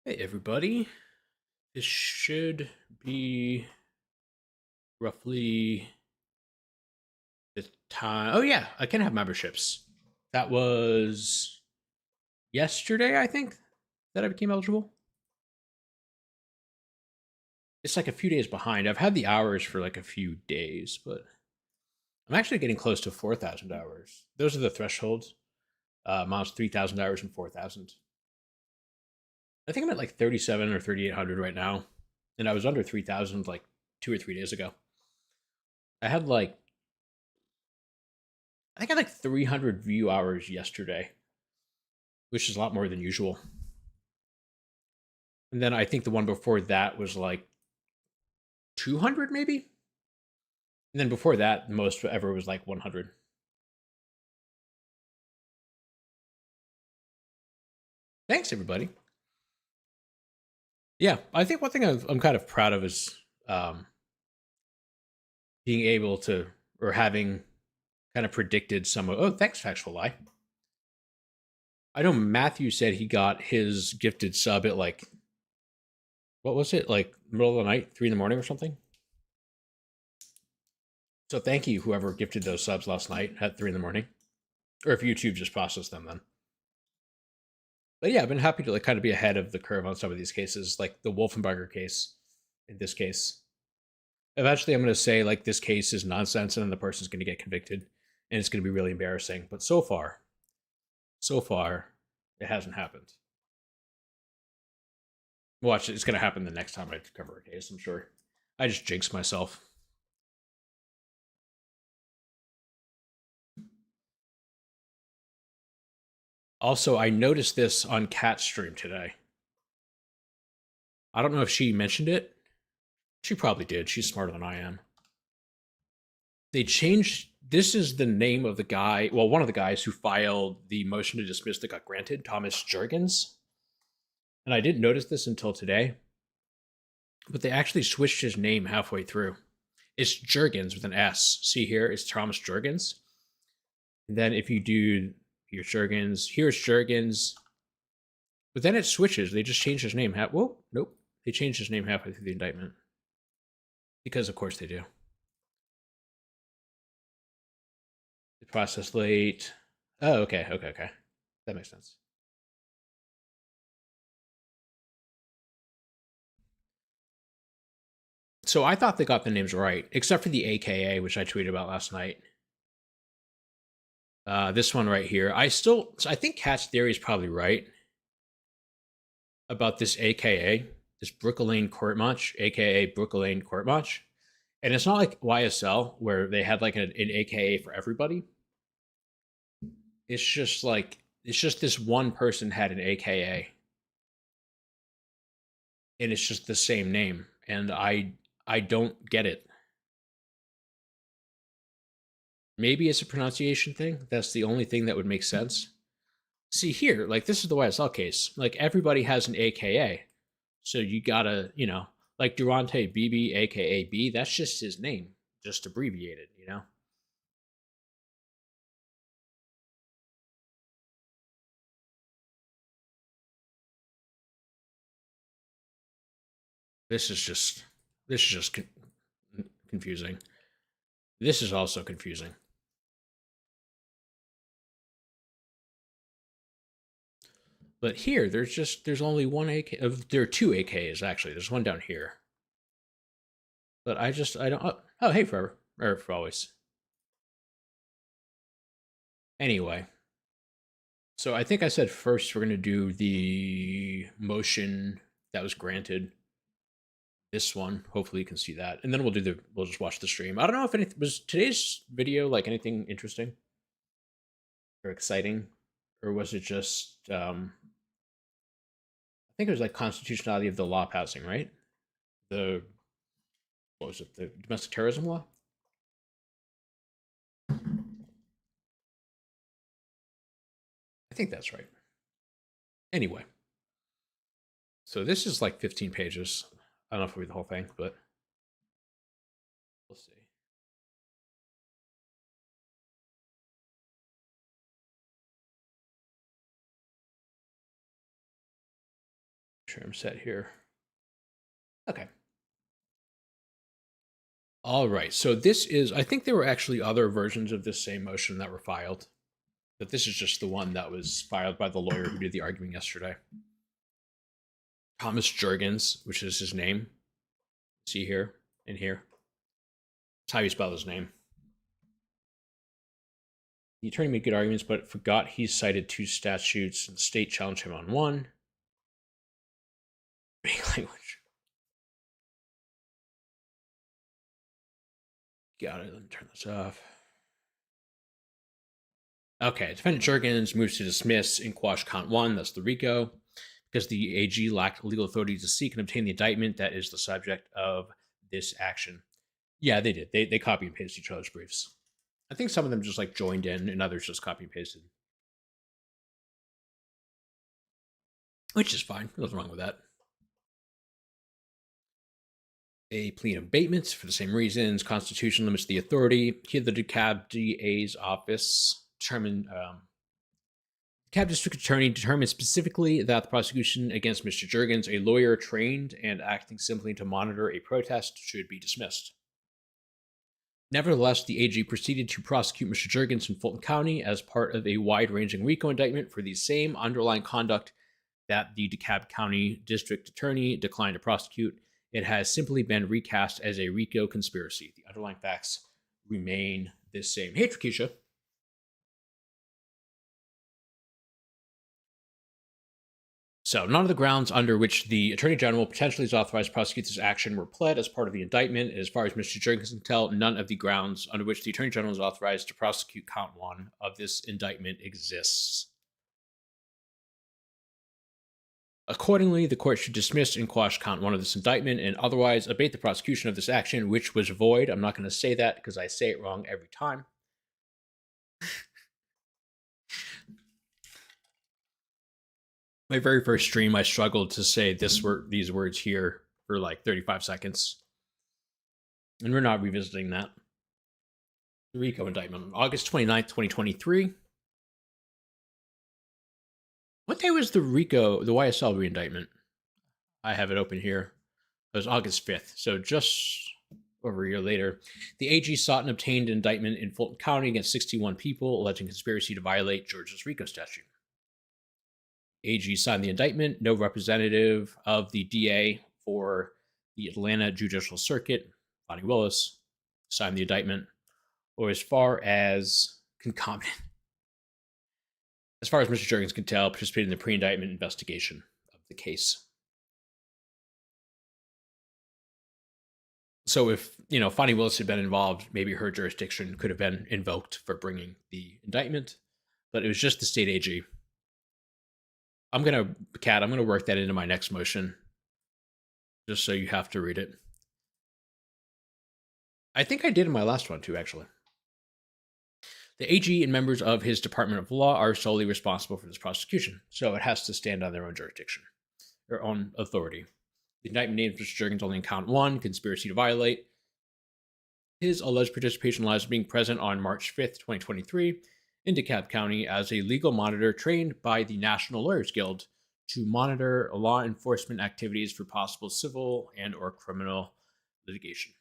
Hey everybody, this should be roughly the time. Oh yeah, I can have memberships. That was yesterday, I think, that I became eligible. It's like a few days behind. I've had the hours for like a few days, but I'm actually getting close to 4,000 hours. Those are the thresholds. Miles 3,000 hours and 4,000. I think I'm at like 37 or 3,800 right now, and I was under 3,000 like 2 or 3 days ago. I had like I think I had like 300 view hours yesterday, which is a lot more than usual. And then I think the one before that was like 200 maybe. And then before that, the most ever was like 100. Thanks, everybody. Yeah, I think one thing I'm kind of proud of is um, being able to, or having kind of predicted some of. Oh, thanks, Factual Lie. I know Matthew said he got his gifted sub at like, what was it? Like middle of the night, 3 in the morning or something? So thank you, whoever gifted those subs last night at 3 in the morning. Or if YouTube just processed them then. But yeah, I've been happy to like kind of be ahead of the curve on some of these cases, like the Wolfenbarger case. In this case, eventually I'm going to say like this case is nonsense, and then the person's going to get convicted, and it's going to be really embarrassing. But so far, it hasn't happened. Watch, it's going to happen the next time I cover a case. I'm sure. I just jinxed myself. Also, I noticed this on Cat's stream today. I don't know if she mentioned it. She probably did. She's smarter than I am. They changed. This is the name of the guy, well, one of the guys who filed the motion to dismiss that got granted, Thomas Jurgens. And I didn't notice this until today, but they actually switched his name halfway through. It's Jurgens with an S. See here, it's Thomas Jurgens. And then if you do here's Jurgens, but then it switches. They just changed his name. Whoa, nope. They changed his name halfway through the indictment. Because of course they do. The process late. Oh, okay. That makes sense. So I thought they got the names right, except for the AKA, which I tweeted about last night. This one right here. I think Cat's theory is probably right about this AKA, this Brooklyn Court March, AKA Brooklyn Court March. And it's not like YSL where they had like an AKA for everybody. It's just this one person had an AKA, and it's just the same name, and I don't get it. Maybe it's a pronunciation thing. That's the only thing that would make sense. See here, like this is the YSL case. Like everybody has an AKA, so you gotta, like Durante BB, AKA B. That's just his name, just abbreviated. This is just this is just confusing. This is also confusing. But here, there's only one AK. There are two AKs actually. There's one down here. But I don't. Oh, hey, forever or for always. Anyway, so I think I said first we're gonna do the motion that was granted. This one, hopefully you can see that, and then we'll just watch the stream. I don't know if anything was today's video like anything interesting or exciting, or was it just I think it was like constitutionality of the law passing, right? The what was it? The domestic terrorism law. I think that's right. Anyway, so this is like 15 pages. I don't know if it'll read the whole thing, but we'll see. Sure, I'm set here. Okay. All right. So this is, I think there were actually other versions of this same motion that were filed, but this is just the one that was filed by the lawyer who did the arguing yesterday. Thomas Jurgens, which is his name. See here and here. That's how you spell his name. The attorney made good arguments, but forgot he cited 2 statutes and the state challenged him on one. Big language. Got it. Let me turn this off. Okay, defendant Jurgens moves to dismiss and quash count 1, that's the RICO, because the AG lacked legal authority to seek and obtain the indictment that is the subject of this action. Yeah, they did. They copy and pasted each other's briefs. I think some of them just like joined in and others just copy and pasted. Which is fine. Nothing wrong with that. A plea of abatement for the same reasons. Constitution limits the authority. Here, the DeKalb DA's office determined. DeKalb District Attorney determined specifically that the prosecution against Mr. Jurgens, a lawyer trained and acting simply to monitor a protest, should be dismissed. Nevertheless, the AG proceeded to prosecute Mr. Jurgens in Fulton County as part of a wide-ranging RICO indictment for the same underlying conduct that the DeKalb County District Attorney declined to prosecute. It has simply been recast as a RICO conspiracy. The underlying facts remain the same. Hey, Trakisha. So, none of the grounds under which the Attorney General potentially is authorized to prosecute this action were pled as part of the indictment. As far as Mr. Jurgens can tell, none of the grounds under which the Attorney General is authorized to prosecute count 1 of this indictment exists. Accordingly, the court should dismiss and quash count 1 of this indictment and otherwise abate the prosecution of this action, which was void. I'm not going to say that because I say it wrong every time. My very first stream, I struggled to say these words here for like 35 seconds. And we're not revisiting that. The RICO indictment on August 29th, 2023. What day was the YSL re-indictment? I have it open here. It was August 5th, so just over a year later. The AG sought and obtained an indictment in Fulton County against 61 people alleging conspiracy to violate Georgia's RICO statute. AG signed the indictment. No representative of the DA for the Atlanta Judicial Circuit, Bonnie Willis, signed the indictment. Or as far as concomitant. As far as Mr. Jurgens can tell, participated in the pre-indictment investigation of the case. So if, Bonnie Willis had been involved, maybe her jurisdiction could have been invoked for bringing the indictment, but it was just the state AG. I'm going to work that into my next motion, just so you have to read it. I think I did in my last one too, actually. The AG and members of his Department of Law are solely responsible for this prosecution, so it has to stand on their own jurisdiction, their own authority. The indictment names Mr. Jurgens only in count 1, conspiracy to violate. His alleged participation lies being present on March 5th, 2023, in DeKalb County as a legal monitor trained by the National Lawyers Guild to monitor law enforcement activities for possible civil and or criminal litigation.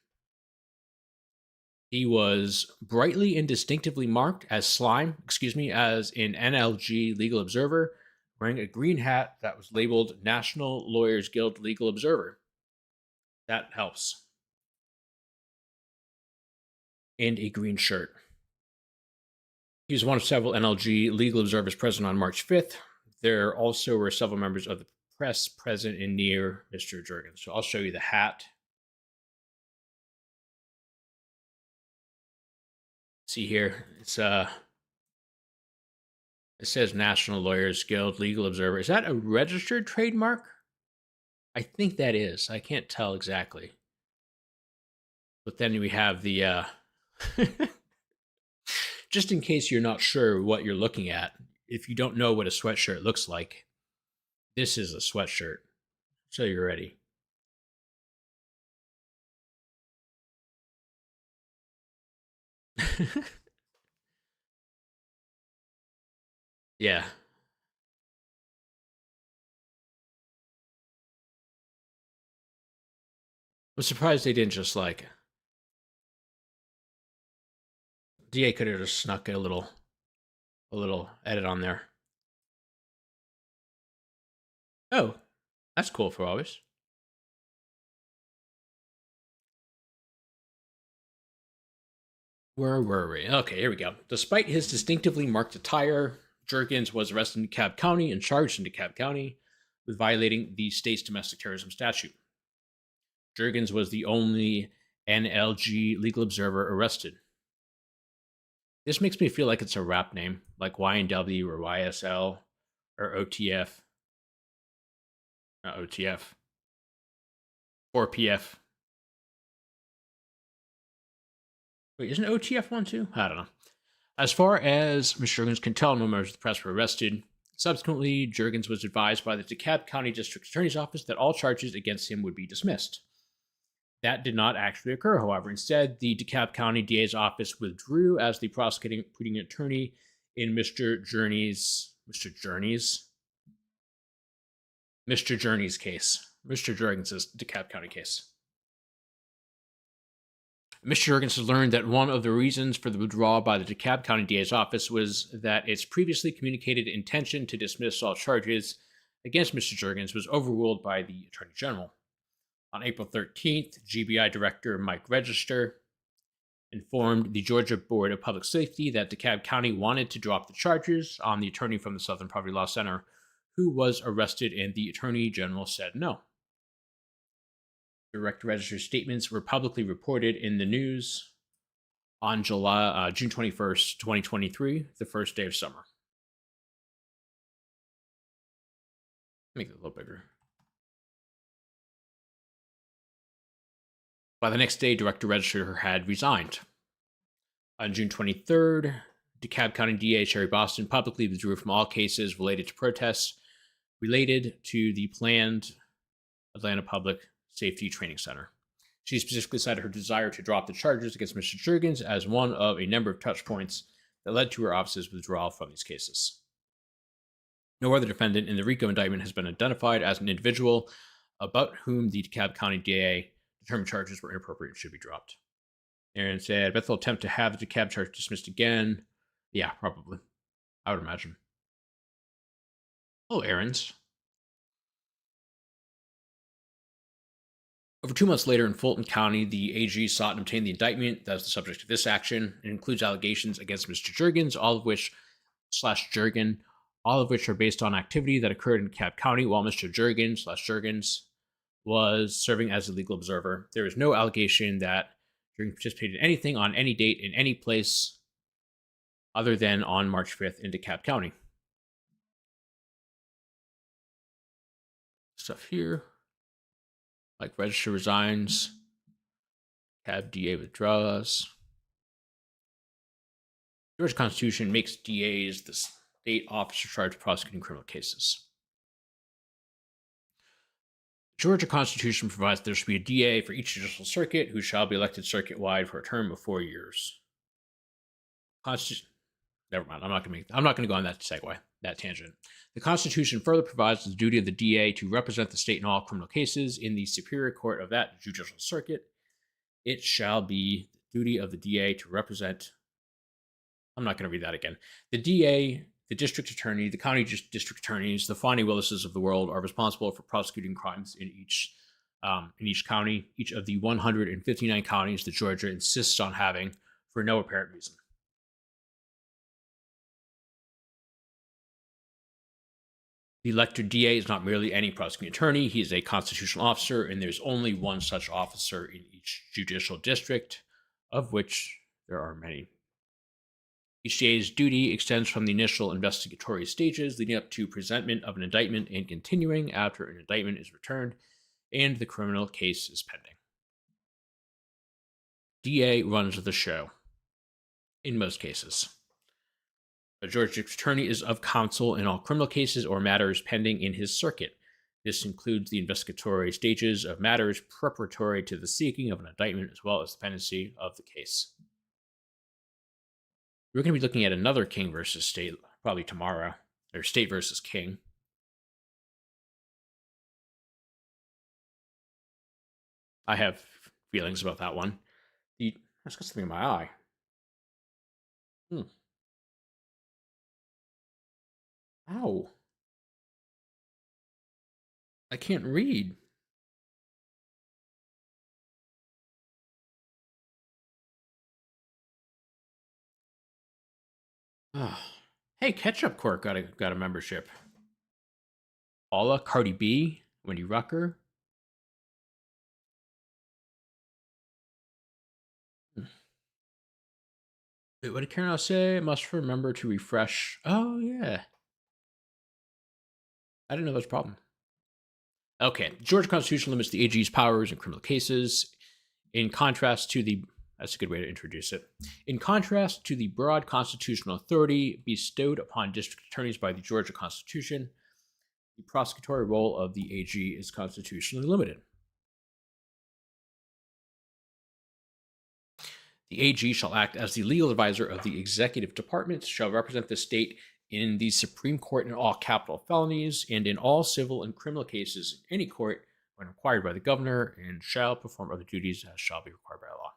He was brightly and distinctively marked as as an NLG Legal Observer, wearing a green hat that was labeled National Lawyers Guild Legal Observer. That helps. And a green shirt. He was one of several NLG Legal Observers present on March 5th. There also were several members of the press present and near Mr. Jurgens. So I'll show you the hat. See here, it says National Lawyers Guild Legal Observer. Is that a registered trademark? I think that is. I can't tell exactly. But then we have the just in case you're not sure what you're looking at, if you don't know what a sweatshirt looks like, this is a sweatshirt. So you're ready. Yeah. I'm surprised they didn't just like DA could have just snuck a little edit on there. Oh, that's cool for always. Where were we? Okay, here we go. Despite his distinctively marked attire, Jurgens was arrested in DeKalb County and charged in DeKalb County with violating the state's domestic terrorism statute. Jurgens was the only NLG legal observer arrested. This makes me feel like it's a rap name, like YNW or YSL or OTF. Not OTF. Or PF. Wait, isn't OTF one too? I don't know. As far as Mr. Jurgens can tell, no members of the press were arrested. Subsequently, Jurgens was advised by the DeKalb County District Attorney's Office that all charges against him would be dismissed. That did not actually occur, however. Instead, the DeKalb County DA's office withdrew as the prosecuting attorney in Mr. Journey's case. Mr. Jurgens' DeKalb County case. Mr. Jurgens has learned that one of the reasons for the withdrawal by the DeKalb County DA's office was that its previously communicated intention to dismiss all charges against Mr. Jurgens was overruled by the Attorney General. On April 13th, GBI Director Mike Register informed the Georgia Board of Public Safety that DeKalb County wanted to drop the charges on the attorney from the Southern Poverty Law Center, who was arrested, and the Attorney General said no. Director Register's statements were publicly reported in the news on June 21st, 2023, the first day of summer. Make it a little bigger. By the next day, Director Register had resigned. On June 23rd, DeKalb County DA Sherry Boston publicly withdrew from all cases related to protests related to the planned Atlanta Public Safety Training Center. She specifically cited her desire to drop the charges against Mr. Jurgens as one of a number of touch points that led to her office's withdrawal from these cases. No other defendant in the RICO indictment has been identified as an individual about whom the DeKalb County DA determined charges were inappropriate and should be dropped. Aaron said, Beth will attempt to have the DeKalb charge dismissed again. Yeah, probably. I would imagine. Oh, Aaron's. Over 2 months later in Fulton County, the AG sought and obtained the indictment that is the subject of this action. It includes allegations against Mr. Jurgens, all of which are based on activity that occurred in DeKalb County while Mr. Jurgens was serving as a legal observer. There is no allegation that Jurgens participated in anything on any date in any place other than on March 5th in DeKalb County. Stuff here. Like Register resigns. Have DA withdraws. Georgia Constitution makes DAs the state officer charged with prosecuting criminal cases. Georgia Constitution provides there should be a DA for each judicial circuit who shall be elected circuit-wide for a term of 4 years. Never mind. I'm not going to go on that tangent. The Constitution further provides the duty of the DA to represent the state in all criminal cases in the Superior Court of that judicial circuit. It shall be the duty of the DA to represent. I'm not going to read that again. The DA, the district attorney, the county district attorneys, the Fonnie Willises of the world are responsible for prosecuting crimes in each county, each of the 159 counties that Georgia insists on having for no apparent reason. The elected DA is not merely any prosecuting attorney. He is a constitutional officer, and there's only one such officer in each judicial district, of which there are many. Each DA's duty extends from the initial investigatory stages leading up to presentment of an indictment and continuing after an indictment is returned and the criminal case is pending. DA runs the show in most cases. A Georgia attorney is of counsel in all criminal cases or matters pending in his circuit. This includes the investigatory stages of matters preparatory to the seeking of an indictment as well as the pendency of the case. We're going to be looking at another King versus State probably tomorrow, or State versus King. I have feelings about that one. That's got something in my eye. Hmm. Ow. I can't read. Ah. Hey, Ketchup Court got a membership. Paula, Cardi B, Wendy Rucker. Hmm. Wait, what did Karen say? Must remember to refresh. Oh yeah, I didn't know that was a problem. Okay, the Georgia Constitution limits the AG's powers in criminal cases. In contrast to the That's a good way to introduce it. In contrast to the broad constitutional authority bestowed upon district attorneys by the Georgia Constitution, the prosecutorial role of the AG is constitutionally limited. The AG shall act as the legal advisor of the executive department, shall represent the state in the Supreme Court in all capital felonies, and in all civil and criminal cases in any court when required by the governor, and shall perform other duties as shall be required by law.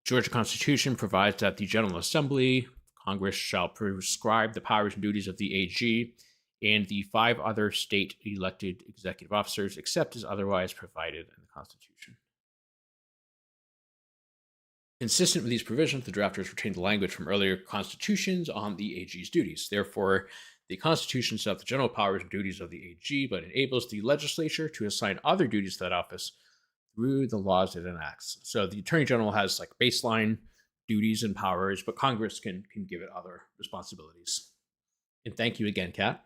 Georgia Constitution provides that the General Assembly, Congress, shall prescribe the powers and duties of the AG and the 5 other state elected executive officers, except as otherwise provided in the Constitution. Consistent with these provisions, the drafters retained the language from earlier constitutions on the AG's duties. Therefore, the Constitution sets the general powers and duties of the AG, but enables the legislature to assign other duties to that office through the laws it enacts. So the Attorney General has like baseline duties and powers, but Congress can give it other responsibilities. And thank you again, Kat.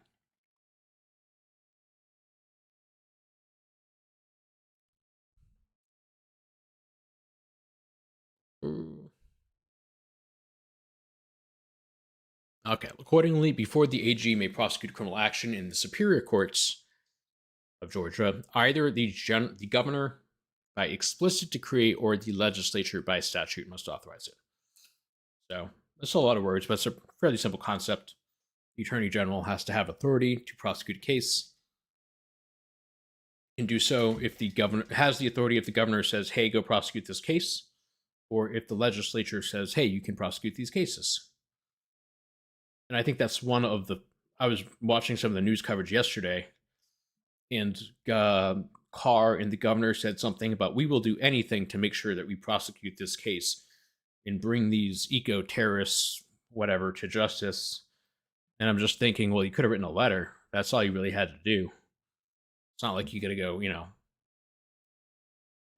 Okay. Accordingly, before the AG may prosecute criminal action in the superior courts of Georgia, either the governor by explicit decree or the legislature by statute must authorize it. So that's a lot of words, but it's a fairly simple concept. The attorney general has to have authority to prosecute a case. Can do so if the governor has the authority, if the governor says, hey, go prosecute this case, or if the legislature says, hey, you can prosecute these cases. And I think that's one of the. I was watching some of the news coverage yesterday, and Carr and the governor said something about we will do anything to make sure that we prosecute this case and bring these eco terrorists, whatever, to justice. And I'm just thinking, well, you could have written a letter. That's all you really had to do. It's not like you got to go,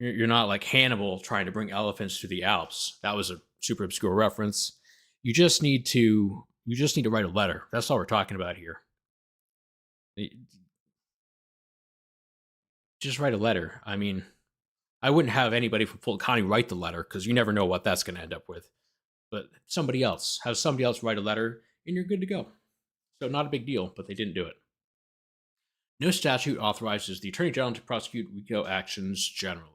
you're not like Hannibal trying to bring elephants to the Alps. That was a super obscure reference. You just need to write a letter. That's all we're talking about here. Just write a letter. I mean, I wouldn't have anybody from Fulton County write the letter because you never know what that's going to end up with. But have somebody else write a letter, and you're good to go. So not a big deal, but they didn't do it. No statute authorizes the Attorney General to prosecute RICO actions generally.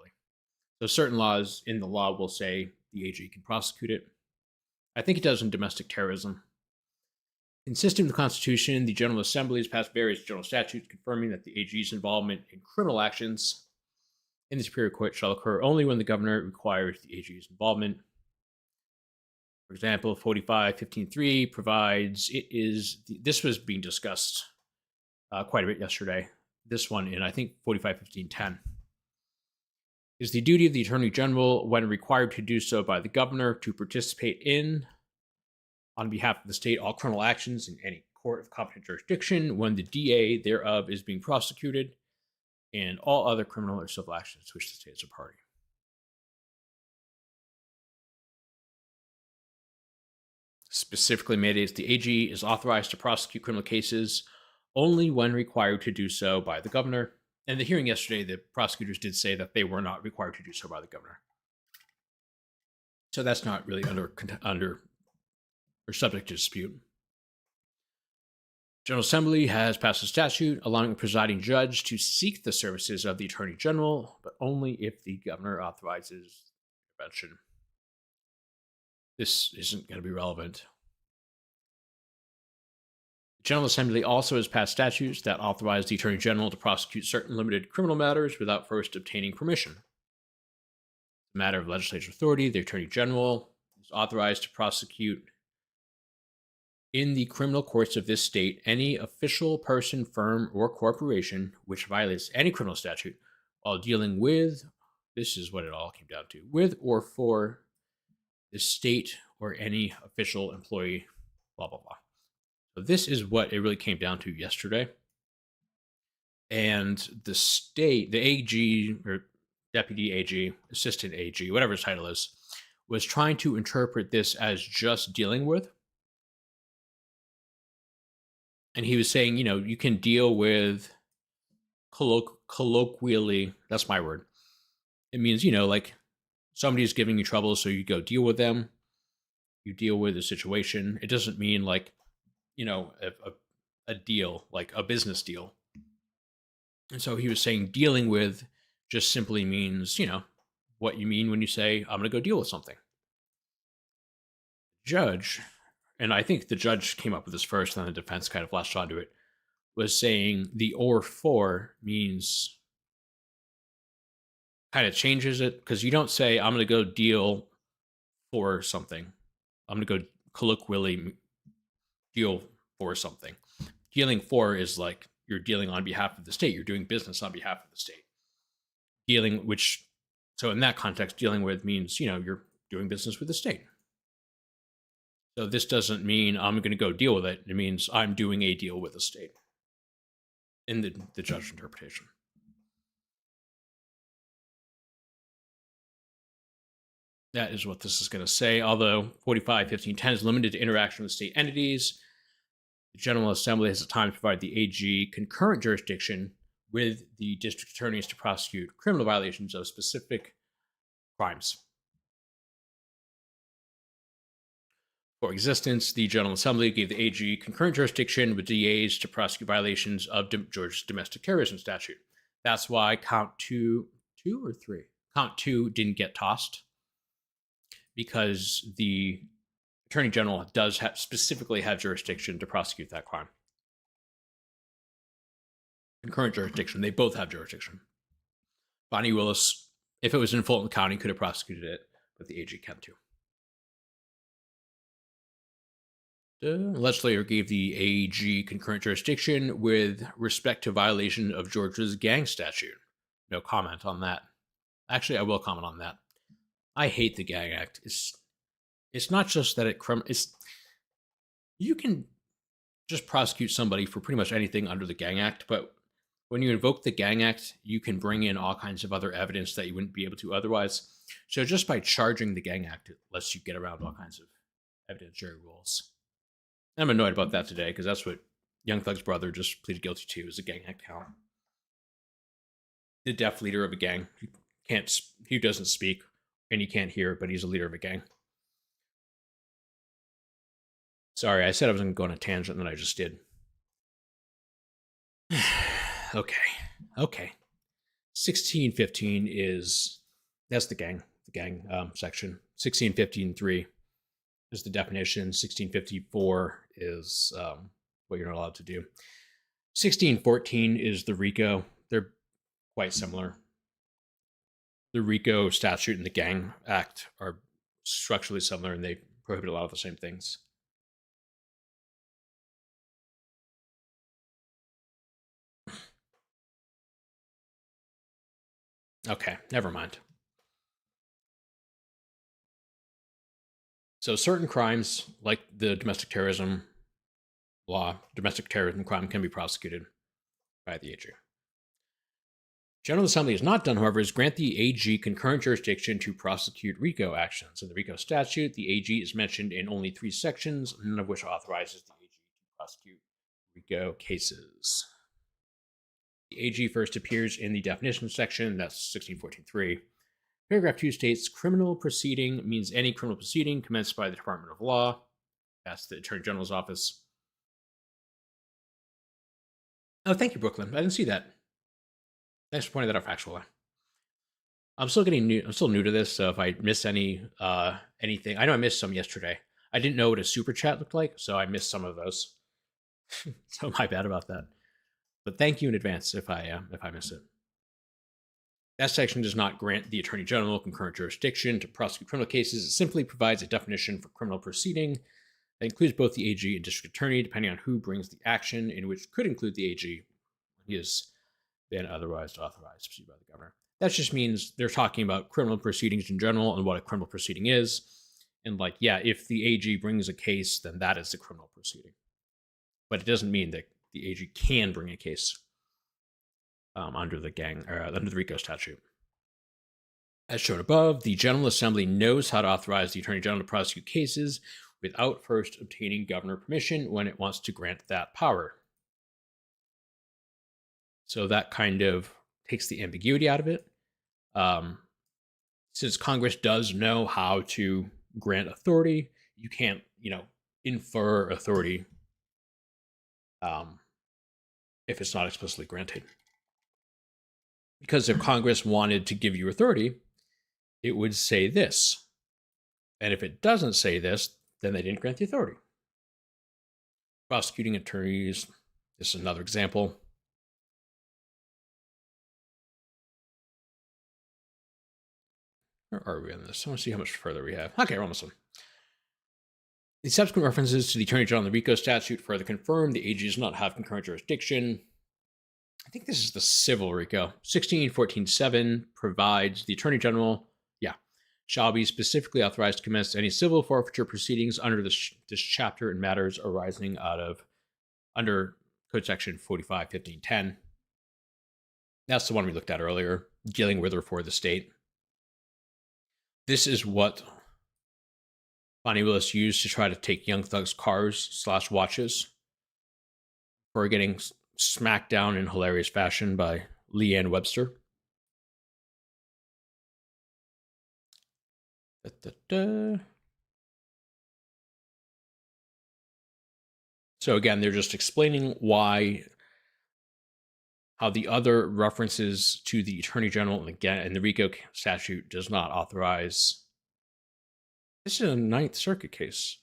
So certain laws in the law will say the AG can prosecute it. I think it does in domestic terrorism. Consistent with the Constitution, the General Assembly has passed various general statutes confirming that the AG's involvement in criminal actions in the Superior Court shall occur only when the governor requires the AG's involvement. For example, 4515.3 provides this was being discussed quite a bit yesterday. This one in, I think, 4515.10 is the duty of the Attorney General, when required to do so by the governor, to participate in, on behalf of the state, all criminal actions in any court of competent jurisdiction when the DA thereof is being prosecuted, and all other criminal or civil actions to which the state is a party. Specifically mandates the AG is authorized to prosecute criminal cases only when required to do so by the governor. In the hearing yesterday, the prosecutors did say that they were not required to do so by the governor. So that's not really under or subject to dispute. General Assembly has passed a statute allowing the presiding judge to seek the services of the Attorney General, but only if the governor authorizes intervention. This isn't going to be relevant. The General Assembly also has passed statutes that authorize the Attorney General to prosecute certain limited criminal matters without first obtaining permission. A matter of legislature authority, the Attorney General is authorized to prosecute in the criminal courts of this state any official person, firm, or corporation which violates any criminal statute while dealing with, this is what it all came down to, with or for the state or any official employee, blah, blah, blah. So this is what it really came down to yesterday. And the state, the AG or deputy AG, assistant AG, whatever his title is, was trying to interpret this as just dealing with. And he was saying, you can deal with colloquially, that's my word. It means, like somebody's giving you trouble, so you go deal with them. You deal with the situation. It doesn't mean like, a deal, like a business deal. And so he was saying dealing with just simply means, what you mean when you say, I'm going to go deal with something. Judge, and I think the judge came up with this first, and then the defense kind of latched onto it, was saying the or for means kind of changes it, because you don't say, I'm going to go deal for something. I'm going to go colloquially deal for something. Dealing for is like you're dealing on behalf of the state. You're doing business on behalf of the state. So in that context, dealing with means, you're doing business with the state. So this doesn't mean I'm going to go deal with it. It means I'm doing a deal with the state in the judge's interpretation. That is what this is going to say. Although 45-1510 is limited to interaction with state entities, the General Assembly has the time to provide the AG concurrent jurisdiction with the district attorneys to prosecute criminal violations of specific crimes. For existence, the General Assembly gave the AG concurrent jurisdiction with DAs to prosecute violations of Georgia's domestic terrorism statute. That's why count two didn't get tossed, because the Attorney General does specifically have jurisdiction to prosecute that crime. Concurrent jurisdiction. They both have jurisdiction. Bonnie Willis, if it was in Fulton County, could have prosecuted it, but the AG can too. The legislature gave the AG concurrent jurisdiction with respect to violation of Georgia's gang statute. No comment on that. Actually, I will comment on that. I hate the Gang Act. It's not just that you can just prosecute somebody for pretty much anything under the Gang Act, but when you invoke the Gang Act, you can bring in all kinds of other evidence that you wouldn't be able to otherwise. So just by charging the Gang Act, it lets you get around all kinds of evidentiary rules. I'm annoyed about that today, because that's what Young Thug's brother just pleaded guilty to, is a Gang Act count. The deaf leader of a gang. He doesn't speak, and he can't hear, but he's a leader of a gang. Sorry, I said I was going to go on a tangent, and then I just did. Okay. 1615 that's the gang section. 1615.3 is the definition. 1654 is what you're not allowed to do. 1614 is the RICO. They're quite similar. The RICO statute and the Gang Act are structurally similar, and they prohibit a lot of the same things. Okay, never mind. So certain crimes, like the domestic terrorism law, domestic terrorism crime can be prosecuted by the AG. General Assembly has not done, however, is grant the AG concurrent jurisdiction to prosecute RICO actions. In the RICO statute, the AG is mentioned in only 3 sections, none of which authorizes the AG to prosecute RICO cases. The AG first appears in the definition section, that's 1614.3. Paragraph 2 states, criminal proceeding means any criminal proceeding commenced by the Department of Law. That's the Attorney General's office. Oh, thank you, Brooklyn. I didn't see that. Thanks for pointing that out factually. I'm still new to this, so if I miss anything, I know I missed some yesterday. I didn't know what a super chat looked like, so I missed some of those. So my bad about that. But thank you in advance if I miss it. That section does not grant the Attorney General concurrent jurisdiction to prosecute criminal cases. It simply provides a definition for criminal proceeding that includes both the AG and district attorney, depending on who brings the action, in which could include the AG when he has been otherwise authorized by the governor. That just means they're talking about criminal proceedings in general and what a criminal proceeding is. And like, yeah, if the AG brings a case, then that is the criminal proceeding. But it doesn't mean that the AG can bring a case under the RICO statute. As shown above, the General Assembly knows how to authorize the Attorney General to prosecute cases without first obtaining governor permission when it wants to grant that power. So that kind of takes the ambiguity out of it. Since Congress does know how to grant authority, you can't, infer authority if it's not explicitly granted. Because if Congress wanted to give you authority, it would say this. And if it doesn't say this, then they didn't grant the authority. Prosecuting attorneys, this is another example. Where are we on this? I want to see how much further we have. Okay, we're almost done. The subsequent references to the Attorney General and the RICO statute further confirm the AG does not have concurrent jurisdiction. I think this is the civil RICO. 1614.7 provides the Attorney General, shall be specifically authorized to commence any civil forfeiture proceedings under this chapter in matters arising under Code Section 45.15.10. That's the one we looked at earlier, dealing with or for the state. This is what Bonnie Willis used to try to take Young Thug's cars / watches for getting smacked down in hilarious fashion by Leanne Webster. So again, they're just explaining how the other references to the Attorney General and the RICO statute does not authorize. This is a Ninth Circuit case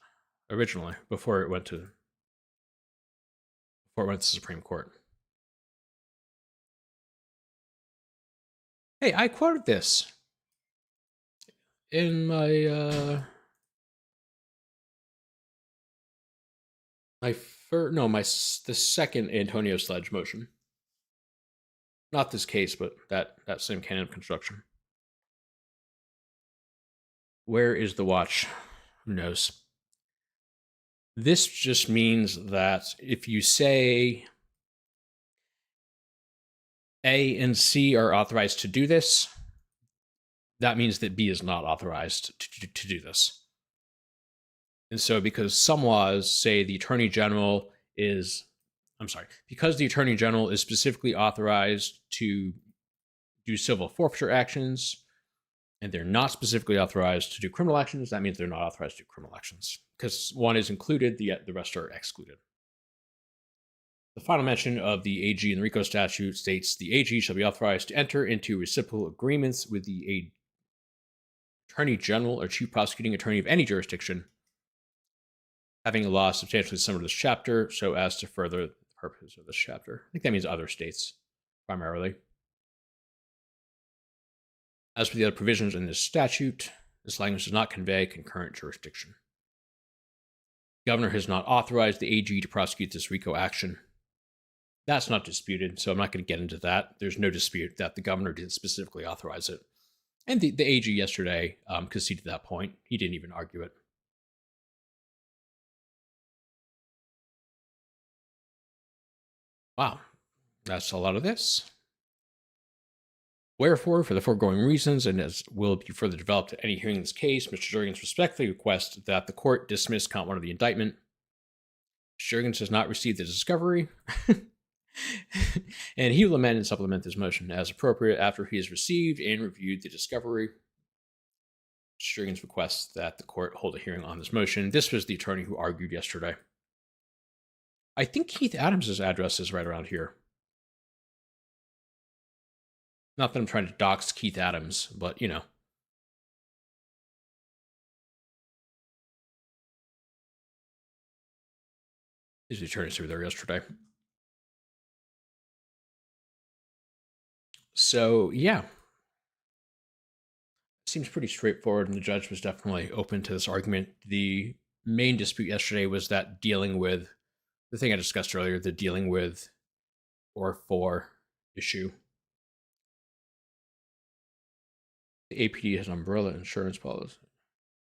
originally before it went to the Supreme Court. Hey, I quoted this in my the second Antonio Sledge motion. Not this case, but that same canon of construction. Where is the watch? Who knows? This just means that if you say A and C are authorized to do this, that means that B is not authorized to do this. And so because some laws say the Attorney General because the Attorney General is specifically authorized to do civil forfeiture actions, and they're not specifically authorized to do criminal actions, that means they're not authorized to do criminal actions. Because one is included, the rest are excluded. The final mention of the AG in the RICO statute states the AG shall be authorized to enter into reciprocal agreements with the Attorney General or Chief Prosecuting Attorney of any jurisdiction having a law substantially similar to this chapter so as to further the purposes of this chapter. I think that means other states, primarily. As for the other provisions in this statute, this language does not convey concurrent jurisdiction. The governor has not authorized the AG to prosecute this RICO action. That's not disputed, so I'm not going to get into that. There's no dispute that the governor did specifically authorize it. And the AG yesterday conceded that point. He didn't even argue it. Wow, that's a lot of this. Wherefore, for the foregoing reasons, and as will be further developed at any hearing in this case, Mr. Juergens respectfully requests that the court dismiss count 1 of the indictment. Mr. Juergens has not received the discovery, and he will amend and supplement this motion as appropriate after he has received and reviewed the discovery. Mr. Juergens requests that the court hold a hearing on this motion. This was the attorney who argued yesterday. I think Keith Adams' address is right around here. Not that I'm trying to dox Keith Adams, but, you know. His attorneys were there yesterday. So yeah, seems pretty straightforward, and the judge was definitely open to this argument. The main dispute yesterday was that dealing with the thing I discussed earlier, the dealing with or for issue. The APD has an umbrella insurance policy.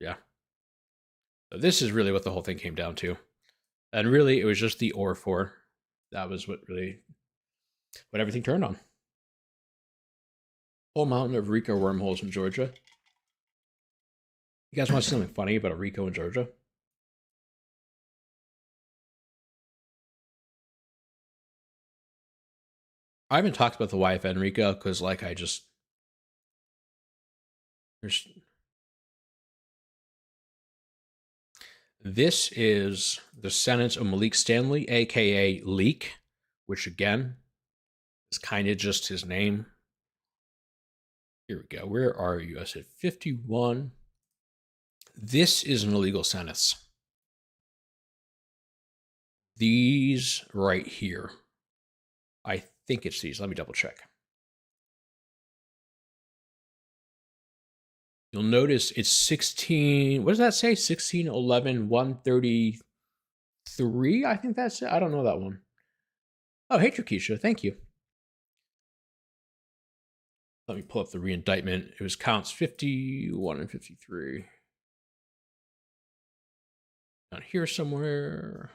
Yeah. So this is really what the whole thing came down to. And really, it was just the or for. That was what everything turned on. Whole mountain of RICO wormholes in Georgia. You guys want to see something funny about a RICO in Georgia? I haven't talked about the YFN RICO because, like, this is the sentence of Malik Stanley, aka Leak, which again is kind of just his name. Here we go. Where are you? I said 51. This is an illegal sentence. These right here. I think it's these. Let me double check. You'll notice it's 16. What does that say? 16, 11, 133. I think that's it. I don't know that one. Oh, hey, Trakisha. Thank you. Let me pull up the reindictment. It was counts 51 and 53. Down here somewhere.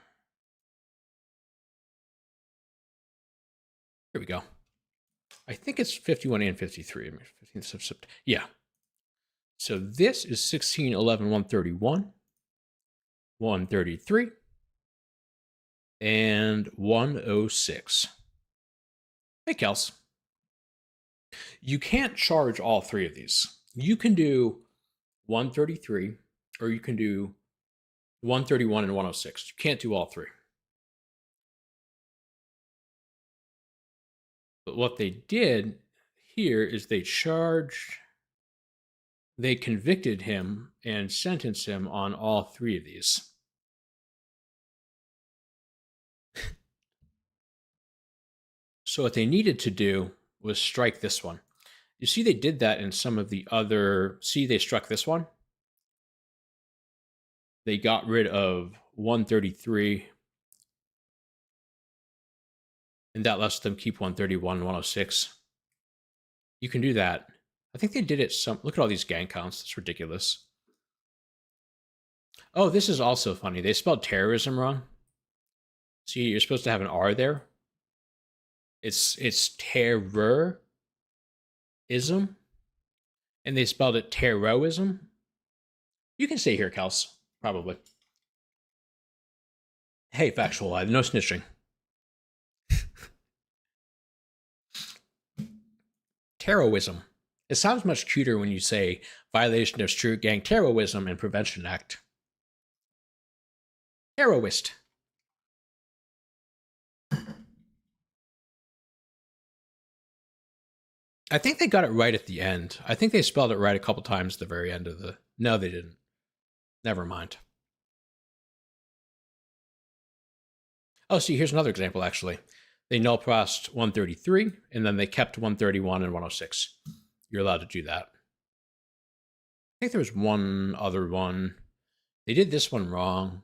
Here we go. I think it's 51 and 53. 15th of September. Yeah. So this is 16, 11, 131, 133, and 106. Hey, Kels. You can't charge all three of these. You can do 133, or you can do 131 and 106. You can't do all three. But what they did here is they convicted him and sentenced him on all three of these. So what they needed to do was strike this one. You see, they did that in some of the other. See, they struck this one. They got rid of 133, and that lets them keep 131 and 106. You can do that. I think they did it some. Look at all these gang counts. It's ridiculous. Oh, this is also funny. They spelled terrorism wrong. See, you're supposed to have an R there. It's terrorism, and they spelled it terrorism. You can stay here, Kels, probably. Hey, factual lie, no snitching. Terrorism. It sounds much cuter when you say violation of Street Gang Terrorism and Prevention Act. Terrorist. I think they got it right at the end. I think they spelled it right a couple times at the very end of the. No, they didn't. Never mind. Oh, see, here's another example, actually. They null processed 133, and then they kept 131 and 106. You're allowed to do that. I think there was one other one. They did this one wrong.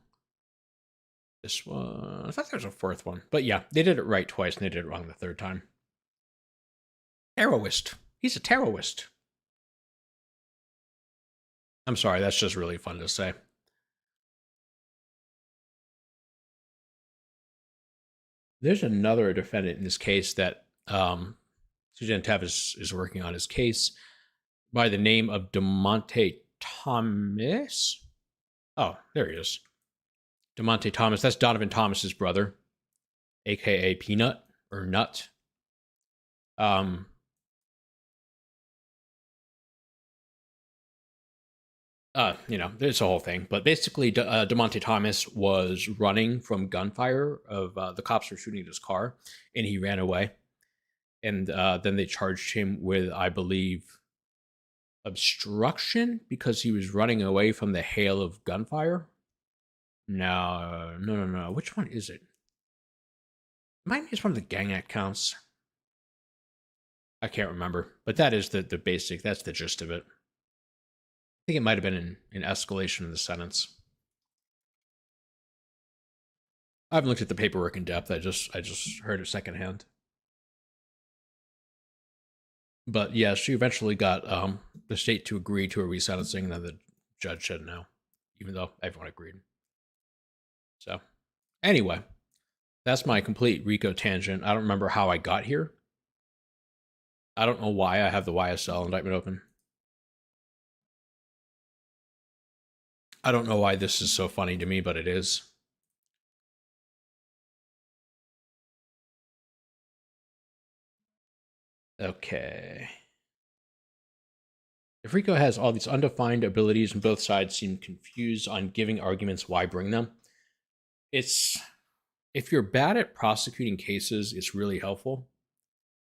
This one. I thought there was a fourth one. But yeah, they did it right twice, and they did it wrong the third time. Terrorist. He's a terrorist. I'm sorry, that's just really fun to say. There's another defendant in this case that Suzanne Tev is working on his case by the name of DeMonte Thomas. Oh, there he is. DeMonte Thomas. That's Donovan Thomas's brother, aka Peanut or Nut. There's a whole thing, but basically, DeMonte Thomas was running from gunfire of the cops were shooting at his car, and he ran away. And then they charged him with, I believe, obstruction because he was running away from the hail of gunfire. No. Which one is it? Might be one of the gang act counts. I can't remember, but that is the basic. That's the gist of it. I think it might have been an escalation of the sentence. I haven't looked at the paperwork in depth. I just heard it secondhand. But yeah, she eventually got the state to agree to a resentencing, and then the judge said no, even though everyone agreed. So anyway, that's my complete RICO tangent. I don't remember how I got here. I don't know why I have the YSL indictment open. I don't know why this is so funny to me, but it is. Okay. If RICO has all these undefined abilities and both sides seem confused on giving arguments why bring them, it's if you're bad at prosecuting cases, it's really helpful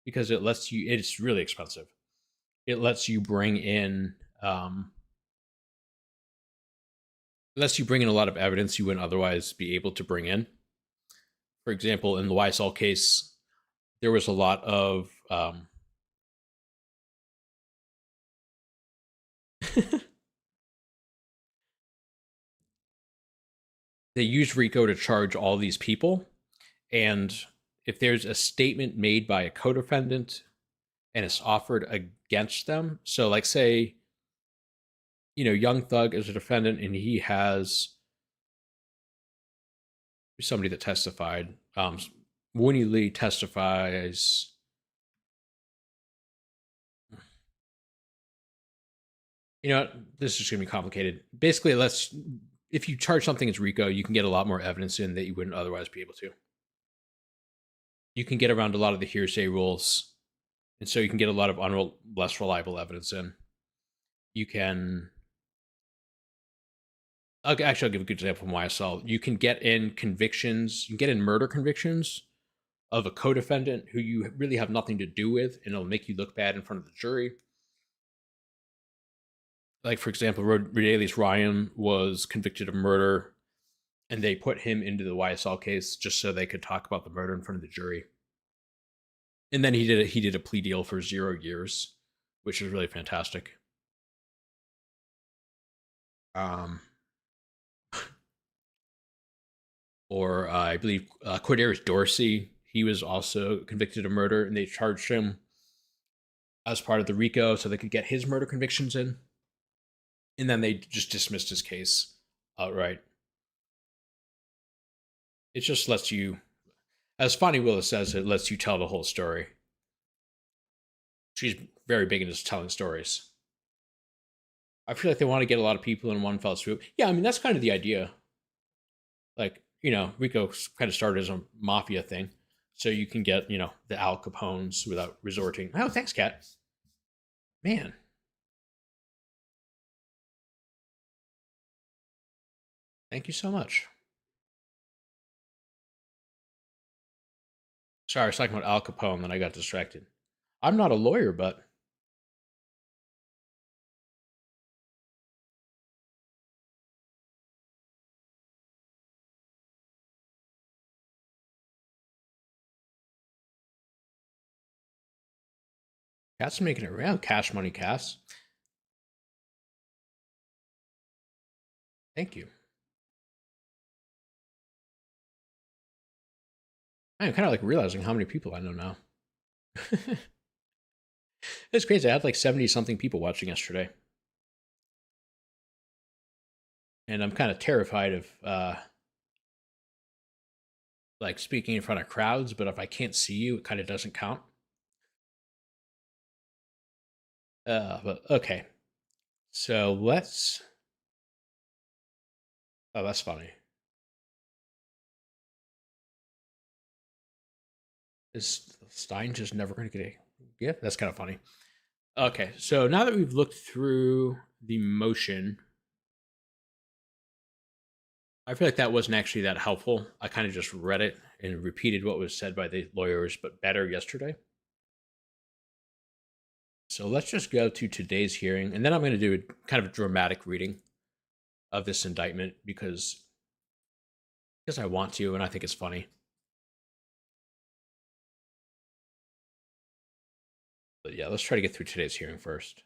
because it lets you. It's really expensive. It lets you bring in. Lets you bring in a lot of evidence you wouldn't otherwise be able to bring in. For example, in the YSL case, there was a lot of they used RICO to charge all these people, and if there's a statement made by a co-defendant and it's offered against them, so like say, Young Thug is a defendant and he has somebody that testified. Winnie Lee testifies. This is going to be complicated. Basically, if you charge something as RICO, you can get a lot more evidence in that you wouldn't otherwise be able to. You can get around a lot of the hearsay rules, and so you can get a lot of less reliable evidence in. You can. I'll give a good example from YSL. You can get in convictions. You can get in murder convictions of a co-defendant who you really have nothing to do with, and it'll make you look bad in front of the jury. Like, for example, Rodelius Ryan was convicted of murder, and they put him into the YSL case just so they could talk about the murder in front of the jury. And then he did a plea deal for 0 years, which is really fantastic. Um, or I believe Quadaris Dorsey, he was also convicted of murder, and they charged him as part of the RICO so they could get his murder convictions in. And then they just dismissed his case outright. It just lets you, as Fonnie Willis says, it lets you tell the whole story. She's very big into telling stories. I feel like they want to get a lot of people in one fell swoop. Yeah, I mean, that's kind of the idea. Like, RICO kind of started as a mafia thing. So you can get, the Al Capones without resorting. Oh, thanks, Kat. Man. Thank you so much. Sorry, I was talking about Al Capone, then I got distracted. I'm not a lawyer, but Cat's making it around. Cash Money Cass. Thank you. I'm kind of like realizing how many people I know now. It's crazy. I had like 70 something people watching yesterday. And I'm kind of terrified of like speaking in front of crowds, but if I can't see you, it kind of doesn't count. But okay. So let's. Oh, that's funny. Is Stein just never going to get a gift? That's kind of funny. Okay, so now that we've looked through the motion, I feel like that wasn't actually that helpful. I kind of just read it and repeated what was said by the lawyers, but better yesterday. So let's just go to today's hearing, and then I'm going to do a kind of a dramatic reading of this indictment because I want to, and I think it's funny. Yeah, let's try to get through today's hearing first.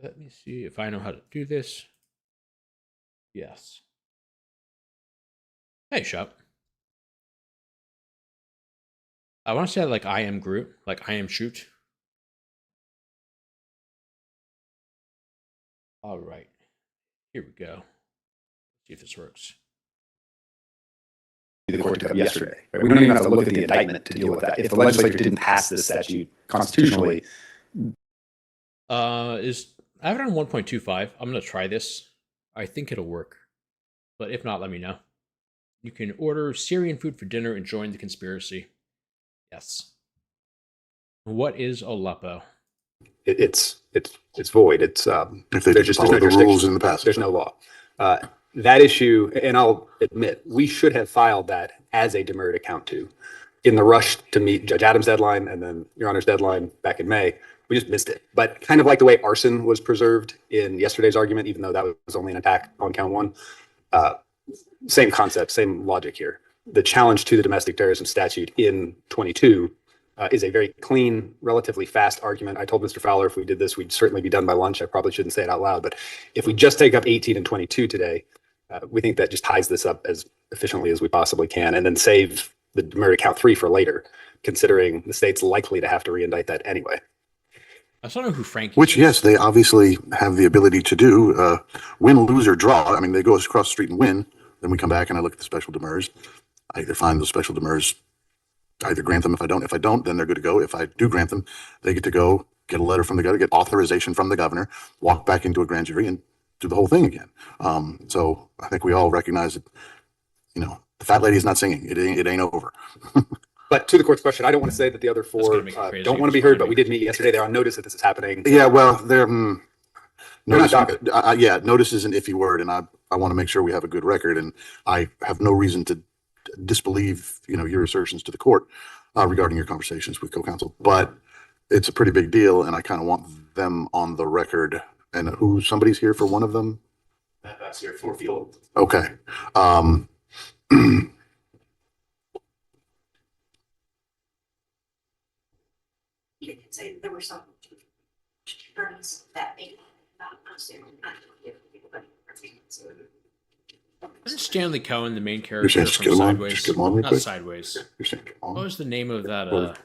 Let me see if I know how to do this. Yes. Hey, Shop. I want to say like I am Groot, like I am Shoot. All right. Here we go. Let's see if this works. The court took up yesterday. Right? We don't even have to look at the indictment to deal with that. If the legislature didn't pass this statute constitutionally, I have it on 1.25. I'm gonna try this. I think it'll work, but if not, let me know. You can order Syrian food for dinner and join the conspiracy. Yes. What is Aleppo? it's void. It's if they just follow the rules in the past. There's no law. That issue, and I'll admit, we should have filed that as a demurred account two. In the rush to meet Judge Adams' deadline and then Your Honor's deadline back in May, we just missed it. But kind of like the way arson was preserved in yesterday's argument, even though that was only an attack on count one, same concept, same logic here. The challenge to the domestic terrorism statute in 22 is a very clean, relatively fast argument. I told Mr. Fowler if we did this, we'd certainly be done by lunch. I probably shouldn't say it out loud, but if we just take up 18 and 22 today, we think that just ties this up as efficiently as we possibly can, and then save the demurred account three for later, considering the state's likely to have to re-indict that anyway. I don't know who Frankie Which, is. yes, they obviously have the ability to do. Win, lose, or draw. I mean, they go across the street and win. Then we come back and I look at the special demurs. I either find those special demurs, I either grant them. If I don't, then they're good to go. If I do grant them, they get to go get a letter from the governor, get authorization from the governor, walk back into a grand jury and do the whole thing again. So I think we all recognize that, the fat lady is not singing. It ain't over. But to the court's question, I don't want to say that the other four don't want to be heard, but we did meet yesterday. They're on notice that this is happening. Yeah, well, they're not docket. Yeah, notice is an iffy word, and I want to make sure we have a good record, and I have no reason to disbelieve your assertions to the court regarding your conversations with co-counsel, but it's a pretty big deal, and I kind of want them on the record. And somebody's here for one of them? That's here for Field. Okay. You could say there were some attorneys that may not assume Isn't Stanley Cohen the main character saying from just get him on? Sideways? Just get him on real Not quick? Sideways. You're saying, What was the name of that? what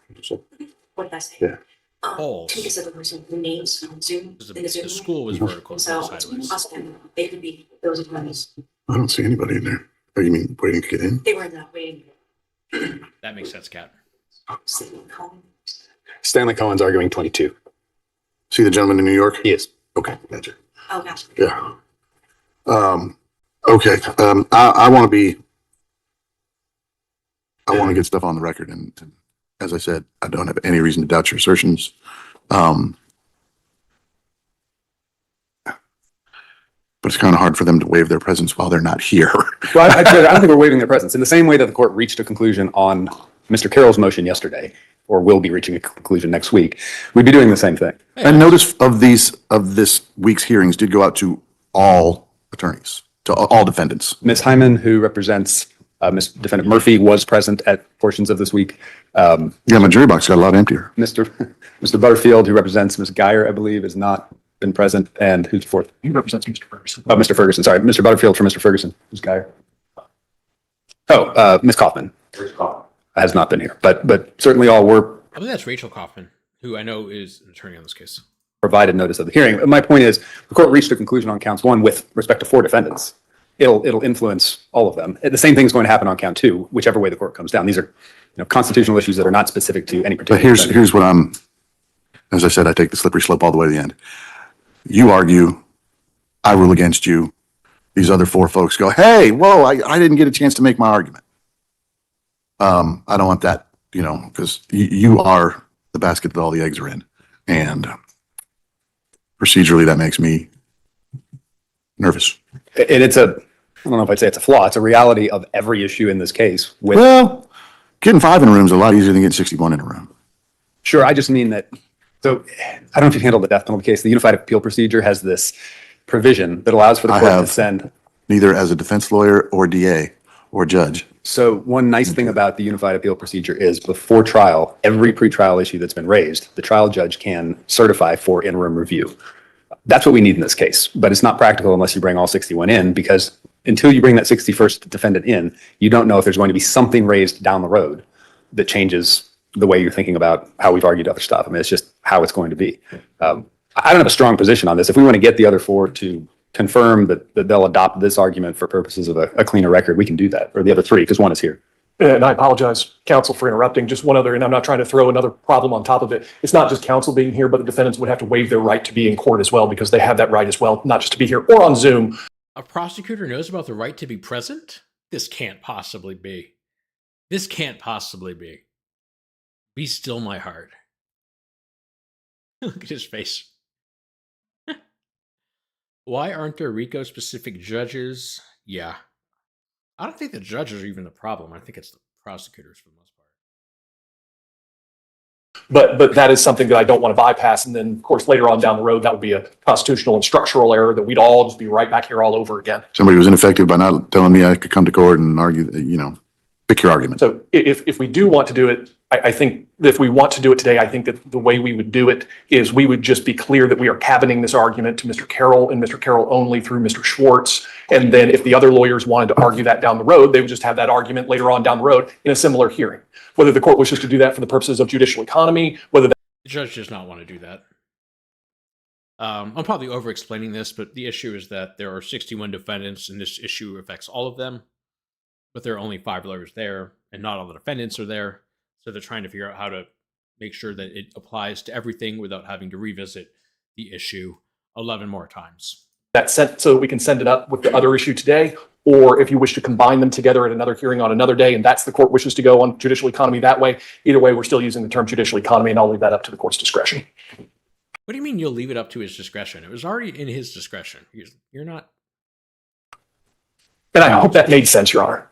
did I say? Yeah. Polls. Because of the person who names on Zoom in the Zoom. The school was vertical, And so not sideways. possibly they could be those attorneys. I don't see anybody in there. Oh, you mean waiting to get in? They were in that waiting. That makes sense, Kat. Stanley Cohen's arguing 22. See the gentleman in New York? He is. Okay, gotcha. Oh, gosh. Yeah. Okay. I want to get stuff on the record, and as I said, I don't have any reason to doubt your assertions. But it's kind of hard for them to waive their presence while they're not here. Well, I don't think we're waiving their presence. In the same way that the court reached a conclusion on Mr. Carroll's motion yesterday, or will be reaching a conclusion next week, we'd be doing the same thing. And notice of this week's hearings did go out to all attorneys, to all defendants. Ms. Hyman, who represents Ms. Defendant Murphy, was present at portions of this week. Yeah, my jury box got a lot emptier. Mr. Butterfield, who represents Ms. Geyer, I believe, has not been present. And who's fourth? He represents Mr. Ferguson. Oh, Mr. Ferguson. Sorry, Mr. Butterfield for Mr. Ferguson. Who's Geyer? Oh, Ms. Kaufman has not been here, but certainly all were I believe that's Rachel Kaufman, who I know is an attorney on this case. provided notice of the hearing. My point is, the court reached a conclusion on counts one with respect to four defendants. It'll influence all of them. The same thing is going to happen on count two, whichever way the court comes down. These are constitutional issues that are not specific to any particular. But here's what as I said, I take the slippery slope all the way to the end. You argue, I rule against you. These other four folks go, hey, whoa, I didn't get a chance to make my argument. I don't want that, because you are the basket that all the eggs are in. And procedurally, that makes me nervous. And I don't know if I'd say it's a flaw. It's a reality of every issue in this case. Well, getting 5 in a room is a lot easier than getting 61 in a room. Sure, I just mean that. So I don't know if you've handled the death penalty case. The Unified Appeal Procedure has this provision that allows for the court to send. Neither as a defense lawyer or DA or judge. So one nice thing about the unified appeal procedure is before trial, every pretrial issue that's been raised, the trial judge can certify for interim review. That's what we need in this case, but it's not practical unless you bring all 61 in, because until you bring that 61st defendant in, you don't know if there's going to be something raised down the road that changes the way you're thinking about how we've argued other stuff. I mean, it's just how it's going to be. I don't have a strong position on this. If we want to get the other four to confirm that they'll adopt this argument for purposes of a cleaner record, we can do that, or the other three, because one is here. And I apologize, counsel, for interrupting. Just one other, and I'm not trying to throw another problem on top of it. It's not just counsel being here, but the defendants would have to waive their right to be in court as well, because they have that right as well, not just to be here or on Zoom. A prosecutor knows about the right to be present? This can't possibly be. This can't possibly be. Be still my heart. Look at his face. Why aren't there RICO specific judges? Yeah. I don't think the judges are even the problem. I think it's the prosecutors for the most part. But that is something that I don't want to bypass. And then, of course, later on down the road, that would be a constitutional and structural error that we'd all just be right back here all over again. Somebody was ineffective by not telling me I could come to court and argue, pick your argument. So if we do want to do it, I think that if we want to do it today, I think that the way we would do it is we would just be clear that we are cabining this argument to Mr. Carroll and Mr. Carroll only through Mr. Schwartz. And then if the other lawyers wanted to argue that down the road, they would just have that argument later on down the road in a similar hearing. Whether the court wishes to do that for the purposes of judicial economy, whether The judge does not want to do that. I'm probably over-explaining this, but the issue is that there are 61 defendants, and this issue affects all of them. But there are only 5 lawyers there, and not all the defendants are there. So they're trying to figure out how to make sure that it applies to everything without having to revisit the issue 11 more times. that's sent so that we can send it up with the other issue today, or if you wish to combine them together at another hearing on another day, and that's the court wishes to go on judicial economy that way. Either way, we're still using the term judicial economy, and I'll leave that up to the court's discretion. What do you mean you'll leave it up to his discretion? It was already in his discretion. You're not. And I hope that made sense, Your Honor.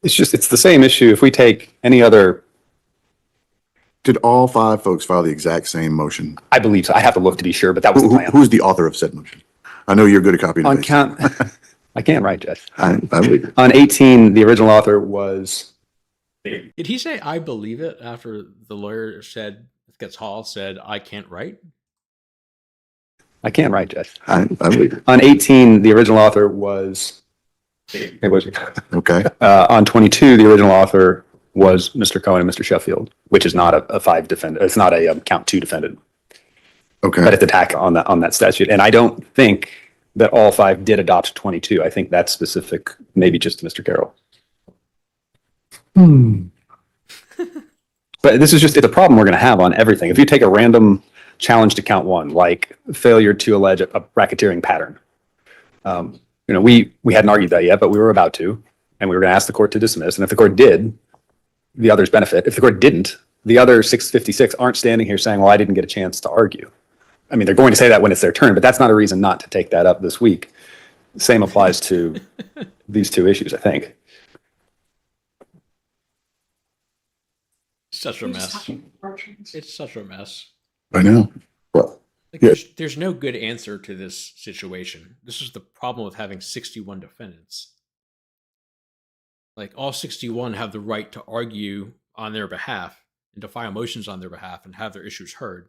It's the same issue. If we take any other, Did all 5 folks file the exact same motion? I believe so. I have to look to be sure, but that was the plan. Who's the author of said motion? I know you're good at copying. On and count, I can't write, Judge. I believe it. On 18, the original author was, Did he say I believe it after the lawyer said, Gets Hall said, I can't write? I can't write, Judge. I believe it. On 18, the original author was, it was, Okay. on 22, the original author was Mr. Cohen and Mr. Sheffield, which is not a 5 defendant. It's not a count 2 defendant, Okay. but it's a tack on that statute. And I don't think that all 5 did adopt 22. I think that's specific, maybe just to Mr. Carroll. But this is just, it's a problem we're going to have on everything. If you take a random challenge to count 1, like failure to allege a racketeering pattern, we hadn't argued that yet, but we were about to, and we were going to ask the court to dismiss. And if the court did, the others benefit. If the court didn't, the other 656 aren't standing here saying, well, I didn't get a chance to argue. I mean, they're going to say that when it's their turn, but that's not a reason not to take that up this week. Same applies to these 2 issues, I think. Such a mess. It's such a mess. I know. Well, Like, Yeah. there's no good answer to this situation. This is the problem with having 61 defendants. Like, all 61 have the right to argue on their behalf and to file motions on their behalf and have their issues heard.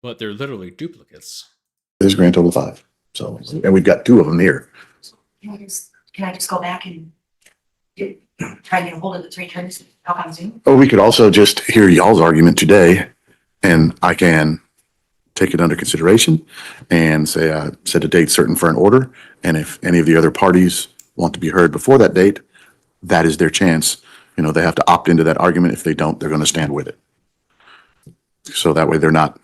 But they're literally duplicates. there's a grand total of 5. So, and we've got 2 of them here. Can I just go back and try to get a hold of the 3 attorneys, talk on Zoom? Or we could also just hear y'all's argument today, and I can take it under consideration and say I set a date certain for an order. And if any of the other parties want to be heard before that date, that is their chance. They have to opt into that argument. If they don't, they're going to stand with it. So that way they're not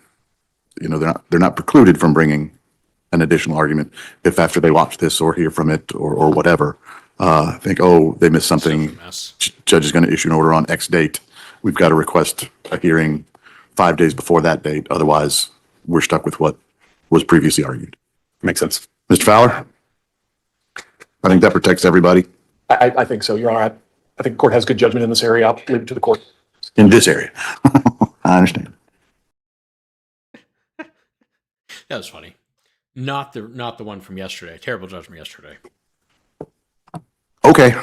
precluded from bringing an additional argument if after they watch this or hear from it or whatever, think, oh, they missed Such a something. mess. Judge is going to issue an order on X date. We've got to request a hearing 5 days before that date. Otherwise, we're stuck with what was previously argued. Makes sense. Mr. Fowler? I think that protects everybody I think so, Your Honor. I think the court has good judgment in this area. I'll leave it to the court. in this area. I understand. That was funny. Not the one from yesterday. Terrible judgment yesterday. Okay,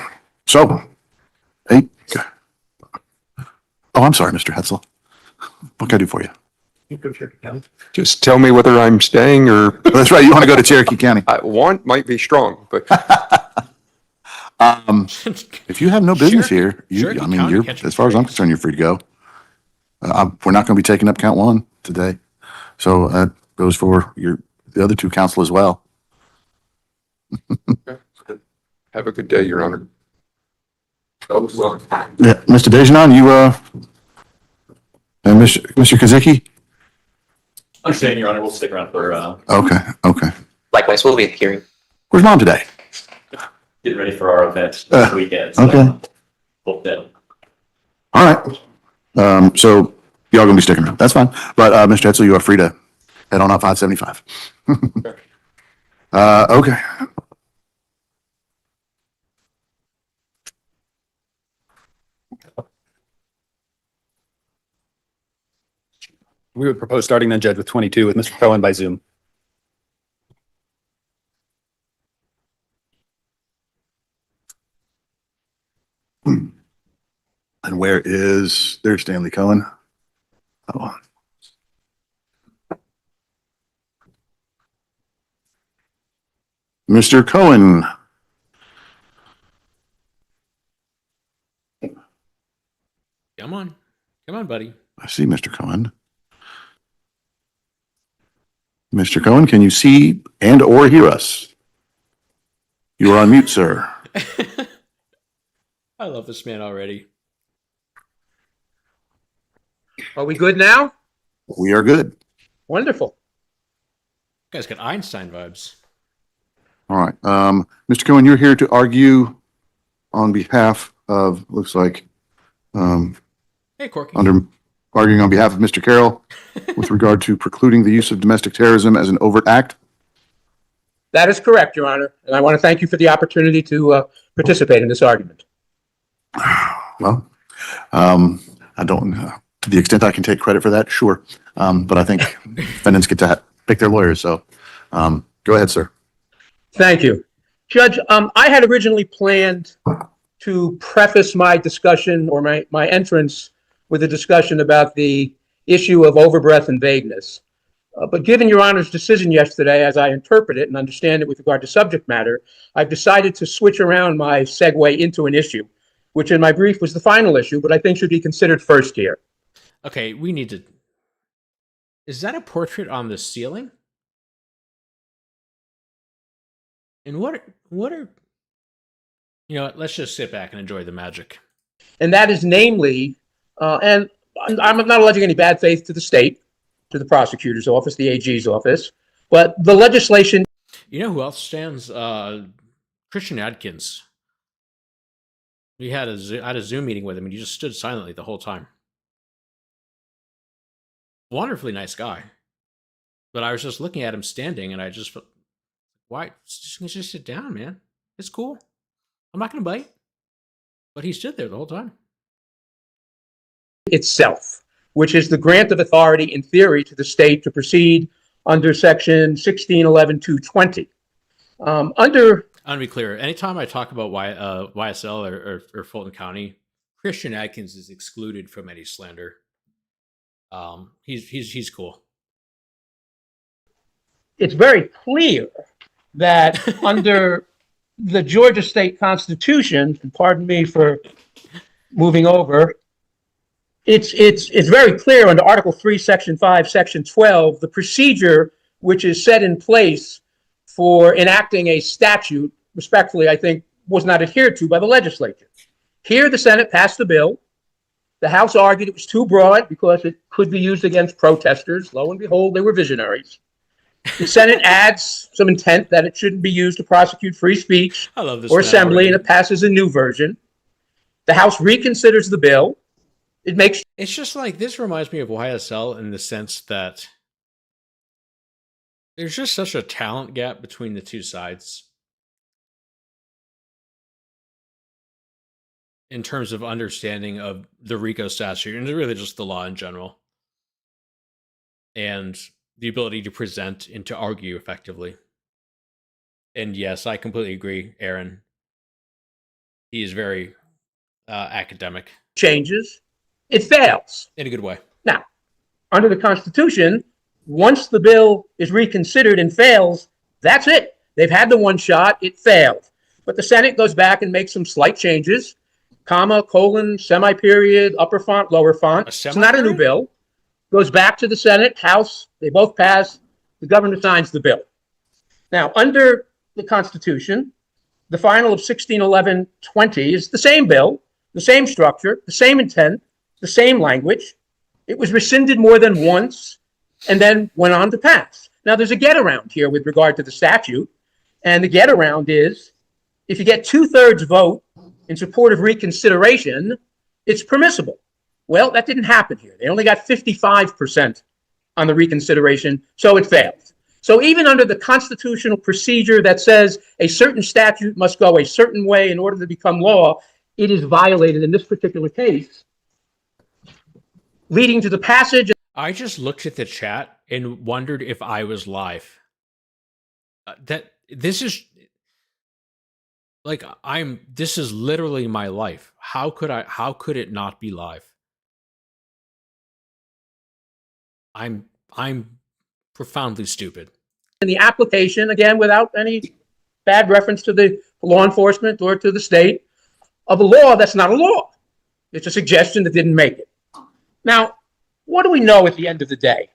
so, hey, oh, I'm sorry, Mr. Hetzel. What can I do for you? Just tell me whether I'm staying or Oh, that's right, you want to go to Cherokee County. want might be strong, but If you have no business here, Cherokee I mean, County you're, catching as far as I'm strays. concerned, you're free to go. We're not going to be taking up count one today. So that goes for the other two counsel as well. have a good day, Your Honor. Yeah, Mr. Dejanon, and Mr. Kazicki? Understand, Your Honor. We'll stick around for Okay. Likewise, we'll be hearing. Where's Mom today? getting ready for our event this weekend. So Okay. hope that. All right. So y'all gonna be sticking around. That's fine. But, Mr. Hetzel, you are free to head on up 575. Okay. We would propose starting then, Judge, with 22 with Mr. Cohen by Zoom. And there's Stanley Cohen. Oh. Mr. Cohen. Come on, buddy. I see Mr. Cohen. Mr. Cohen, can you see and or hear us? You are on mute, sir. I love this man already. Are we good now? We are good. Wonderful. Guy's got Einstein vibes. All right. Mr. Cohen, you're here to argue on behalf of, looks like, Hey, Corky. arguing on behalf of Mr. Carroll with regard to precluding the use of domestic terrorism as an overt act. That is correct, Your Honor. And I want to thank you for the opportunity to participate in this argument. Well, I don't, to the extent I can take credit for that, sure. But I think defendants get to pick their lawyers. So go ahead, sir. Thank you. Judge, I had originally planned to preface my discussion or my entrance with a discussion about the issue of overbreadth and vagueness. But given Your Honor's decision yesterday, as I interpret it and understand it with regard to subject matter, I've decided to switch around my segue into an issue, which in my brief was the final issue, but I think should be considered first here. Okay, we need to. Is that a portrait on the ceiling? And what are? You know, let's just sit back and enjoy the magic. And that is namely, and I'm not alleging any bad faith to the state, to the prosecutor's office, the AG's office, but the legislation. You know who else stands? Christian Adkins. We had a Zoom meeting with him, and he just stood silently the whole time. Wonderfully nice guy, but I was just looking at him standing, and I just felt, why? Just sit down, man. It's cool. I'm not going to bite. But he stood there the whole time. Itself, which is the grant of authority in theory to the state to proceed under section 1611-220. I'm to be clear, anytime I talk about YSL or Fulton County, Christian Adkins is excluded from any slander. He's cool. It's very clear that under the Georgia State Constitution, and pardon me for moving over, it's very clear under Article 3, Section 5, Section 12, the procedure which is set in place for enacting a statute, respectfully, I think, was not adhered to by the legislature. Here, the Senate passed the bill. The House argued it was too broad because it could be used against protesters. Lo and behold, they were visionaries. The Senate adds some intent that it shouldn't be used to prosecute free speech I love this or man assembly, already. and it passes a new version. The House reconsiders the bill. It makes It's just like, this reminds me of YSL in the sense that there's just such a talent gap between the two sides in terms of understanding of the RICO statute and really just the law in general, and the ability to present and to argue effectively. And yes, I completely agree, Aaron. He is very academic changes, it fails. in a good way. Now, under the Constitution, once the bill is reconsidered and fails, that's it. They've had the one shot, it failed. But the Senate goes back and makes some slight changes, comma, colon, semi-period, upper font, lower font. It's not a new bill. Goes back to the Senate, House, they both pass, the governor signs the bill. Now, under the Constitution, the final of 1611-20 is the same bill, the same structure, the same intent, the same language. It was rescinded more than once and then went on to pass. Now, there's a get around here with regard to the statute. And the get around is if you get 2/3 vote in support of reconsideration, it's permissible. Well, that didn't happen here. They only got 55% on the reconsideration, so it failed. So even under the constitutional procedure that says a certain statute must go a certain way in order to become law, it is violated in this particular case, leading to the passage. I just looked at the chat and wondered if I was live. This is literally my life. How could it not be live? I'm profoundly stupid. In the application, again, without any bad reference to the law enforcement or to the state, of a law that's not a law. It's a suggestion that didn't make it. Now, what do we know at the end of the day?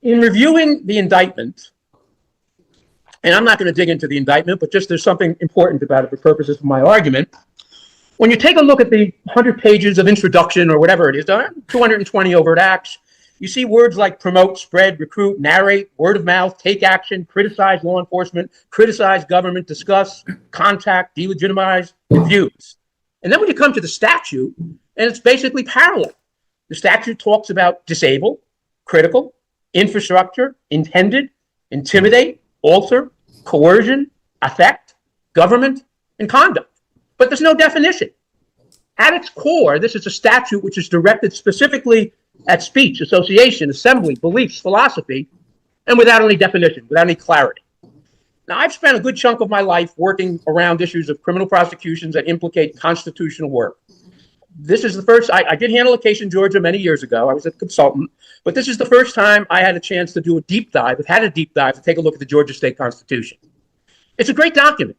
In reviewing the indictment, and I'm not going to dig into the indictment, but just there's something important about it for purposes of my argument. When you take a look at the 100 pages of introduction or whatever it is, 220 overt acts, you see words like promote, spread, recruit, narrate, word of mouth, take action, criticize law enforcement, criticize government, discuss, contact, delegitimize, abuse. And then when you come to the statute, and it's basically parallel. The statute talks about disable, critical, infrastructure, intended, intimidate, alter, coercion, affect, government, and conduct. But there's no definition. At its core, this is a statute which is directed specifically at speech, association, assembly, beliefs, philosophy, and without any definition, without any clarity. Now, I've spent a good chunk of my life working around issues of criminal prosecutions that implicate constitutional work. This is the first, I did handle a case in Georgia many years ago. I was a consultant, but this is the first time I had a chance to do a deep dive, to take a look at the Georgia State Constitution. It's a great document.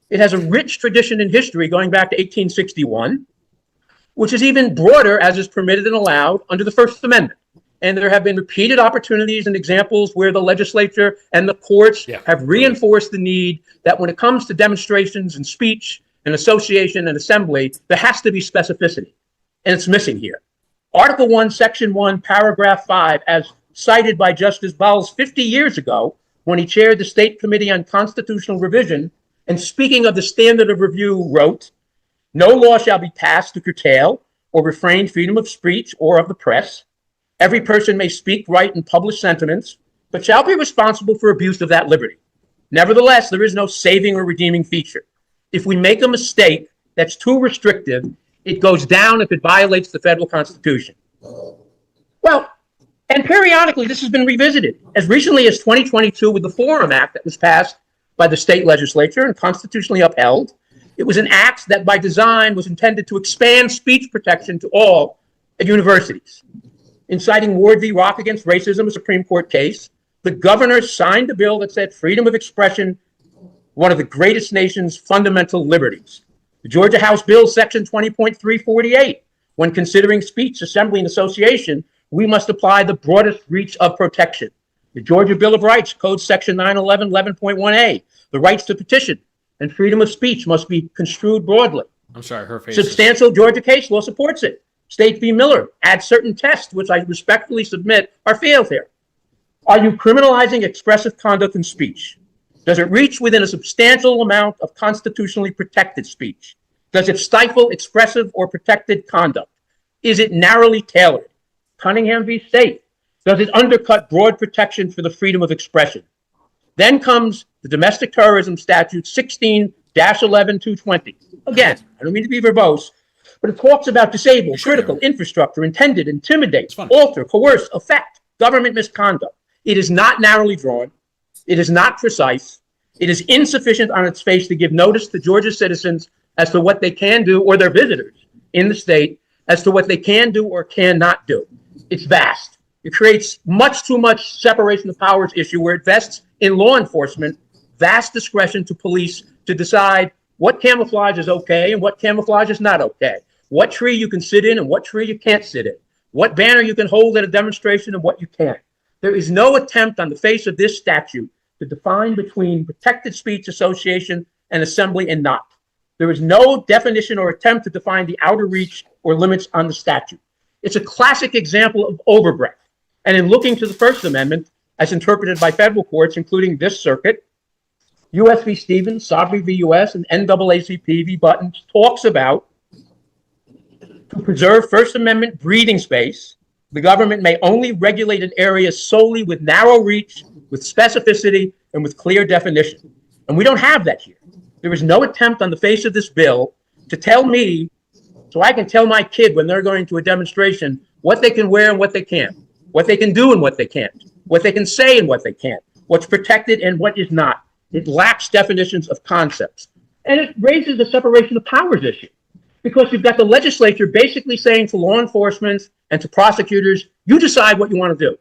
It has a rich tradition in history going back to 1861, which is even broader as is permitted and allowed under the First Amendment. And there have been repeated opportunities and examples where the legislature and the courts have reinforced the need that when it comes to demonstrations and speech and association and assembly, there has to be specificity. And it's missing here. Article 1, Section 1, Paragraph 5, as cited by Justice Bowles 50 years ago when he chaired the State Committee on Constitutional Revision, and speaking of the standard of review, wrote, "No law shall be passed to curtail or refrain freedom of speech or of the press. Every person may speak, write, and publish sentiments, but shall be responsible for abuse of that liberty. Nevertheless, there is no saving or redeeming feature. If we make a mistake that's too restrictive, it goes down if it violates the federal Constitution." Well, and periodically this has been revisited. As recently as 2022 with the Forum Act that was passed by the state legislature and constitutionally upheld. It was an act that by design was intended to expand speech protection to all at universities. In citing Ward v. Rock against racism, a Supreme Court case, the governor signed a bill that said freedom of expression, one of the greatest nation's fundamental liberties. The Georgia House Bill, Section 20.348, when considering speech, assembly, and association, we must apply the broadest reach of protection. The Georgia Bill of Rights, Code Section 911-11.1a, the rights to petition and freedom of speech must be construed broadly. I'm sorry, her face. Substantial Georgia case law supports it. State v. Miller adds certain tests, which I respectfully submit are failed here. Are you criminalizing expressive conduct and speech? Does it reach within a substantial amount of constitutionally protected speech? Does it stifle expressive or protected conduct? Is it narrowly tailored? Cunningham v. State. Does it undercut broad protection for the freedom of expression? Then comes the domestic terrorism statute 16-11-220. Again, I don't mean to be verbose, but it talks about disable, critical, infrastructure, intended, intimidate, alter, coerce, affect, government misconduct. It is not narrowly drawn. It is not precise. It is insufficient on its face to give notice to Georgia citizens as to what they can do, or their visitors in the state as to what they can do or cannot do. It's vast. It creates much too much separation of powers issue where it vests in law enforcement vast discretion to police to decide what camouflage is okay and what camouflage is not okay, what tree you can sit in and what tree you can't sit in, what banner you can hold at a demonstration and what you can't. There is no attempt on the face of this statute to define between protected speech, association, and assembly and not. There is no definition or attempt to define the outer reach or limits on the statute. It's a classic example of overbreadth. And in looking to the First Amendment, as interpreted by federal courts, including this circuit, U.S. v. Stevens, Sabri v. U.S., and NAACP v. Buttons talks about to preserve First Amendment breathing space, the government may only regulate an area solely with narrow reach, with specificity, and with clear definition. And we don't have that here. There is no attempt on the face of this bill to tell me, so I can tell my kid when they're going to a demonstration, what they can wear and what they can't, what they can do and what they can't, what they can say and what they can't, what's protected and what is not. It lacks definitions of concepts. And it raises the separation of powers issue, because you've got the legislature basically saying to law enforcement and to prosecutors, you decide what you want to do.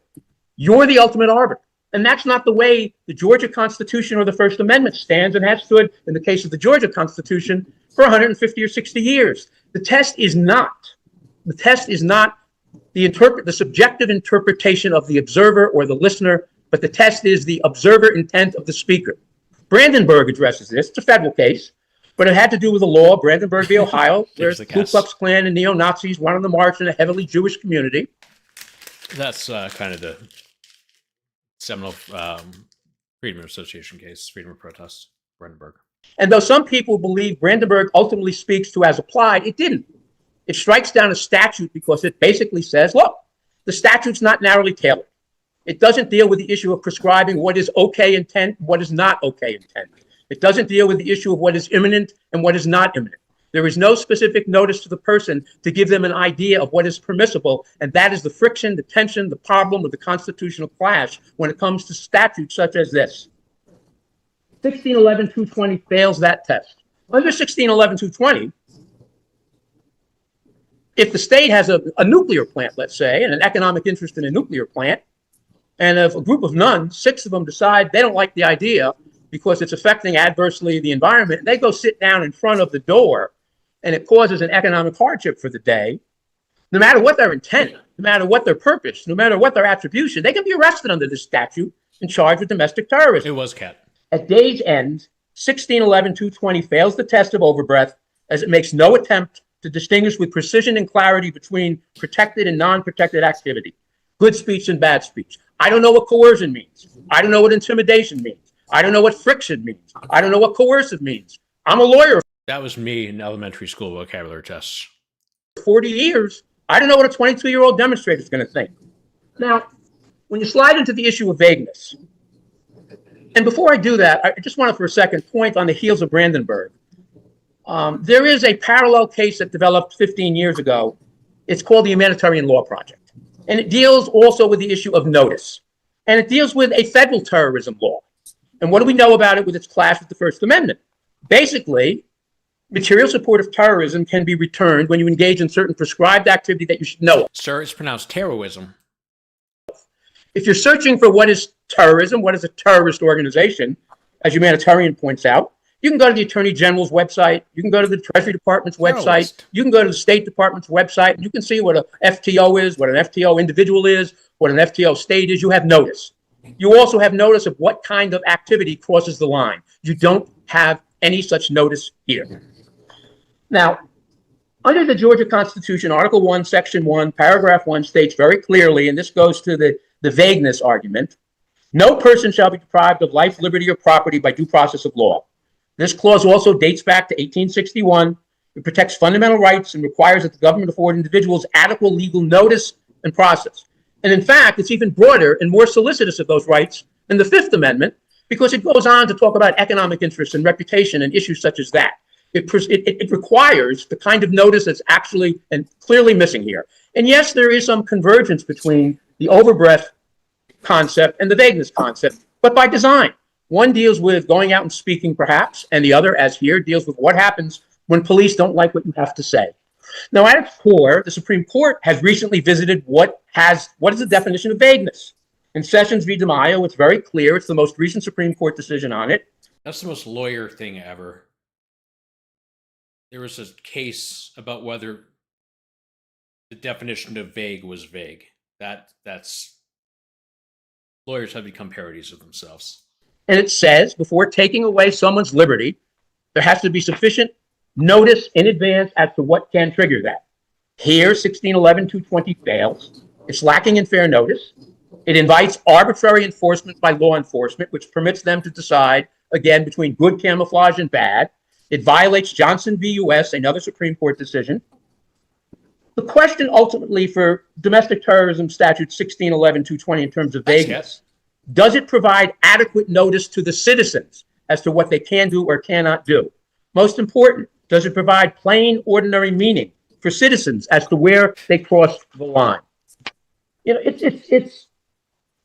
You're the ultimate arbiter. And that's not the way the Georgia Constitution or the First Amendment stands and has stood in the case of the Georgia Constitution for 150 or 60 years. The test is not the subjective interpretation of the observer or the listener, but the test is the observer intent of the speaker. Brandenburg addresses this. It's a federal case, but it had to do with the law, Brandenburg v. Ohio, where the Ku Klux Klan and neo-Nazis went on the march in a heavily Jewish community. That's kind of the seminal freedom of association case, freedom of protest, Brandenburg. And though some people believe Brandenburg ultimately speaks to as applied, it didn't. It strikes down a statute because it basically says, look, the statute's not narrowly tailored. It doesn't deal with the issue of prescribing what is okay intent and what is not okay intent. It doesn't deal with the issue of what is imminent and what is not imminent. There is no specific notice to the person to give them an idea of what is permissible, and that is the friction, the tension, the problem of the constitutional clash when it comes to statutes such as this. 1611-220 fails that test. Under 1611-220, if the state has a nuclear plant, let's say, and an economic interest in a nuclear plant, and if a group of nuns, 6 of them decide they don't like the idea because it's affecting adversely the environment, they go sit down in front of the door, and it causes an economic hardship for the day, no matter what their intent, no matter what their purpose, no matter what their attribution, they can be arrested under this statute and charged with domestic terrorism. It was Cat. At day's end, 1611-220 fails the test of overbreadth, as it makes no attempt to distinguish with precision and clarity between protected and non-protected activity, good speech and bad speech. I don't know what coercion means. I don't know what intimidation means. I don't know what friction means. I don't know what coercive means. I'm a lawyer. That was me in elementary school vocabulary tests. 40 years. I don't know what a 22-year-old demonstrator is going to think. Now, when you slide into the issue of vagueness, and before I do that, I just want to, for a second, point on the heels of Brandenburg. There is a parallel case that developed 15 years ago. It's called the Humanitarian Law Project. And it deals also with the issue of notice. And it deals with a federal terrorism law. And what do we know about it with its clash with the First Amendment? Basically, material support of terrorism can be returned when you engage in certain prescribed activity that you should know of. Sir, it's pronounced terrorism. If you're searching for what is terrorism, what is a terrorist organization, as Humanitarian points out, you can go to the Attorney General's website, you can go to the Treasury Department's website, you can go to the State Department's website, and you can see what an FTO is, what an FTO individual is, what an FTO state is. You have notice. You also have notice of what kind of activity crosses the line. You don't have any such notice here. Now, under the Georgia Constitution, Article 1, Section 1, Paragraph 1 states very clearly, and this goes to the vagueness argument, no person shall be deprived of life, liberty, or property by due process of law. This clause also dates back to 1861. It protects fundamental rights and requires that the government afford individuals adequate legal notice and process. And in fact, it's even broader and more solicitous of those rights than the Fifth Amendment, because it goes on to talk about economic interests and reputation and issues such as that. It requires the kind of notice that's actually and clearly missing here. And yes, there is some convergence between the overbreadth concept and the vagueness concept, but by design. One deals with going out and speaking, perhaps, and the other, as here, deals with what happens when police don't like what you have to say. Now, at its core, the Supreme Court has recently visited what is the definition of vagueness. In Sessions v. DeMaio, it's very clear. It's the most recent Supreme Court decision on it. That's the most lawyer thing ever. There was a case about whether the definition of vague was vague. That's lawyers have become parodies of themselves. And it says, before taking away someone's liberty, there has to be sufficient notice in advance as to what can trigger that. Here, 1611-220 fails. It's lacking in fair notice. It invites arbitrary enforcement by law enforcement, which permits them to decide, again, between good camouflage and bad. It violates Johnson v. U.S., another Supreme Court decision. The question ultimately for domestic terrorism statute 1611-220 in terms of vagueness, does it provide adequate notice to the citizens as to what they can do or cannot do? Most important, does it provide plain, ordinary meaning for citizens as to where they cross the line? You know,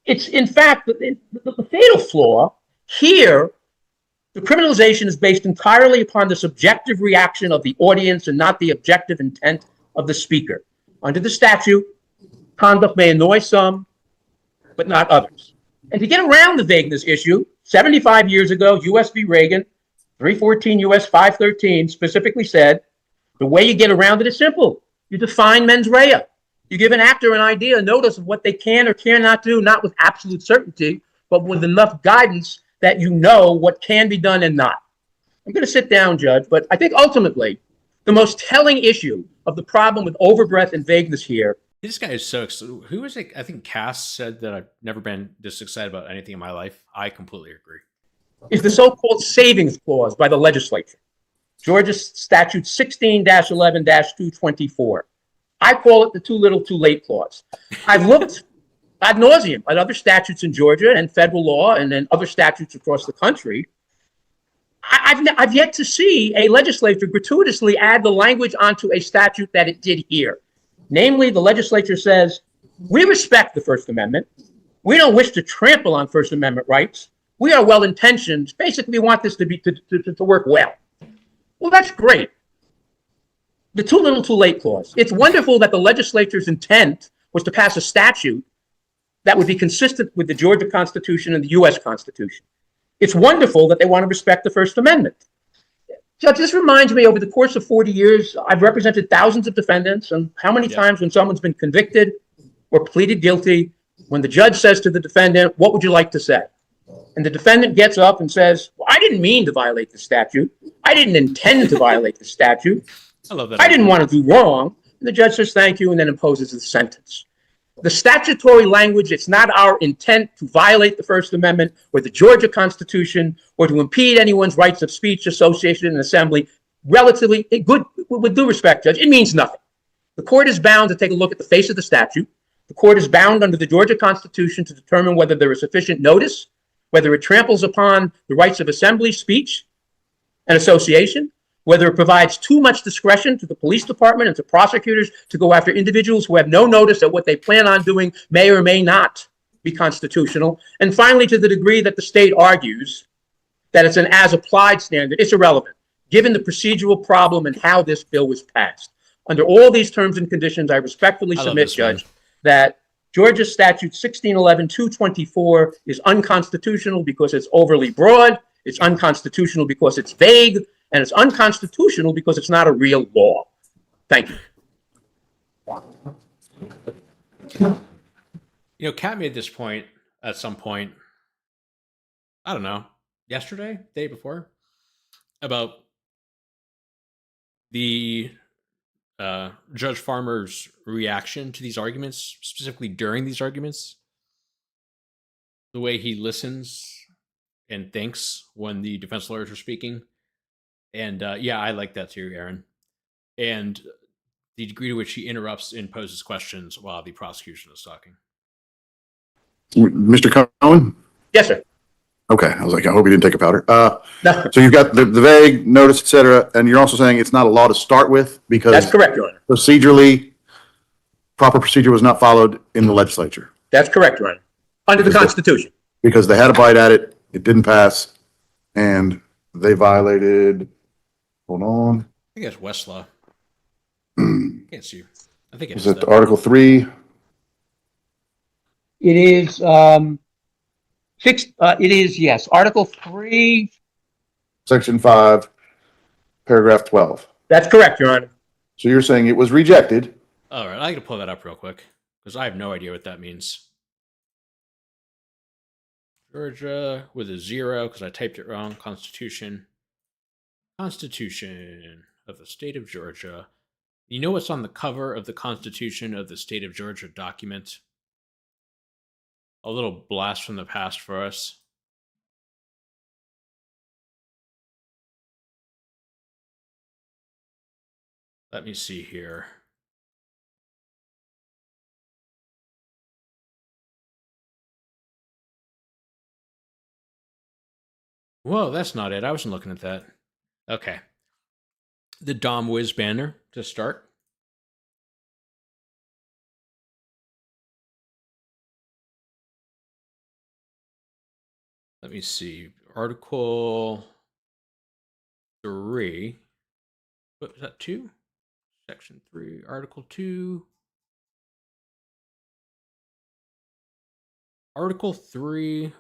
it's in fact the fatal flaw here. The criminalization is based entirely upon the subjective reaction of the audience and not the objective intent of the speaker. Under the statute, conduct may annoy some, but not others. And to get around the vagueness issue, 75 years ago, U.S. v. Reagan, 314 U.S. 513 specifically said, the way you get around it is simple. You define mens rea. You give an actor an idea, a notice of what they can or cannot do, not with absolute certainty, but with enough guidance that you know what can be done and not. I'm going to sit down, Judge, but I think ultimately the most telling issue of the problem with overbreadth and vagueness here. This guy is so excited. Who was it? I think Cass said that I've never been this excited about anything in my life. I completely agree. Is the so-called savings clause by the legislature. Georgia statute 16-11-224. I call it the too little, too late clause. I've looked ad nauseum at other statutes in Georgia and federal law and then other statutes across the country. I've yet to see a legislature gratuitously add the language onto a statute that it did here. Namely, the legislature says, we respect the First Amendment. We don't wish to trample on First Amendment rights. We are well-intentioned. Basically, we want this to work well. Well, that's great. The too little, too late clause. It's wonderful that the legislature's intent was to pass a statute that would be consistent with the Georgia Constitution and the U.S. Constitution. It's wonderful that they want to respect the First Amendment. Judge, this reminds me, over the course of 40 years, I've represented thousands of defendants, and how many times when someone's been convicted or pleaded guilty, when the judge says to the defendant, what would you like to say? And the defendant gets up and says, well, I didn't mean to violate the statute. I didn't intend to violate the statute. I love that. I didn't want to do wrong. And the judge says, thank you, and then imposes the sentence. The statutory language, it's not our intent to violate the First Amendment or the Georgia Constitution or to impede anyone's rights of speech, association, and assembly. Relatively good, with due respect, Judge, it means nothing. The court is bound to take a look at the face of the statute. The court is bound under the Georgia Constitution to determine whether there is sufficient notice, whether it tramples upon the rights of assembly, speech, and association, whether it provides too much discretion to the police department and to prosecutors to go after individuals who have no notice that what they plan on doing may or may not be constitutional. And finally, to the degree that the state argues that it's an as-applied standard, it's irrelevant, given the procedural problem and how this bill was passed. Under all these terms and conditions, I respectfully submit, Judge, that Georgia statute 1611-224 is unconstitutional because it's overly broad, it's unconstitutional because it's vague, and it's unconstitutional because it's not a real law. Thank you. You know, Kat made this point at some point, I don't know, yesterday, day before, about the Judge Farmer's reaction to these arguments, specifically during these arguments, the way he listens and thinks when the defense lawyers are speaking. And yeah, I like that too, Aaron. And the degree to which he interrupts and poses questions while the prosecution is talking. Mr. Cohen? Yes, sir. Okay, I was like, I hope he didn't take a powder. No, So you've got the vague notice, et cetera, and you're also saying it's not a law to start with because that's correct, Your Honor. procedurally, proper procedure was not followed in the legislature. That's correct, Your Honor. Under the Constitution. Because they had a bite at it, it didn't pass, and they violated, hold on, think that's Westlaw. Can't see. I think it Is is. it Though. Article 3? It is, yes, Article 3. Section 5, paragraph 12. That's correct, Your Honor. So you're saying it was rejected. All right, I got to pull that up real quick because I have no idea what that means. Georgia with a 0 because I typed it wrong. Constitution of the State of Georgia. You know what's on the cover of the Constitution of the State of Georgia document? A little blast from the past for us. Let me see here. Whoa, that's not it. I wasn't looking at that. Okay. The Dom Wiz banner to start. Let me see. Article 3. What was that? 2? Section 3. Article 2. Article 3.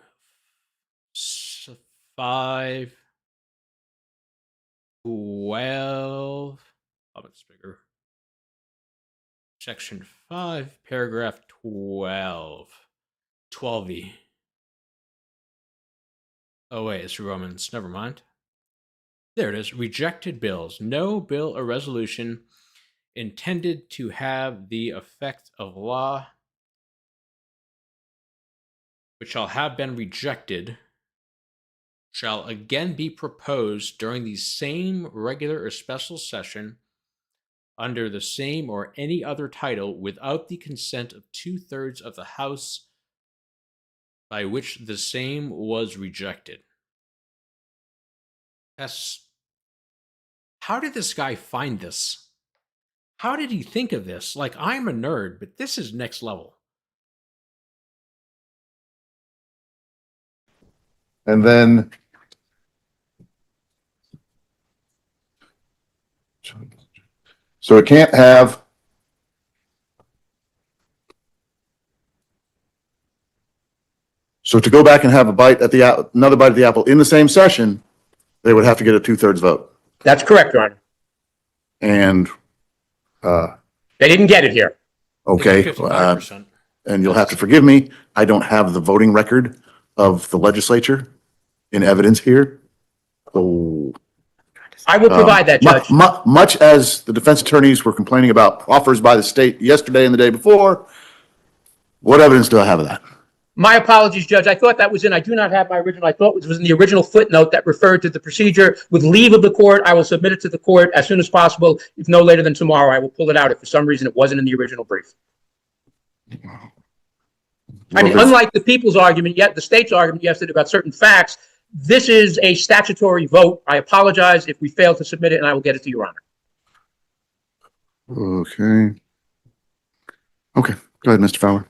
5. 12. Oh, it's bigger. Section 5, paragraph 12. 12e. Oh, wait, it's Romans. Never mind. There it is. Rejected bills. No bill or resolution intended to have the effect of law which shall have been rejected shall again be proposed during the same regular or special session under the same or any other title without the consent of 2/3 of the House by which the same was rejected. How did this guy find this? How did he think of this? Like, I'm a nerd, but this is next level. And then so it can't have so to go back and have a bite at the another bite of the apple in the same session, they would have to get a 2/3 vote. That's correct, Your Honor. And They didn't get it here. okay, 55%. and you'll have to forgive me, I don't have the voting record of the legislature in evidence here. So I will provide that, Judge. much as the defense attorneys were complaining about proffers by the state yesterday and the day before, what evidence do I have of that? My apologies, Judge. I thought that was in. I do not have my original. I thought it was in the original footnote that referred to the procedure. With leave of the court, I will submit it to the court as soon as possible. If no later than tomorrow, I will pull it out if for some reason it wasn't in the original brief. I mean, unlike the people's argument, yet the state's argument yesterday about certain facts, this is a statutory vote. I apologize if we fail to submit it, and I will get it to Your Honor. Okay. Okay, go ahead, Mr. Fowler.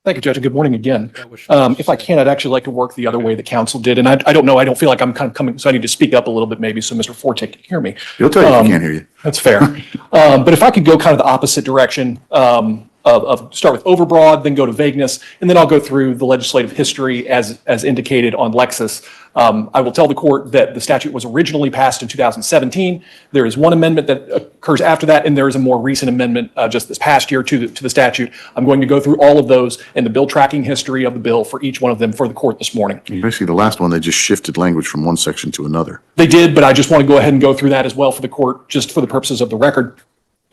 Thank you, Judge, and good morning again. That was- If I can, I'd actually like to work the other way the council did. And I don't know, I don't feel like I'm kind of coming, so I need to speak up a little bit maybe so Mr. Forte can hear me. He'll tell you if he can't hear you. That's fair. But if I could go kind of the opposite direction, of start with overbroad, then go to vagueness, and then I'll go through the legislative history as indicated on Lexis. I will tell the court that the statute was originally passed in 2017. There is one amendment that occurs after that, and there is a more recent amendment just this past year to the statute. I'm going to go through all of those and the bill tracking history of the bill for each one of them for the court this morning. Basically, the last one, they just shifted language from one section to another. They did, but I just want to go ahead and go through that as well for the court, just for the purposes of the record.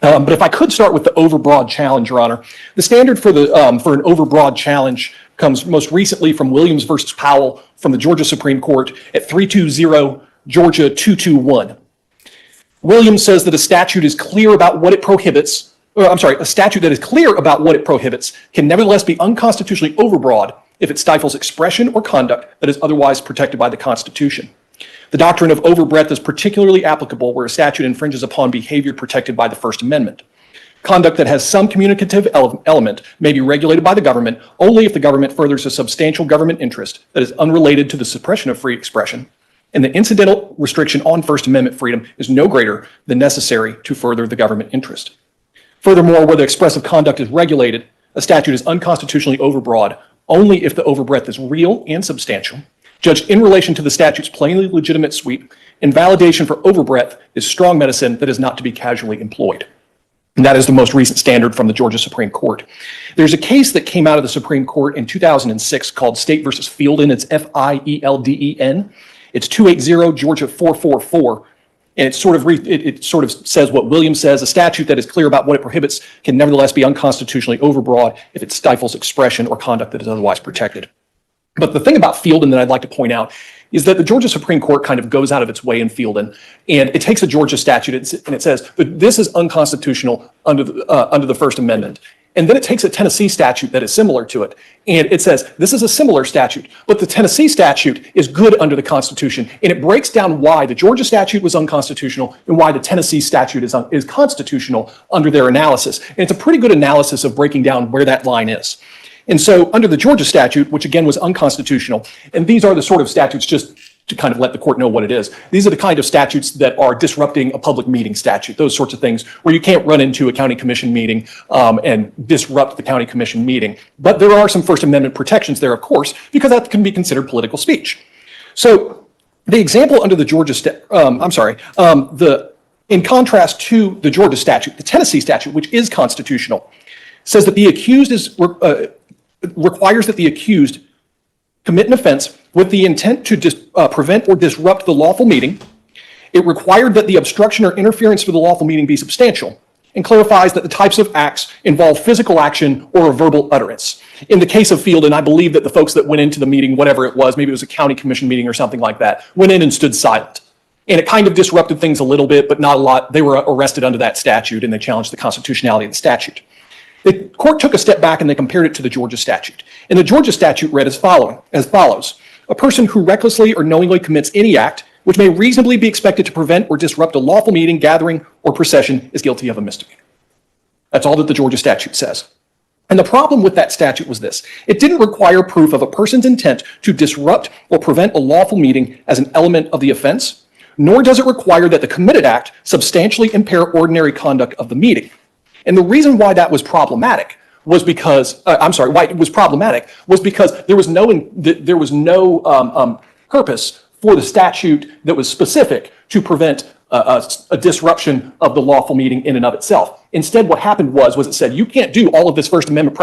But if I could start with the overbroad challenge, Your Honor, the standard for for an overbroad challenge comes most recently from Williams versus Powell from the Georgia Supreme Court at 320 Georgia 221. Williams says that a statute is clear about what it prohibits. A statute that is clear about what it prohibits can nevertheless be unconstitutionally overbroad if it stifles expression or conduct that is otherwise protected by the Constitution. The doctrine of overbreadth is particularly applicable where a statute infringes upon behavior protected by the First Amendment. Conduct that has some communicative element may be regulated by the government only if the government furthers a substantial government interest that is unrelated to the suppression of free expression and the incidental restriction on First Amendment freedom is no greater than necessary to further the government interest. Furthermore, where the expressive conduct is regulated, a statute is unconstitutionally overbroad only if the overbreadth is real and substantial, judged in relation to the statute's plainly legitimate sweep, and validation for overbreadth is strong medicine that is not to be casually employed. And that is the most recent standard from the Georgia Supreme Court. There's a case that came out of the Supreme Court in 2006 called State versus Fielden. It's Fielden. It's 280 Georgia 444. And it sort of says what Williams says: a statute that is clear about what it prohibits can nevertheless be unconstitutionally overbroad if it stifles expression or conduct that is otherwise protected. But the thing about Fielden that I'd like to point out is that the Georgia Supreme Court kind of goes out of its way in Fielden, and it takes a Georgia statute and it says that this is unconstitutional under the First Amendment. And then it takes a Tennessee statute that is similar to it, and it says this is a similar statute, but the Tennessee statute is good under the Constitution, and it breaks down why the Georgia statute was unconstitutional and why the Tennessee statute is constitutional under their analysis. And it's a pretty good analysis of breaking down where that line is. And so under the Georgia statute, which again was unconstitutional, and these are the sort of statutes, just to kind of let the court know what it is, these are the kind of statutes that are disrupting a public meeting statute, those sorts of things where you can't run into a county commission meeting and disrupt the county commission meeting. But there are some First Amendment protections there, of course, because that can be considered political speech. So the example under the Georgia in contrast to the Georgia statute, the Tennessee statute, which is constitutional, says that the accused requires that the accused commit an offense with the intent to prevent or disrupt the lawful meeting. It required that the obstruction or interference for the lawful meeting be substantial, and clarifies that the types of acts involve physical action or a verbal utterance. In the case of Fielden, I believe that the folks that went into the meeting, whatever it was, maybe it was a county commission meeting or something like that, went in and stood silent. And it kind of disrupted things a little bit, but not a lot. They were arrested under that statute, and they challenged the constitutionality of the statute. The court took a step back and they compared it to the Georgia statute. And the Georgia statute read as follows: a person who recklessly or knowingly commits any act which may reasonably be expected to prevent or disrupt a lawful meeting, gathering, or procession is guilty of a misdemeanor. That's all that the Georgia statute says. And the problem with that statute was this: it didn't require proof of a person's intent to disrupt or prevent a lawful meeting as an element of the offense, nor does it require that the committed act substantially impair ordinary conduct of the meeting. And the reason why that was problematic was because, why it was problematic was because there was no purpose for the statute that was specific to prevent a disruption of the lawful meeting in and of itself. Instead, what happened was it said you can't do all of this First Amendment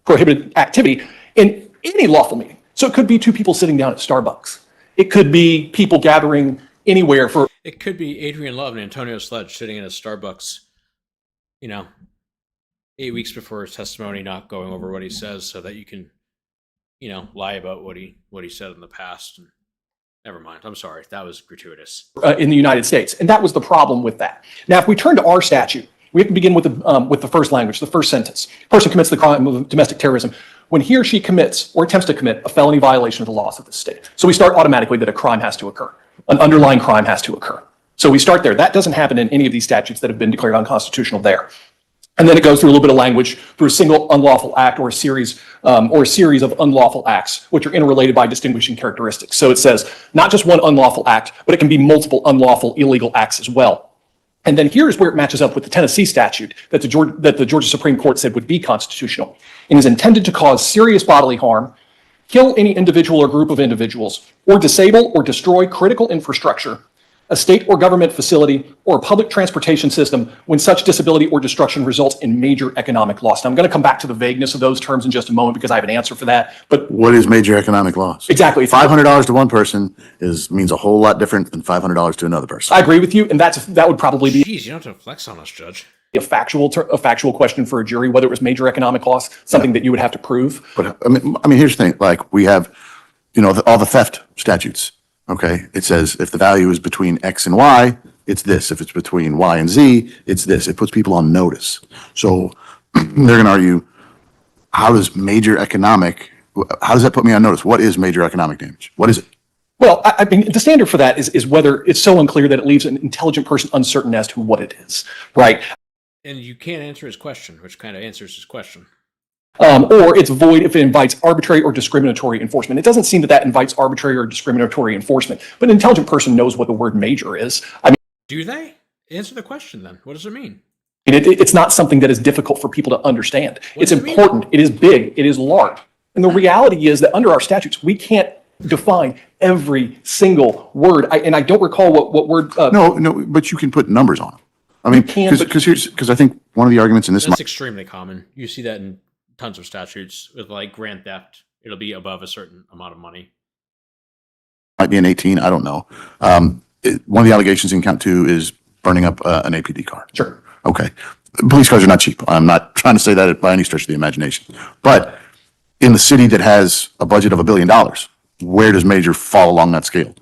prohibited activity in any lawful meeting. So it could be two people sitting down at Starbucks. It could be people gathering anywhere for. It could be Adrian Love and Antonio Sledge sitting in a Starbucks, 8 weeks before his testimony, not going over what he says so that you can, lie about what he said in the past. And never mind. I'm sorry. That was gratuitous. In the United States. And that was the problem with that. Now, if we turn to our statute, we have to begin with the first language, the first sentence. Person commits the crime of domestic terrorism when he or she commits or attempts to commit a felony violation of the laws of the state. So we start automatically that a crime has to occur. An underlying crime has to occur. So we start there. That doesn't happen in any of these statutes that have been declared unconstitutional there. And then it goes through a little bit of language through a single unlawful act or a series of unlawful acts, which are interrelated by distinguishing characteristics. So it says not just one unlawful act, but it can be multiple unlawful illegal acts as well. And then here's where it matches up with the Tennessee statute that the Georgia Supreme Court said would be constitutional and is intended to cause serious bodily harm, kill any individual or group of individuals, or disable or destroy critical infrastructure, a state or government facility, or a public transportation system when such disability or destruction results in major economic loss. Now, I'm going to come back to the vagueness of those terms in just a moment because I have an answer for that. But What is major economic loss? Exactly. $500 to one person means a whole lot different than $500 to another person. I agree with you, and that would probably be Jeez, you don't have to flex on us, Judge. a factual question for a jury, whether it was major economic loss, something that you would have to prove. But I mean, here's the thing, like we have, all the theft statutes. Okay. It says if the value is between X and Y, it's this. If it's between Y and Z, it's this. It puts people on notice. So they're going to argue, how does that put me on notice? What is major economic damage? What is it? Well, I mean, the standard for that is whether it's so unclear that it leaves an intelligent person uncertain as to what it is, right? And you can't answer his question, which kind of answers his question. Or it's void if it invites arbitrary or discriminatory enforcement. It doesn't seem that that invites arbitrary or discriminatory enforcement, but an intelligent person knows what the word major is. I mean, Do they? Answer the question then. What does it mean? it's not something that is difficult for people to understand. What It's does it mean? important. It is big. It is large. And the reality is that under our statutes, we can't define every single word. And I don't recall what word. No, but you can put numbers on them. I mean, can, but- because I think one of the arguments in this That's extremely common. You see that in tons of statutes with like grand theft. It'll be above a certain amount of money. might be an 18, I don't know. One of the allegations in count 2 is burning up an APD car. Sure. Okay. Police cars are not cheap. I'm not trying to say that by any stretch of the imagination. But in the city that has a budget of $1 billion, where does major fall along that scale?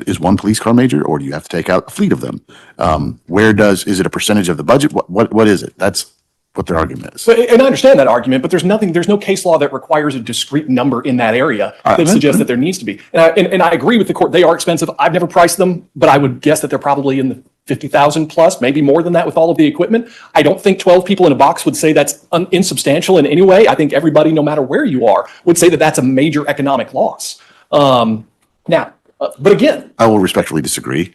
Is one police car major, or do you have to take out a fleet of them? Is it a percentage of the budget? What is it? That's what their argument is. And I understand that argument, but there's no case law that requires a discrete number in that area that suggests that there needs to be. And I agree with the court. They are expensive. I've never priced them, but I would guess that they're probably in the 50,000 plus, maybe more than that with all of the equipment. I don't think 12 people in a box would say that's insubstantial in any way. I think everybody, no matter where you are, would say that that's a major economic loss. But again, I will respectfully disagree.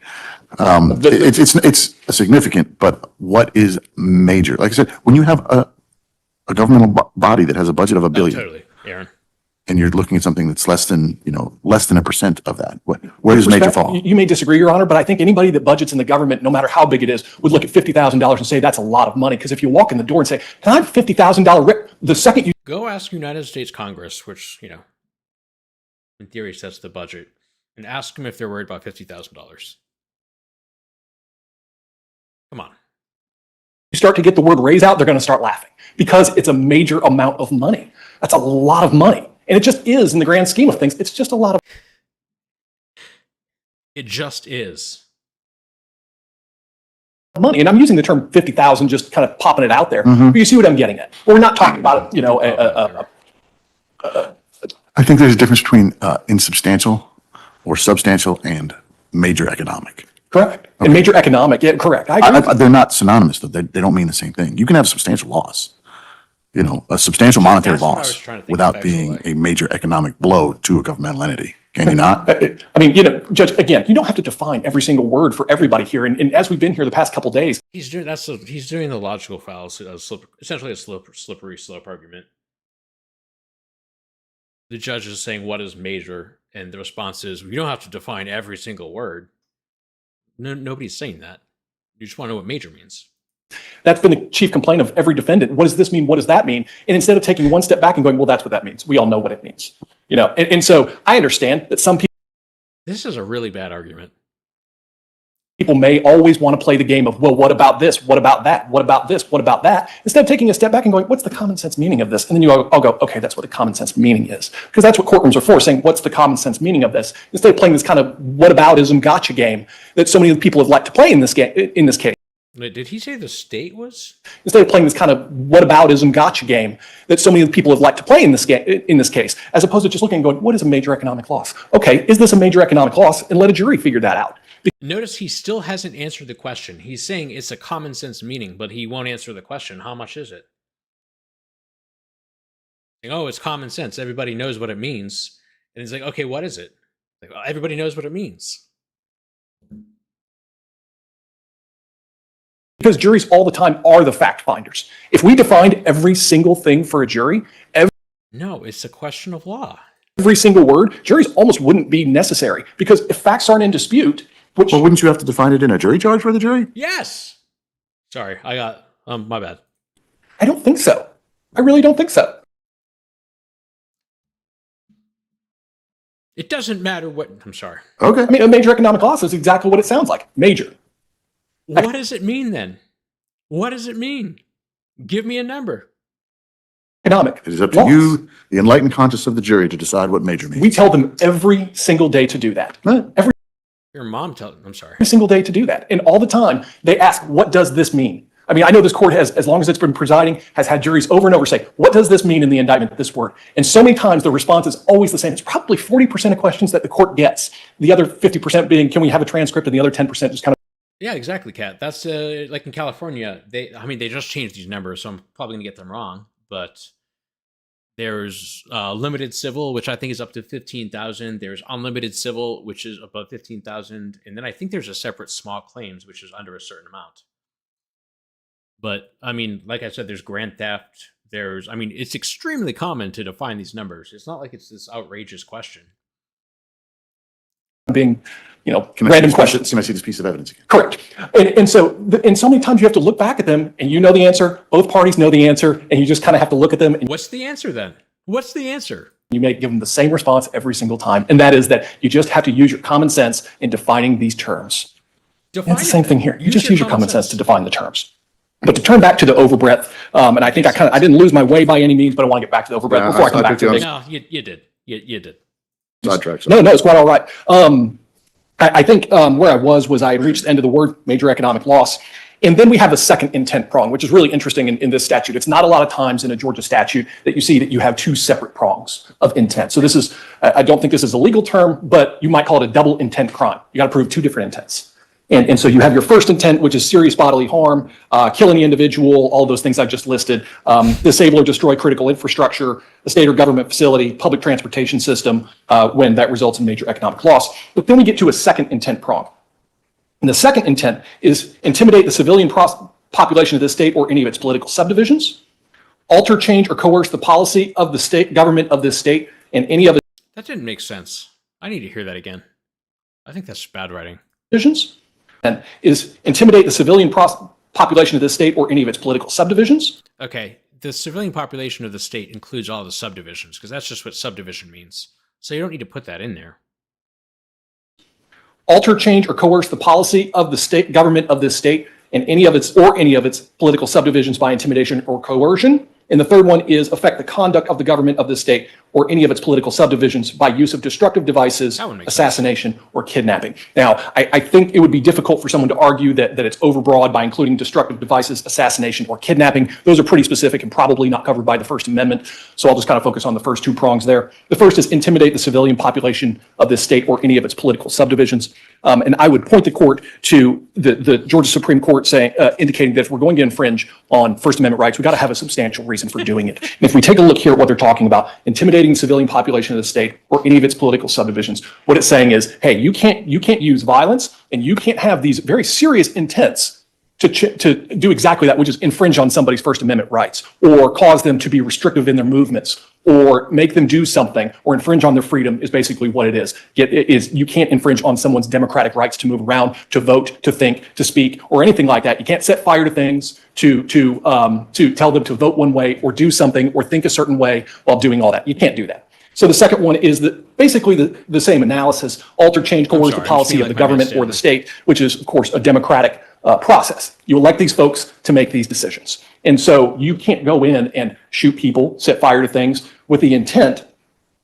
It's a significant, but what is major? Like I said, when you have a governmental body that has a budget of $1 billion, Totally, Aaron. and you're looking at something that's less than 1% of that, where does major fall? You may disagree, Your Honor, but I think anybody that budgets in the government, no matter how big it is, would look at $50,000 and say that's a lot of money. Because if you walk in the door and say, "Can I have $50,000?" The second you Go ask United States Congress, which, in theory sets the budget, and ask them if they're worried about $50,000. Come on. start to get the word raise out, they're going to start laughing because it's a major amount of money. That's a lot of money. And it just is in the grand scheme of things. It's just a lot of It just is. money. And I'm using the term 50,000, just kind of popping it out there. Mhm. But you see what I'm getting at. We're not talking about, I think there's a difference between insubstantial or substantial and major economic. correct. And major economic, yeah, correct. I agree. They're not synonymous, though. They don't mean the same thing. You can have substantial loss, a substantial monetary That's what I was loss trying to think without of, being actually. a major economic blow to a governmental entity. Can you not? I mean, Judge, again, you don't have to define every single word for everybody here. And as we've been here the past couple of days, He's doing the logical fallacy, essentially a slippery slope argument. The judge is saying what is major, and the response is you don't have to define every single word. No, nobody's saying that. You just want to know what major means. that's been the chief complaint of every defendant. What does this mean? What does that mean? And instead of taking one step back and going, well, that's what that means. We all know what it means. And so I understand that some This is a really bad argument. people may always want to play the game of, well, what about this? What about that? What about this? What about that? Instead of taking a step back and going, what's the common sense meaning of this? And then I'll go, okay, that's what the common sense meaning is. Because that's what courtrooms are for, saying, what's the common sense meaning of this? Instead of playing this kind of whataboutism gotcha game that so many people have liked to play in this case. Wait, did he say the state was? Instead of playing this kind of whataboutism gotcha game that so many people have liked to play in this case, as opposed to just looking and going, what is a major economic loss? Okay, is this a major economic loss? And let a jury figure that out. Notice he still hasn't answered the question. He's saying it's a common sense meaning, but he won't answer the question. How much is it? Oh, it's common sense. Everybody knows what it means. And he's like, okay, what is it? Like, well, everybody knows what it means. Because juries all the time are the fact finders. If we defined every single thing for a jury, No, it's a question of law. every single word, juries almost wouldn't be necessary. Because if facts aren't in dispute, which Well, wouldn't you have to define it in a jury charge for the jury? Yes. Sorry, I got my bad. I don't think so. I really don't think so. It doesn't matter what. I'm sorry. Okay. I mean, a major economic loss is exactly what it sounds like. Major. What does it mean then? What does it mean? Give me a number. Economic. It is up to loss. you, the enlightened conscience of the jury, to decide what major means. We tell them every single day to do that. Right. Your mom told. I'm sorry. Every single day to do that. And all the time, they ask, what does this mean? I mean, I know this court has, as long as it's been presiding, has had juries over and over say, what does this mean in the indictment, this word? And so many times the response is always the same. It's probably 40% of questions that the court gets. The other 50% being, can we have a transcript? And the other 10% just kind of, Yeah, exactly, Kat. That's like in California. They just changed these numbers, so I'm probably gonna get them wrong. but there's limited civil, which I think is up to 15,000. There's unlimited civil, which is above 15,000, and then I think there's a separate small claims, which is under a certain amount. But I mean, like I said, there's grand theft. It's extremely common to define these numbers. It's not like it's this outrageous question. Being, Can random I questions. Can I see this piece of evidence again? Correct. And so many times you have to look back at them and you know the answer, both parties know the answer, and you just kind of have to look at them and What's the answer then? What's the answer? you may give them the same response every single time. And that is that you just have to use your common sense in defining these terms. Define It's the same it. thing here. You just use your common sense to define the terms. But to turn back to the overbreadth, and I think I didn't lose my way by any means, but I want to get back to the overbreadth Yeah, before I come I back to picked the you up. No, you did. You did. Sidetrack. No, it's quite all right. I think where I was I had reached the end of the word major economic loss. And then we have the second intent prong, which is really interesting in this statute. It's not a lot of times in a Georgia statute that you see that you have two separate prongs of intent. So this is, I don't think this is a legal term, but you might call it a double intent crime. You got to prove two different intents. And so you have your first intent, which is serious bodily harm, kill any individual, all those things I just listed, disable or destroy critical infrastructure, the state or government facility, public transportation system, when that results in major economic loss. But then we get to a second intent prong. And the second intent is intimidate the civilian population of this state or any of its political subdivisions, alter, change, or coerce the policy of the state government of this state and any of its That didn't make sense. I need to hear that again. I think that's bad writing. divisions. And is intimidate the civilian population of this state or any of its political subdivisions. Okay, the civilian population of the state includes all the subdivisions, because that's just what subdivision means. So you don't need to put that in there. Alter, change, or coerce the policy of the state government of this state and any of its political subdivisions by intimidation or coercion. And the third one is affect the conduct of the government of this state or any of its political subdivisions by use of destructive devices, That one makes assassination, or kidnapping. Now, I think it would be difficult for someone to argue that it's overbroad by including destructive devices, assassination, or kidnapping. Those are pretty specific and probably not covered by the First Amendment. So I'll just kind of focus on the first two prongs there. The first is intimidate the civilian population of this state or any of its political subdivisions. And I would point the court to the Georgia Supreme Court indicating that if we're going to infringe on First Amendment rights, we've got to have a substantial reason for doing it. And if we take a look here at what they're talking about, intimidating the civilian population of the state or any of its political subdivisions, what it's saying is, hey, you can't use violence and you can't have these very serious intents to do exactly that, which is infringe on somebody's First Amendment rights or cause them to be restrictive in their movements or make them do something or infringe on their freedom is basically what it is. You can't infringe on someone's democratic rights to move around, to vote, to think, to speak, or anything like that. You can't set fire to things, to tell them to vote one way or do something or think a certain way while doing all that. You can't do that. So the second one is basically the same analysis, alter, change, coerce the policy of the government or the state, which is, of course, a democratic process. You elect these folks to make these decisions. And so you can't go in and shoot people, set fire to things with the intent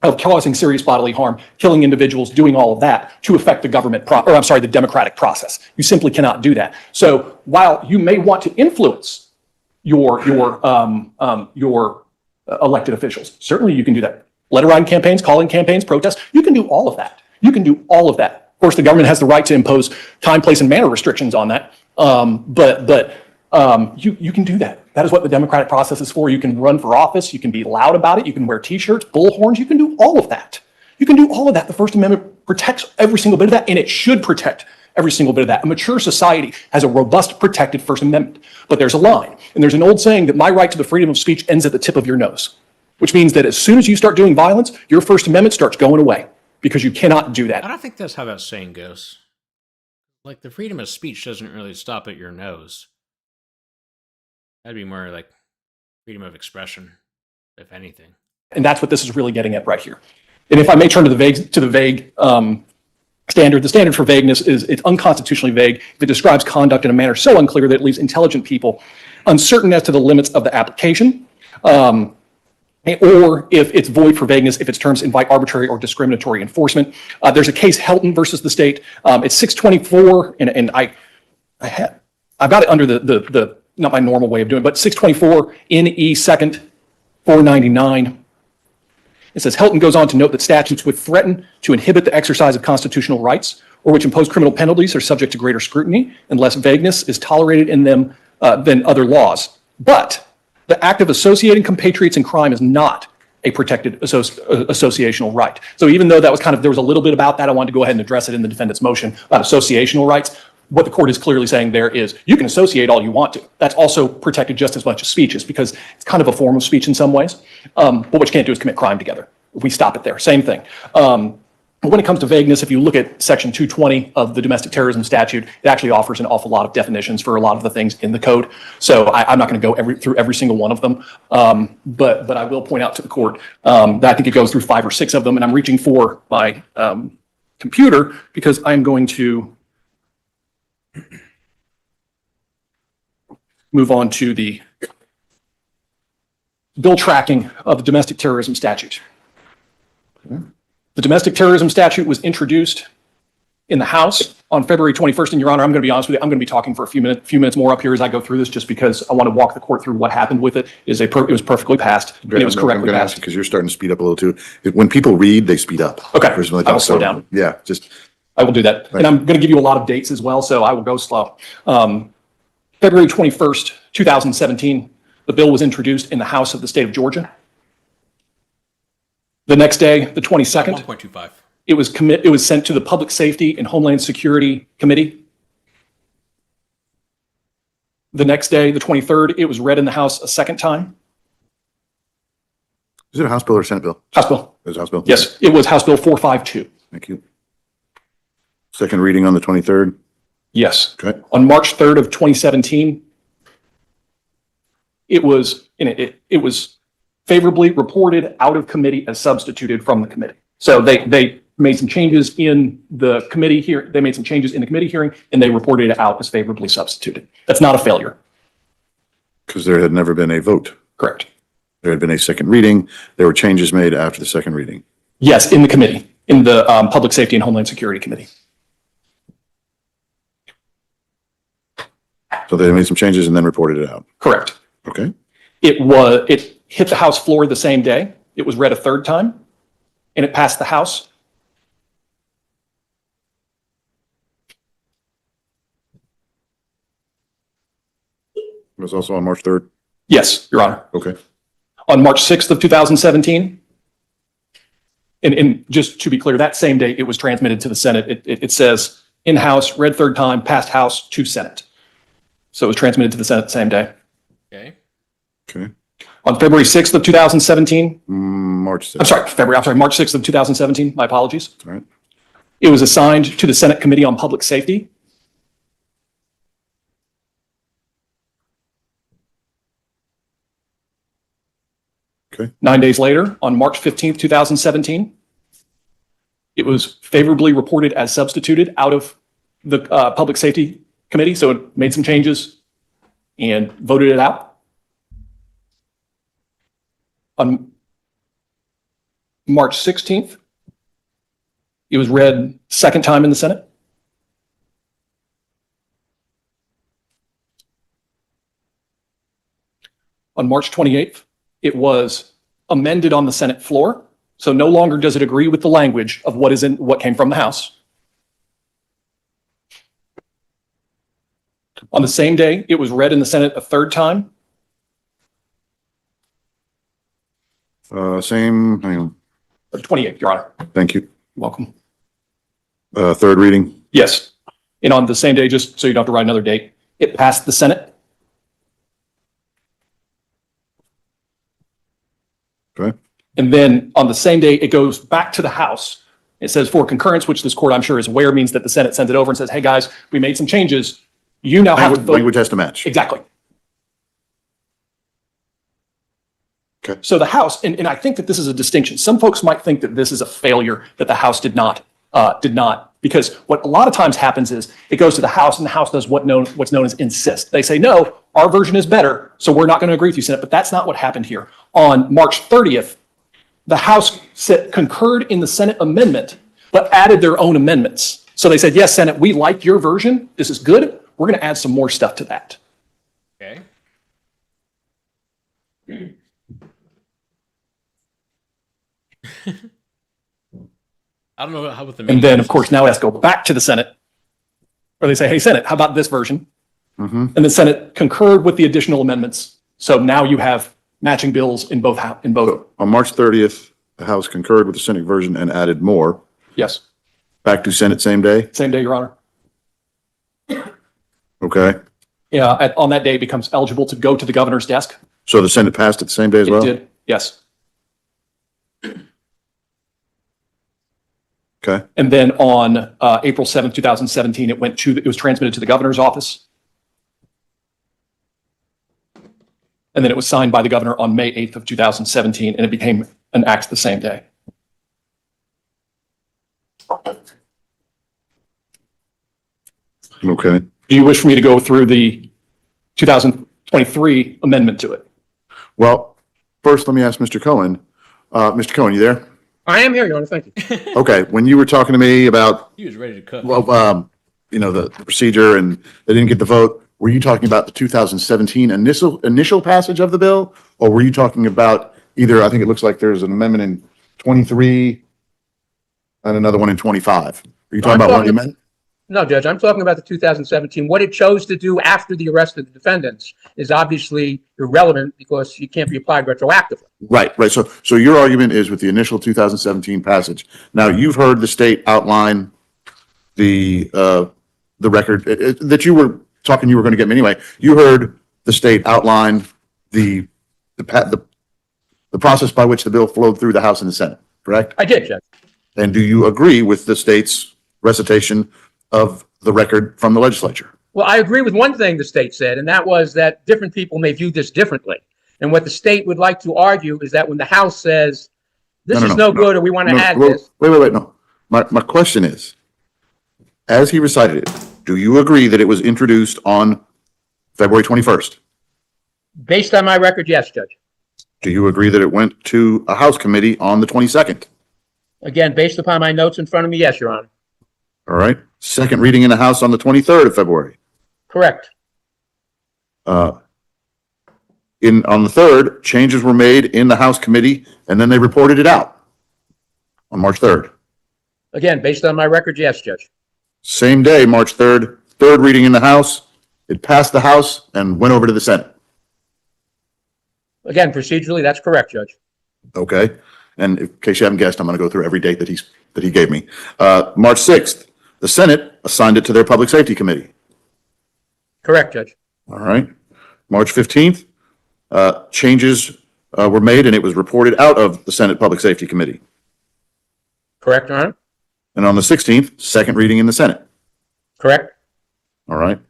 of causing serious bodily harm, killing individuals, doing all of that to affect the the democratic process. You simply cannot do that. So while you may want to influence your elected officials, certainly you can do that. Letter writing campaigns, calling campaigns, protests, you can do all of that. You can do all of that. Of course, the government has the right to impose time, place, and manner restrictions on that. But you can do that. That is what the democratic process is for. You can run for office. You can be loud about it. You can wear T-shirts, bullhorns. You can do all of that. You can do all of that. The First Amendment protects every single bit of that, and it should protect every single bit of that. A mature society has a robust, protected First Amendment. But there's a line, and there's an old saying that my right to the freedom of speech ends at the tip of your nose, which means that as soon as you start doing violence, your First Amendment starts going away because you cannot do that. I don't think that's how that saying goes. Like, the freedom of speech doesn't really stop at your nose. That'd be more like freedom of expression, if anything. And that's what this is really getting at right here. And if I may turn to the vague standard, the standard for vagueness is it's unconstitutionally vague if it describes conduct in a manner so unclear that it leaves intelligent people uncertain as to the limits of the application, or if it's void for vagueness, if its terms invite arbitrary or discriminatory enforcement. There's a case, Helton versus the state. It's 624, and I've got it under the not my normal way of doing it, but 624 NE 2nd 499. It says, Helton goes on to note that statutes which threaten to inhibit the exercise of constitutional rights or which impose criminal penalties are subject to greater scrutiny and less vagueness is tolerated in them than other laws. But The act of associating compatriots in crime is not a protected associational right. So even though that was kind of, there was a little bit about that, I wanted to go ahead and address it in the defendant's motion about associational rights. What the court is clearly saying there is you can associate all you want to. That's also protected just as much as speech is, because it's kind of a form of speech in some ways. But what you can't do is commit crime together. If we stop it there, same thing. When it comes to vagueness, if you look at section 220 of the domestic terrorism statute, it actually offers an awful lot of definitions for a lot of the things in the code. So I'm not going to go through every single one of them. But I will point out to the court that I think it goes through 5 or 6 of them. And I'm reaching for my computer because I'm going to move on to the bill tracking of the domestic terrorism statute. The domestic terrorism statute was introduced in the House on February 21st. And Your Honor, I'm going to be honest with you, I'm going to be talking for a few minutes more up here as I go through this, just because I want to walk the court through what happened with it. It was perfectly passed, and it was correctly passed. Because you're starting to speed up a little too. When people read, they speed up. Okay, I will slow down. Yeah, I will do that. And I'm going to give you a lot of dates as well, so I will go slow. February 21st, 2017, the bill was introduced in the House of the state of Georgia. The next day, the 22nd, 1.25. it was sent to the Public Safety and Homeland Security Committee. The next day, the 23rd, it was read in the House a second time. Is it a House bill or a Senate bill? House bill. It was a House bill? Yes, it was House Bill 452. Thank you. Second reading on the 23rd? Yes. Okay. On March 3rd of 2017, it was favorably reported out of committee as substituted from the committee. So they made some changes in the committee here. They made some changes in the committee hearing, and they reported it out as favorably substituted. That's not a failure. Because there had never been a vote. Correct. There had been a second reading. There were changes made after the second reading. Yes, in the committee, in the Public Safety and Homeland Security Committee. So they made some changes and then reported it out. Correct. Okay. It hit the House floor the same day. It was read a third time, and it passed the House. It was also on March 3rd? Yes, Your Honor. Okay. On March 6th of 2017, and just to be clear, that same day it was transmitted to the Senate. It says in-House, read third time, passed House to Senate. So it was transmitted to the Senate the same day. Okay. Okay. On February 6th of 2017, March 6th. March 6th of 2017, my apologies. All right. It was assigned to the Senate Committee on Public Safety. Okay. 9 days later, on March 15th, 2017, it was favorably reported as substituted out of the Public Safety Committee. So it made some changes and voted it out. On March 16th, it was read second time in the Senate. On March 28th, it was amended on the Senate floor. So no longer does it agree with the language of what came from the House. On the same day, it was read in the Senate a third time. Same, hang on. 28th, Your Honor. Thank you. Welcome. Third reading? Yes. And on the same day, just so you don't have to write another date, it passed the Senate. Okay. And then on the same day, it goes back to the House. It says for concurrence, which this court I'm sure is aware means that the Senate sends it over and says, hey guys, we made some changes. You now have to vote. Language has to match. Exactly. Okay. So the House, and I think that this is a distinction. Some folks might think that this is a failure that the House did not, because what a lot of times happens is it goes to the House and the House does what's known as insist. They say, no, our version is better, so we're not going to agree with you, Senate. But that's not what happened here. On March 30th, the House concurred in the Senate amendment, but added their own amendments. So they said, yes, Senate, we like your version. This is good. We're going to add some more stuff to that. Okay. I don't know how with the. And then, of course, now it has to go back to the Senate. Or they say, hey, Senate, how about this version? Mm-hmm. And the Senate concurred with the additional amendments. So now you have matching bills in both, On March 30th, the House concurred with the Senate version and added more. yes, Back to Senate same day? same day, Your Honor. Okay. Yeah, on that day, it becomes eligible to go to the governor's desk. So the Senate passed it the same day as It well? did, yes. Okay. And then on April 7th, 2017, it was transmitted to the governor's office. And then it was signed by the governor on May 8th of 2017, and it became an act the same day. Okay. Do you wish for me to go through the 2023 amendment to it? Well, first, let me ask Mr. Cohen. Mr. Cohen, you there? I am here, Your Honor, thank you. Okay. When you were talking to me about, He was ready to cook. well, the procedure and they didn't get the vote, were you talking about the 2017 initial passage of the bill? Or were you talking about either, I think it looks like there's an amendment in 23 and another one in 25. Are you talking about one of the amendments? No, Judge, I'm talking about the 2017. What it chose to do after the arrest of the defendants is obviously irrelevant because it can't be applied retroactively. Right. So your argument is with the initial 2017 passage. Now, you've heard the state outline the record that you were talking you were going to get me anyway. You heard the state outline the process by which the bill flowed through the House and the Senate, correct? I did, Judge. And do you agree with the state's recitation of the record from the legislature? Well, I agree with one thing the state said, and that was that different people may view this differently. And what the state would like to argue is that when the House says, this is no good, or we want to add this. Wait, no. My question is, as he recited it, do you agree that it was introduced on February 21st? Based on my record, yes, Judge. Do you agree that it went to a House committee on the 22nd? Again, based upon my notes in front of me, yes, Your Honor. All right. Second reading in the House on the 23rd of February. Correct. On the 3rd, changes were made in the House committee, and then they reported it out on March 3rd. Again, based on my record, yes, Judge. Same day, March 3rd, third reading in the House. It passed the House and went over to the Senate. Again, procedurally, that's correct, Judge. Okay. And in case you haven't guessed, I'm going to go through every date that he gave me. March 6th, the Senate assigned it to their Public Safety Committee. Correct, Judge. All right. March 15th, changes were made and it was reported out of the Senate Public Safety Committee. Correct, Your Honor. And on the 16th, second reading in the Senate. Correct. All right.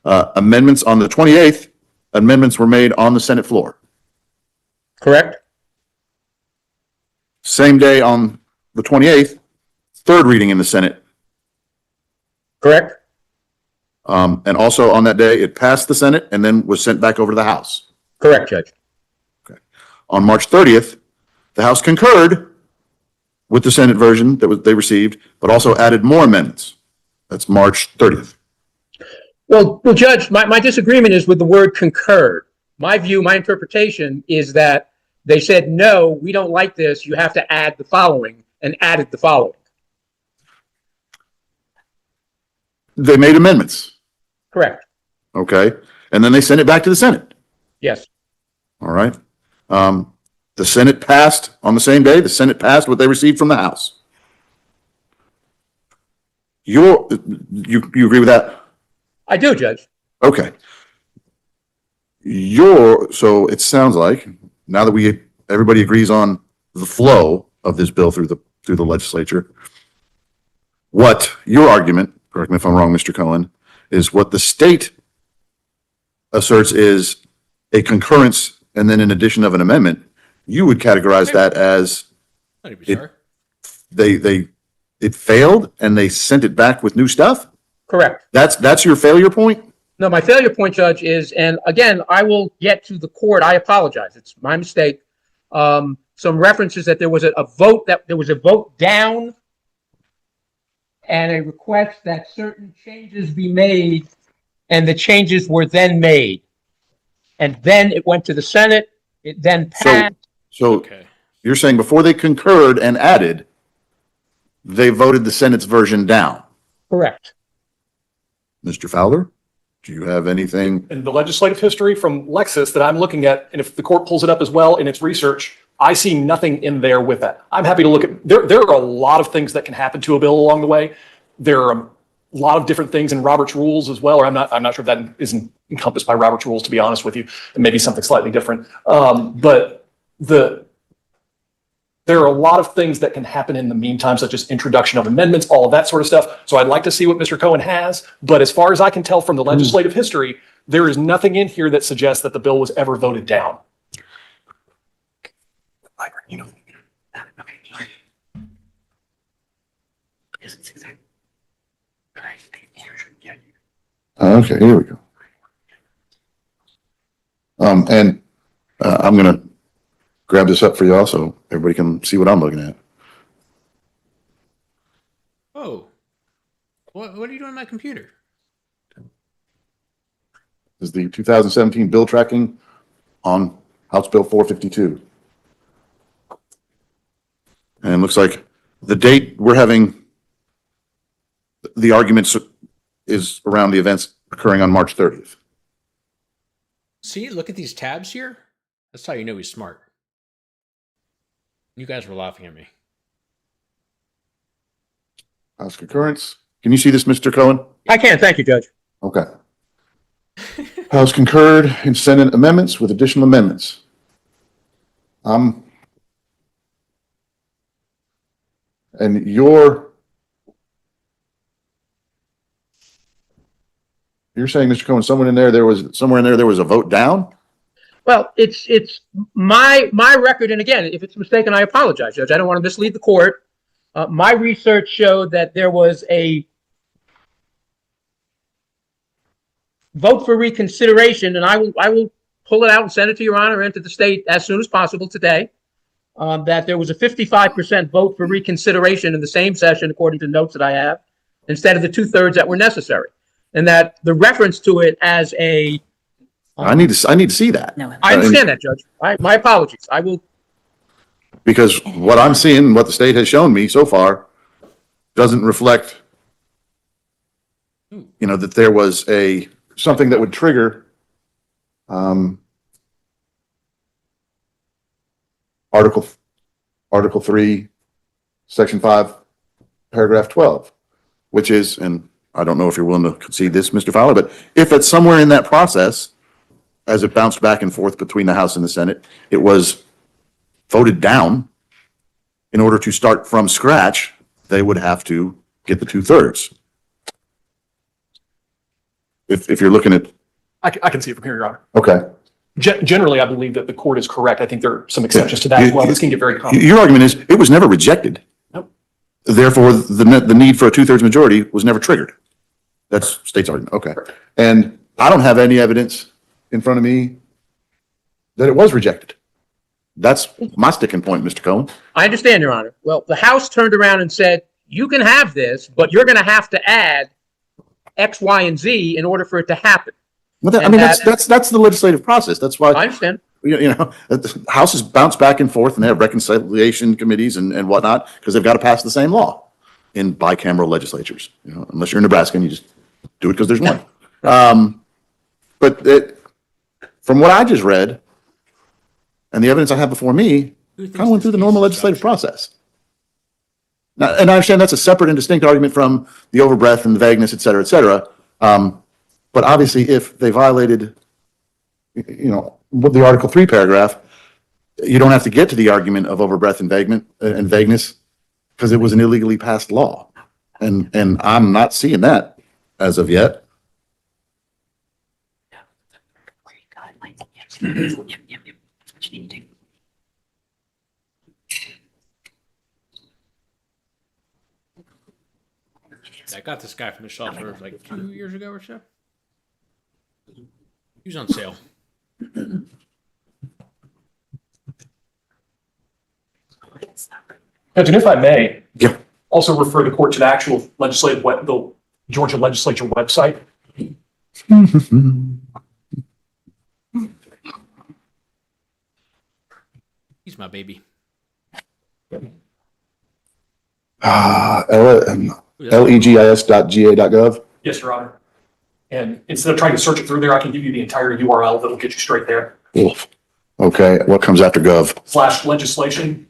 Amendments on the 28th, amendments were made on the Senate floor. Correct. Same day on the 28th, third reading in the Senate. Correct. And also on that day, it passed the Senate and then was sent back over to the House. Correct, Judge. On March 30th, the House concurred with the Senate version that they received, but also added more amendments. That's March 30th. Well, Judge, my disagreement is with the word concurred. My view, my interpretation is that they said, no, we don't like this. You have to add the following, and added the following. They made amendments. Correct. Okay. And then they sent it back to the Senate. Yes. All right. The Senate passed on the same day. The Senate passed what they received from the House. You agree with that? I do, Judge. Okay. So it sounds like now that everybody agrees on the flow of this bill through the legislature, what your argument, correct me if I'm wrong, Mr. Cohen, is what the state asserts is a concurrence and then an addition of an amendment. You would categorize that as I'd be sorry. it failed and they sent it back with new stuff? Correct. That's your failure point? No, my failure point, Judge, is, and again, I will get to the court. I apologize. It's my mistake. Some references that there was a vote down and a request that certain changes be made, and the changes were then made. And then it went to the Senate. It then passed. So Okay. you're saying before they concurred and added, they voted the Senate's version down. Correct. Mr. Fowler? Do you have anything? And the legislative history from Lexis that I'm looking at, and if the court pulls it up as well in its research, I see nothing in there with that. I'm happy to look at, there are a lot of things that can happen to a bill along the way. There are a lot of different things in Robert's rules as well, or I'm not sure if that isn't encompassed by Robert's rules, to be honest with you. It may be something slightly different. But there are a lot of things that can happen in the meantime, such as introduction of amendments, all of that sort of stuff. So I'd like to see what Mr. Cohen has. But as far as I can tell from the legislative history, there is nothing in here that suggests that the bill was ever voted down. Okay, here we go. I'm gonna grab this up for y'all so everybody can see what I'm looking at. Oh. What are you doing on my computer? This is the 2017 bill tracking on House Bill 452. And it looks like the date we're having the arguments is around the events occurring on March 30th. See, look at these tabs here. That's how you know he's smart. You guys were laughing at me. House concurrence. Can you see this, Mr. Cohen? I can, thank you, Judge. Okay. House concurred in Senate amendments with additional amendments. And you're saying, Mr. Cohen, somewhere in there there was a vote down? Well, it's my record, and again, if it's mistaken, I apologize, Judge. I don't want to mislead the court. My research showed that there was a vote for reconsideration, and I will pull it out and send it to Your Honor and to the state as soon as possible today. That there was a 55% vote for reconsideration in the same session, according to notes that I have, instead of the 2/3 that were necessary, and that the reference to it as a I need to see that. No. I understand that, Judge. My apologies. I will. Because what I'm seeing, what the state has shown me so far, doesn't reflect, that there was something that would trigger Article 3, Section 5, Paragraph 12, which is, and I don't know if you're willing to concede this, Mr. Fowler, but if it's somewhere in that process, as it bounced back and forth between the House and the Senate, it was voted down. In order to start from scratch, they would have to get the 2/3. If you're looking at, I can see it from here, Your Honor. okay. Generally, I believe that the court is correct. I think there are some exceptions to that as well. This can get very complicated. Your argument is it was never rejected. Nope. Therefore, the need for a 2/3 majority was never triggered. That's state's argument. Okay. And I don't have any evidence in front of me that it was rejected. That's my sticking point, Mr. Cohen. I understand, Your Honor. Well, the House turned around and said, you can have this, but you're going to have to add X, Y, and Z in order for it to happen. Well, that's the legislative process. That's why I understand. the houses bounce back and forth, and they have reconciliation committees and whatnot because they've got to pass the same law in bicameral legislatures. Unless you're in Nebraska, and you just do it because there's one. But from what I just read, and the evidence I have before me, kind of went through the normal legislative process. Now, and I understand that's a separate and distinct argument from the overbreadth and the vagueness, et cetera, et cetera. But obviously, if they violated, with the Article 3 paragraph, you don't have to get to the argument of overbreadth and vagueness because it was an illegally passed law. And I'm not seeing that as of yet. I got this guy from the shelf for like 2 years ago or so. He was on sale. Judge, and if I may, Yeah. also refer the court to the actual the Georgia legislature website. He's my baby. Legis.ga.gov. Yes, Your Honor. And instead of trying to search it through there, I can give you the entire URL that'll get you straight there. Oof. Okay, what comes after gov? /legislation.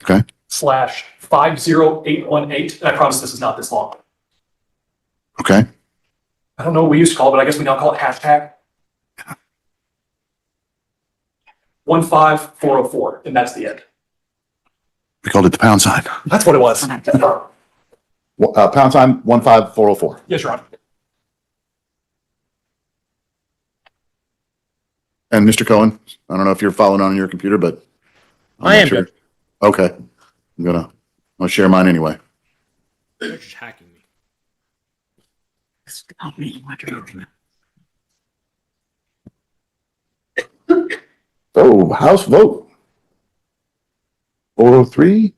Okay, /50818. And I promise this is not this long. okay. I don't know what we used to call it, but I guess we now call it hashtag 15404, and that's the end. We called it the pound sign. That's what it was. Pound sign 15404. Yes, Your Honor. And Mr. Cohen, I don't know if you're following on your computer, but I'm I not am, sure. Judge. Okay, I'm gonna share mine anyway. They're just hacking me. Oh, House vote. 403.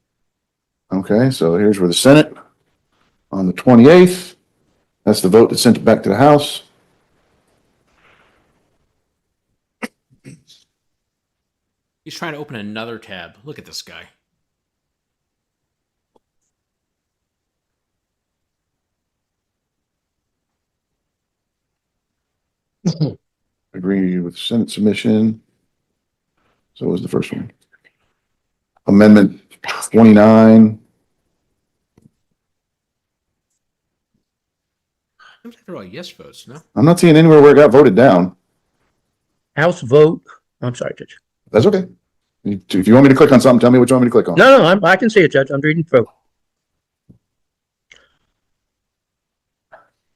Okay, so here's where the Senate on the 28th. That's the vote that sent it back to the House. He's trying to open another tab. Look at this guy. Agree with Senate submission. So what was the first one? Amendment 29. Seems like they're all yes votes, no? I'm not seeing anywhere where it got voted down. House vote. I'm sorry, Judge. That's okay. If you want me to click on something, tell me what you want me to click on. No, I can see it, Judge. I'm reading through.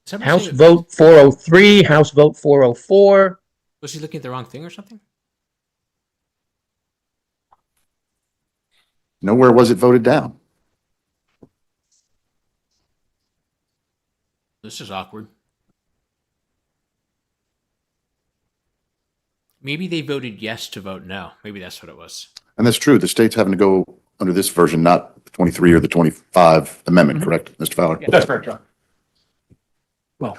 Somebody House say- vote 403, House vote 404. Was he looking at the wrong thing or something? Nowhere was it voted down. This is awkward. Maybe they voted yes to vote no. Maybe that's what it was. And that's true. The state's having to go under this version, not the 23 or the 25 amendment, correct, Mr. Fowler? Yeah, that's correct, John. Well,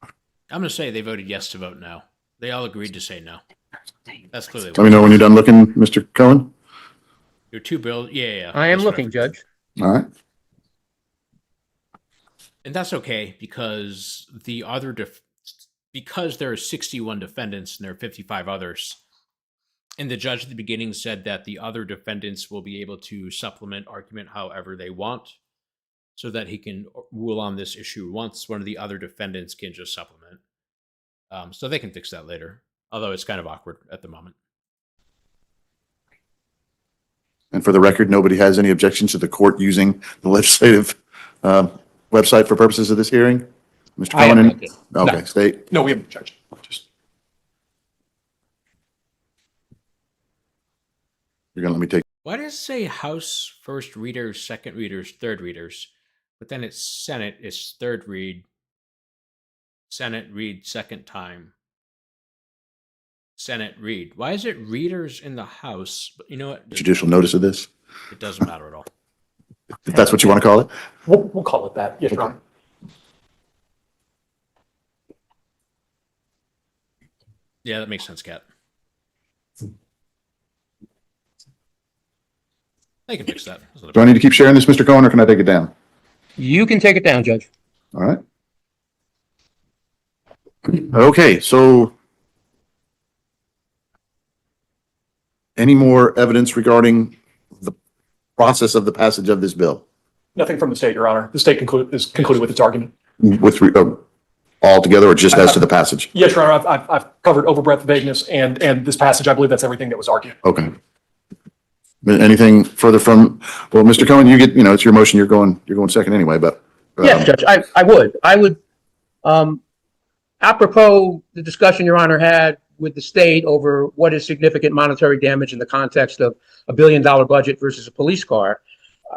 I'm going to say they voted yes to vote no. They all agreed to say no. That's clearly Let me know when you're done looking, Mr. Cohen. Your two bills. Yeah. I am That's what looking, Judge. All right. And that's okay because the other because there are 61 defendants and there are 55 others. And the judge at the beginning said that the other defendants will be able to supplement argument however they want so that he can rule on this issue once one of the other defendants can just supplement. So they can fix that later, although it's kind of awkward at the moment. And for the record, nobody has any objections to the court using the legislative website for purposes of this hearing? Mr. I Cohen? am Okay, No. state. no, we haven't judged. Just You're gonna let me take, Why does it say House first readers, second readers, third readers, but then it's Senate is third read, Senate read second time, Senate read. Why is it readers in the House? But you know what? judicial notice of this, It doesn't matter at all. if that's what you want to call it? we'll call it that. Yes, Your Honor. Yeah, that makes sense, Kat. I can fix that. That's not a Do I need to keep sharing this, Mr. Cohen, or can I take it down? You can take it down, Judge. All right. Okay, so any more evidence regarding the process of the passage of this bill? Nothing from the state, Your Honor. The state is concluded with its argument. With, all together or just as to the passage? Yes, Your Honor, I've covered overbreadth, vagueness, and this passage. I believe that's everything that was argued. Okay. Anything further from, well, Mr. Cohen, you get, it's your motion, you're going second anyway, but. Yes, Judge, I would, apropos the discussion Your Honor had with the state over what is significant monetary damage in the context of $1 billion budget versus a police car,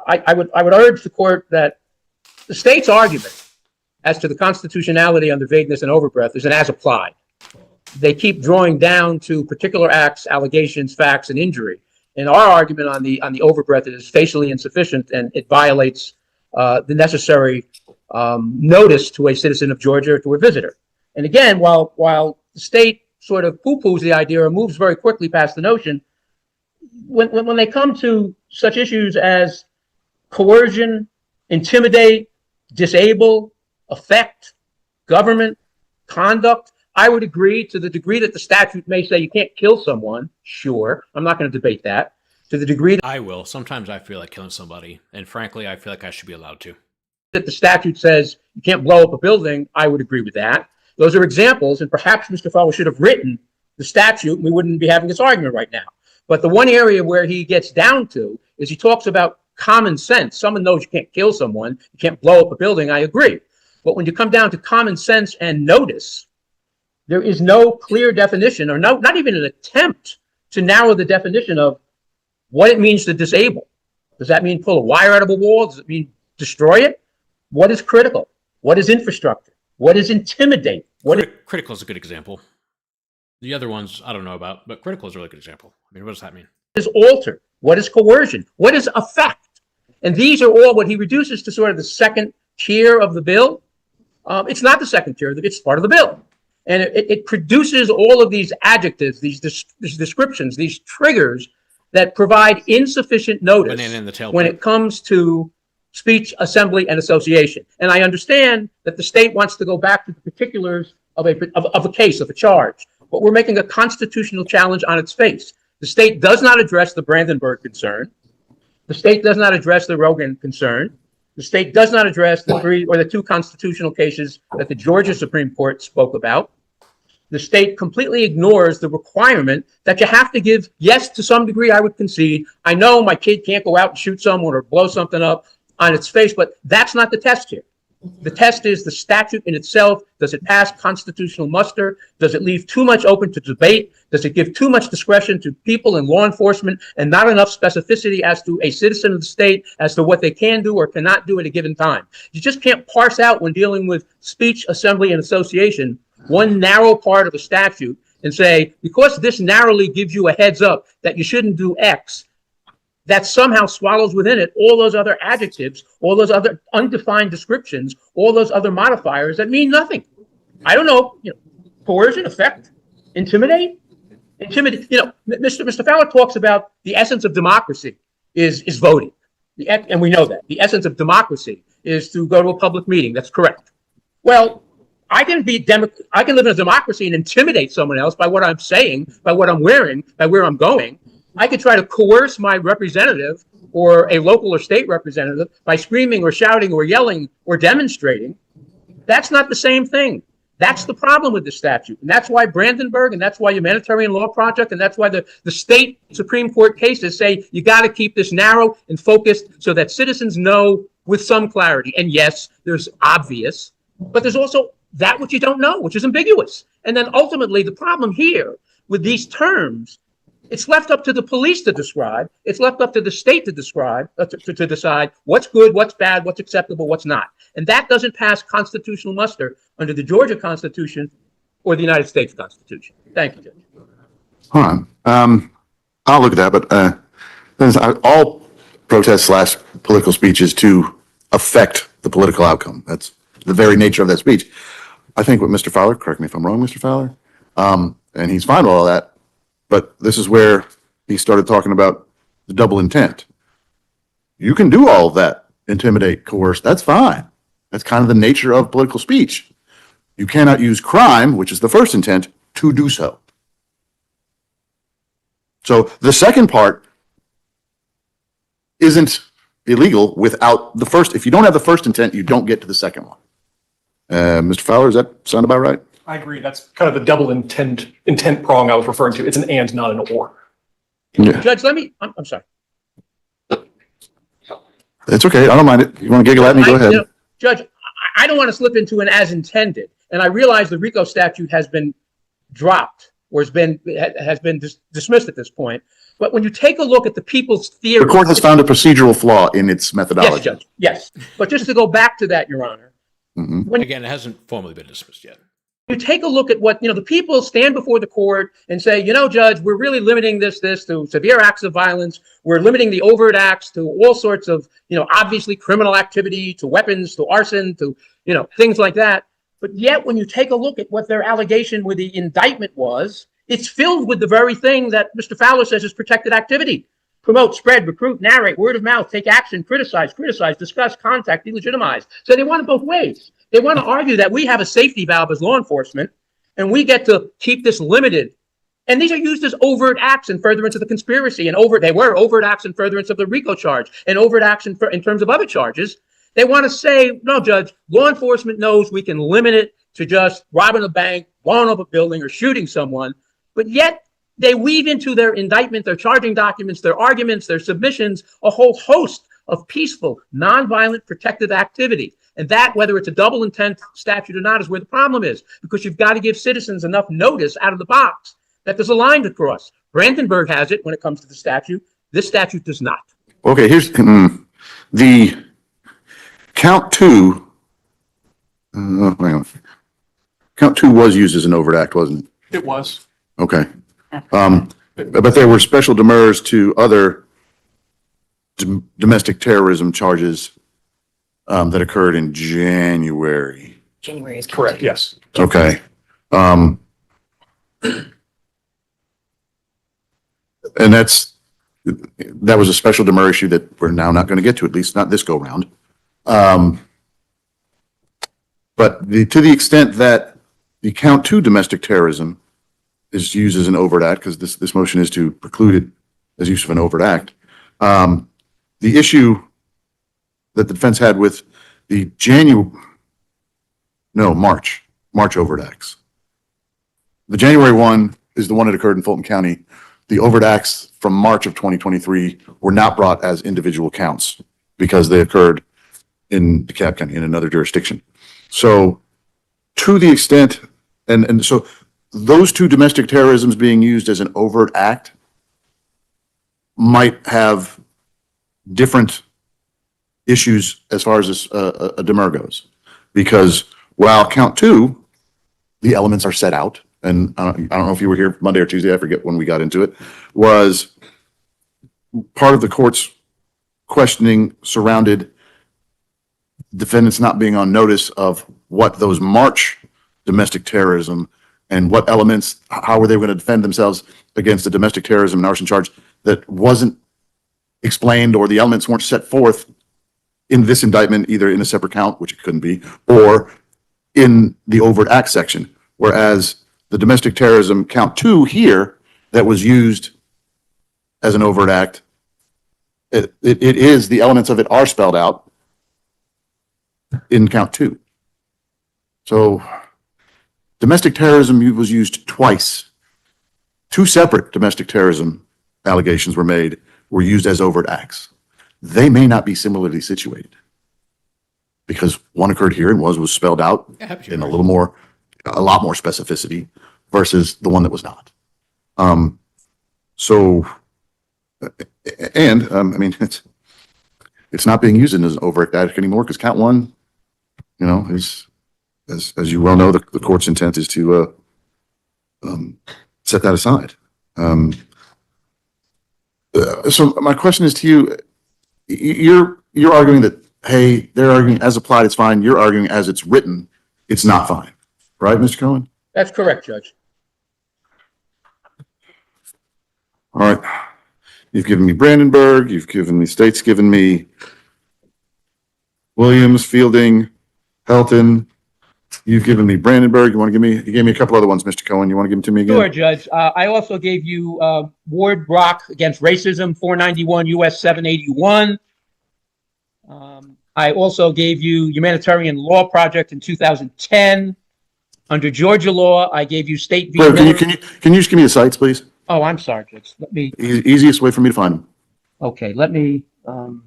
I would urge the court that the state's argument as to the constitutionality under vagueness and overbreadth is an as applied. They keep drawing down to particular acts, allegations, facts, and injury. And our argument on the overbreadth is facially insufficient and it violates the necessary notice to a citizen of Georgia or to a visitor. And again, while the state sort of poo-poos the idea or moves very quickly past the notion, when they come to such issues as coercion, intimidate, disable, affect, government, conduct, I would agree to the degree that the statute may say you can't kill someone. Sure, I'm not going to debate that. To the degree I will. Sometimes I feel like killing somebody, and frankly, I feel like I should be allowed to. that the statute says you can't blow up a building, I would agree with that. Those are examples, and perhaps Mr. Fowler should have written the statute, and we wouldn't be having this argument right now. But the one area where he gets down to is he talks about common sense. Someone knows you can't kill someone, you can't blow up a building, I agree. But when you come down to common sense and notice, there is no clear definition, or no, not even an attempt to narrow the definition of what it means to disable. Does that mean pull a wire out of a wall? Does it mean destroy it? What is critical? What is infrastructure? What is intimidate? Critical is a good example. The other ones I don't know about, but critical is a really good example. I mean, what does that mean? Is alter? What is coercion? What is effect? And these are all what he reduces to sort of the second tier of the bill. It's not the second tier, it's part of the bill. And it produces all of these adjectives, these descriptions, these triggers that provide insufficient notice Banana in the tailpipe. when it comes to speech, assembly, and association. And I understand that the state wants to go back to the particulars of a case, of a charge, but we're making a constitutional challenge on its face. The state does not address the Brandenburg concern. The state does not address the Rogan concern. The state does not address the three or the two constitutional cases that the Georgia Supreme Court spoke about. The state completely ignores the requirement that you have to give, yes, to some degree, I would concede. I know my kid can't go out and shoot someone or blow something up on its face, but that's not the test here. The test is the statute in itself. Does it pass constitutional muster? Does it leave too much open to debate? Does it give too much discretion to people in law enforcement and not enough specificity as to a citizen of the state as to what they can do or cannot do at a given time? You just can't parse out when dealing with speech, assembly, and association one narrow part of a statute and say, because this narrowly gives you a heads up that you shouldn't do X, that somehow swallows within it all those other adjectives, all those other undefined descriptions, all those other modifiers that mean nothing. I don't know, coercion, effect, intimidate. Mr. Fowler talks about the essence of democracy is voting. And we know that. The essence of democracy is to go to a public meeting. That's correct. Well, I can live in a democracy and intimidate someone else by what I'm saying, by what I'm wearing, by where I'm going. I could try to coerce my representative or a local or state representative by screaming or shouting or yelling or demonstrating. That's not the same thing. That's the problem with the statute. And that's why Brandenburg, and that's why Humanitarian Law Project, and that's why the state Supreme Court cases say you got to keep this narrow and focused so that citizens know with some clarity. And yes, there's obvious, but there's also that which you don't know, which is ambiguous. And then ultimately the problem here with these terms, it's left up to the police to describe. It's left up to the state to describe, to decide what's good, what's bad, what's acceptable, what's not. And that doesn't pass constitutional muster under the Georgia Constitution or the United States Constitution. Thank you, Judge. Hold on. I'll look at that, but all protest / political speech is to affect the political outcome. That's the very nature of that speech. I think what Mr. Fowler, correct me if I'm wrong, Mr. Fowler, and he's fine with all that, but this is where he started talking about the double intent. You can do all of that, intimidate, coerce, that's fine. That's kind of the nature of political speech. You cannot use crime, which is the first intent, to do so. So the second part isn't illegal without the first. If you don't have the first intent, you don't get to the second one. Mr. Fowler, does that sound about right? I agree. That's kind of the double intent prong I was referring to. It's an and, not an or. Yeah. Judge, I'm sorry. It's okay. I don't mind it. You want to giggle at me? Go ahead. Judge, I don't want to slip into an as intended. And I realize the RICO statute has been dropped or has been dismissed at this point. But when you take a look at the people's theory. The court has found a procedural flaw in its methodology. Yes, Judge. Yes. But just to go back to that, Your Honor. Mm-hmm. Again, it hasn't formally been dismissed yet. You take a look at what, the people stand before the court and say, Judge, we're really limiting this to severe acts of violence. We're limiting the overt acts to all sorts of, obviously criminal activity, to weapons, to arson, to, things like that. But yet, when you take a look at what their allegation with the indictment was, It's filled with the very thing that Mr. Fowler says is protected activity. Promote, spread, recruit, narrate, word of mouth, take action, criticize, discuss, contact, delegitimize. So they want it both ways. They want to argue that we have a safety valve as law enforcement, and we get to keep this limited. And these are used as overt acts in furtherance of the conspiracy, and they were overt acts in furtherance of the RICO charge, and overt acts in terms of other charges. They want to say, no, Judge, law enforcement knows we can limit it to just robbing a bank, blowing up a building, or shooting someone, but yet they weave into their indictment, their charging documents, their arguments, their submissions, a whole host of peaceful, nonviolent, protective activity. And that, whether it's a double intent statute or not, is where the problem is, because you've got to give citizens enough notice out of the box that there's a line to cross. Brandenburg has it when it comes to the statute. This statute does not. Okay, here's the count two. Hang on. Count two was used as an overt act, wasn't it? It was. Okay. But there were special demurs to other domestic terrorism charges that occurred in January. January is Correct, yes. Okay. And that was a special demur issue that we're now not going to get to, at least not this go round. But to the extent that the count two domestic terrorism is used as an overt act, because this motion is to preclude it as use of an overt act. The issue that the defense had with the March overt acts. The January one is the one that occurred in Fulton County. The overt acts from March of 2023 were not brought as individual counts because they occurred in DeKalb County in another jurisdiction. So to the extent, and so those two domestic terrorisms being used as an overt act might have different issues as far as this, a demur goes. Because while count two, the elements are set out, and I don't know if you were here Monday or Tuesday, I forget when we got into it, was part of the court's questioning surrounded defendants not being on notice of what those March domestic terrorism and what elements, how were they going to defend themselves against a domestic terrorism and arson charge that wasn't explained, or the elements weren't set forth in this indictment, either in a separate count, which it couldn't be, or in the overt act section. Whereas the domestic terrorism count two here that was used as an overt act, it is, the elements of it are spelled out in count two. So domestic terrorism was used twice. Two separate domestic terrorism allegations were used as overt acts. They may not be similarly situated because one occurred here and was spelled out in a lot more specificity versus the one that was not. I mean, it's not being used as an overt act anymore because count one, is, as you well know, the court's intent is to set that aside. So my question is to you, you're arguing that, hey, they're arguing as applied, it's fine. You're arguing as it's written, it's not fine. Right, Mr. Cohen? That's correct, Judge. All right. You've given me Brandenburg. You've given me State's given me Williams, Fielding, Helton. You've given me Brandenburg. You gave me a couple other ones, Mr. Cohen. You want to give them to me again? Sure, Judge. I also gave you Ward Brock against racism, 491 U.S. 781. I also gave you Humanitarian Law Project in 2010. Under Georgia law, I gave you State v. Can you just give me the sites, please? Oh, I'm sorry, Judge. Let me. Easiest way for me to find them. Okay, let me. Can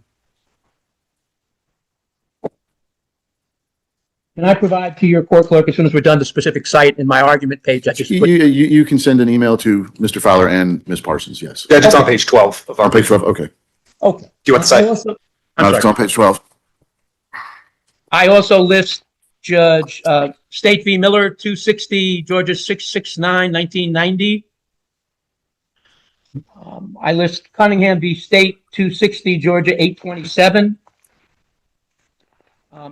I provide to your court clerk as soon as we're done the specific site in my argument page? I just put, You can send an email to Mr. Fowler and Ms. Parsons. Yes. Yeah, it's on page 12 of our On page 12. Okay. okay. Do you want the site? It's on page 12. I also list Judge State v. Miller, 260 Georgia 669, 1990. I list Cunningham v. State, 260 Georgia 827.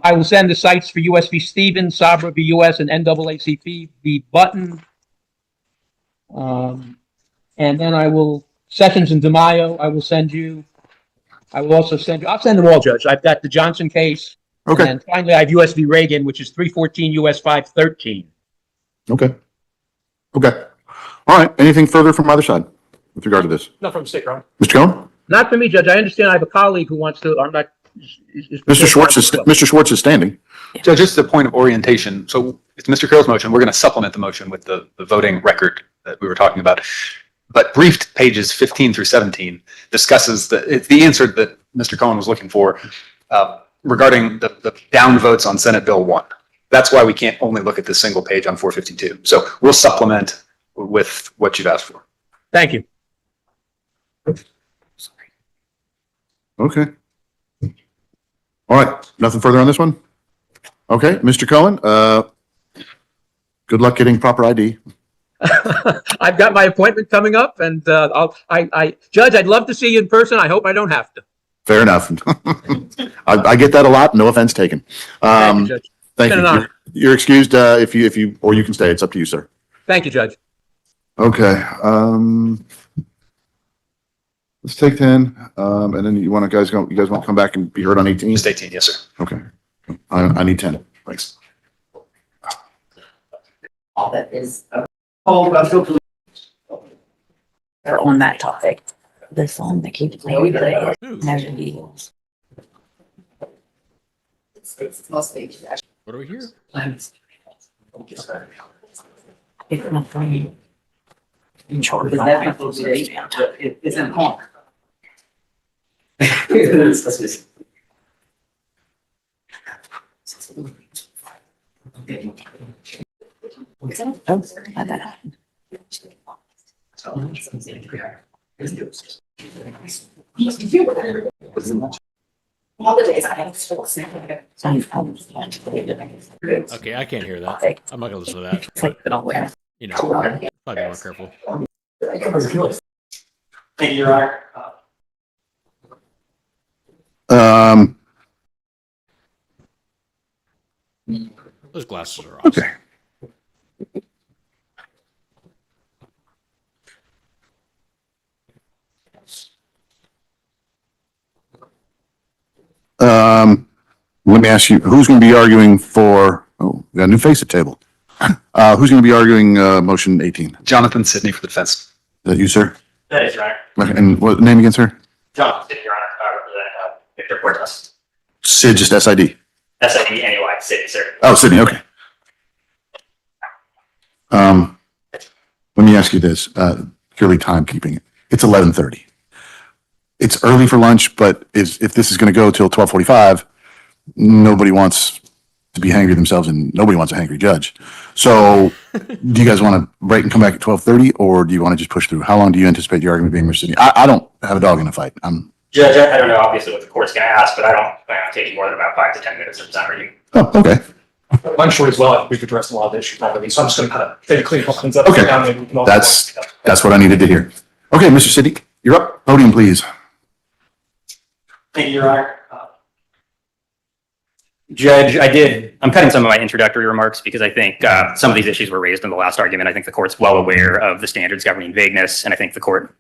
I will send the sites for US v. Stevens, Sabra v. US, and NAACP v. Button. And then Sessions and DeMaio, I will send you. I will also send you, I'll send them all, Judge. I've got the Johnson case. Okay. And finally, I have US v. Reagan, which is 314 US 513. Okay. Okay. All right. Anything further from either side with regard to this? Not from the state, Your Honor. Mr. Cohen? Not for me, Judge. I understand I have a colleague who wants to, I'm not. Mr. Schwartz is standing. Judge, just a point of orientation. So it's Mr. Carroll's motion. We're going to supplement the motion with the voting record that we were talking about. But briefed pages 15 through 17 discusses the answer that Mr. Cohen was looking for regarding the down votes on Senate Bill 1. That's why we can't only look at this single page on 452. So we'll supplement with what you've asked for. Thank you. Okay. All right. Nothing further on this one? Okay. Mr. Cohen, good luck getting proper ID. I've got my appointment coming up, and Judge, I'd love to see you in person. I hope I don't have to. Fair enough. I get that a lot. No offense taken. Thank you, Judge. Thank Been an you. honor. You're excused if you or you can stay. It's up to you, sir. Thank you, Judge. Okay. Let's take 10. And then you guys want to come back and be heard on 18? Just 18, yes, sir. Okay. I need 10. Thanks. All that is. They're on that topic. The song that keeps playing today. Ooh, Never Eagles. It's mostly. what do we hear? It's not funny. In short, it's in home. Oh, how'd that happen? All the days I have sports. Okay, I can't hear that. I'm not gonna listen to that. But, you know, probably be more careful. Thank you, Your Honor. Those glasses are awesome. Okay. Let me ask you, who's going to be arguing for, we got a new face at table. Who's going to be arguing motion 18? Is Jonathan Sidney for the defense. that you, sir? That is, Your Honor. Okay, and what name again, sir? John, Your Honor, representing Victor Cortez. Sid, just SID. SID-NEY, City, sir. Oh, Sydney, okay. Let me ask you this, purely timekeeping. It's 11:30. It's early for lunch, but if this is going to go till 12:45, nobody wants to be hangry themselves, and nobody wants a hangry judge. So, do you guys want to break and come back at 12:30, or do you want to just push through? How long do you anticipate your argument being, Mr. Sydney? I don't have a dog in the fight. Judge, I don't know obviously what the court's going to ask, but I don't plan on taking more than about 5 to 10 minutes of time review. Oh, okay. I'm sure as well. I think we've addressed a lot of the issues already. So I'm just going to kind of maybe clean a couple things up. Okay. Now, maybe we can all- That's what I needed to hear. Okay, Mr. Siddiq, you're up. Podium, please. Thank you, Your Honor. Judge, I'm cutting some of my introductory remarks because I think some of these issues were raised in the last argument. I think the court's well aware of the standards governing vagueness, and I think the court,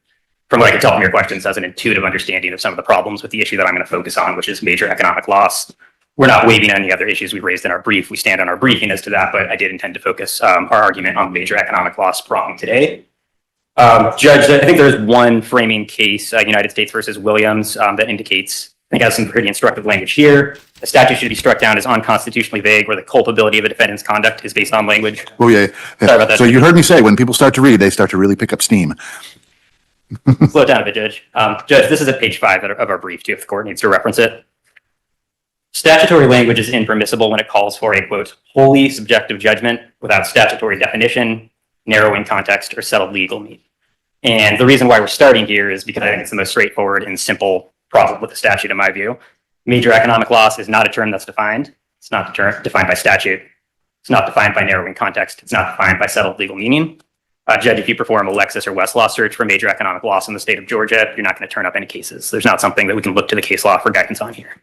from what I can tell from your questions, has an intuitive understanding of some of the problems with the issue that I'm going to focus on, which is major economic loss. We're not waiving any other issues we've raised in our brief. We stand on our briefing as to that, but I did intend to focus our argument on major economic loss prong today. Judge, I think there's one framing case, United States versus Williams, that indicates, I think has some pretty instructive language here. The statute should be struck down as unconstitutionally vague where the culpability of a defendant's conduct is based on language. Oh, yeah. Sorry about that. So you heard me say, when people start to read, they start to really pick up steam. Slow down a bit, Judge. Judge, this is at page 5 of our brief, too, if the court needs to reference it. Statutory language is impermissible when it calls for a, quote, wholly subjective judgment without statutory definition, narrowing context, or settled legal need. And the reason why we're starting here is because I think it's the most straightforward and simple problem with the statute, in my view. Major economic loss is not a term that's defined. It's not defined by statute. It's not defined by narrowing context. It's not defined by settled legal meaning. Judge, if you perform a Lexis or Westlaw search for major economic loss in the state of Georgia, you're not going to turn up any cases. There's not something that we can look to the case law for guidance on here.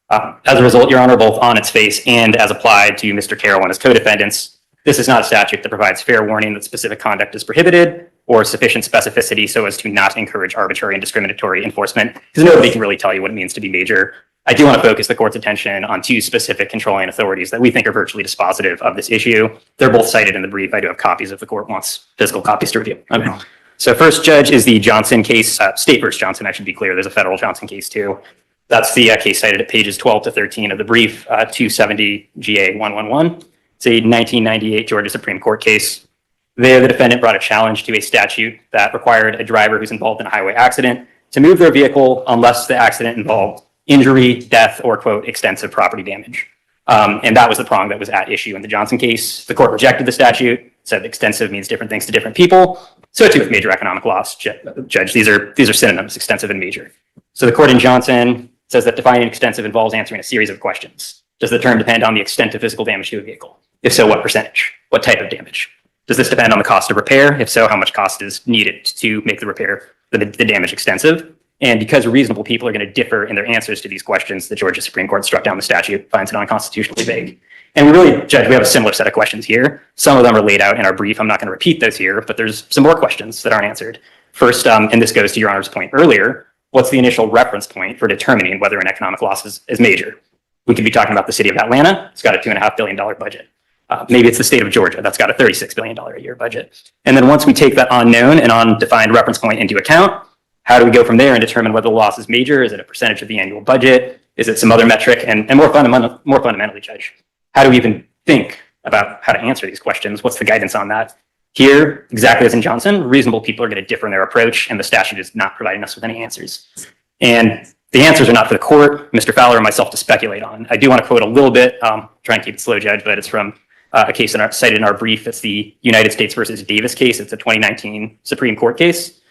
As a result, Your Honor, both on its face and as applied to Mr. Carroll and his co-defendants, This is not a statute that provides fair warning that specific conduct is prohibited or sufficient specificity so as to not encourage arbitrary and discriminatory enforcement, because nobody can really tell you what it means to be major. I do want to focus the court's attention on two specific controlling authorities that we think are virtually dispositive of this issue. They're both cited in the brief. I do have copies if the court wants physical copies to review. Okay. So first, Judge, is the Johnson case, State versus Johnson. I should be clear. There's a federal Johnson case too. That's the case cited at pages 12 to 13 of the brief, 270 GA 111. It's a 1998 Georgia Supreme Court case. There, the defendant brought a challenge to a statute that required a driver who's involved in a highway accident to move their vehicle unless the accident involved injury, death, or, quote, extensive property damage. And that was the prong that was at issue in the Johnson case. The court rejected the statute, said extensive means different things to different people. So too with major economic loss, Judge. These are synonyms, extensive and major. So the court in Johnson says that defining extensive involves answering a series of questions. Does the term depend on the extent of physical damage to a vehicle? If so, what percentage? What type of damage? Does this depend on the cost of repair? If so, how much cost is needed to make the repair, the damage extensive? And because reasonable people are going to differ in their answers to these questions, the Georgia Supreme Court struck down the statute, finds it unconstitutionally vague. And we really, Judge, we have a similar set of questions here. Some of them are laid out in our brief. I'm not going to repeat those here, but there's some more questions that aren't answered. First, and this goes to Your Honor's point earlier, what's the initial reference point for determining whether an economic loss is major? We could be talking about the city of Atlanta. It's got a $2.5 billion budget. Maybe it's the state of Georgia. That's got a $36 billion a year budget. And then once we take that unknown and undefined reference point into account, how do we go from there and determine whether the loss is major? Is it a percentage of the annual budget? Is it some other metric? And more fundamentally, Judge, how do we even think about how to answer these questions? What's the guidance on that? Here, exactly as in Johnson, reasonable people are going to differ in their approach, and the statute is not providing us with any answers. And the answers are not for the court, Mr. Fowler, and myself to speculate on. I do want to quote a little bit, try and keep it slow, Judge, but it's from a case cited in our brief. It's the United States versus Davis case. It's a 2019 Supreme Court case.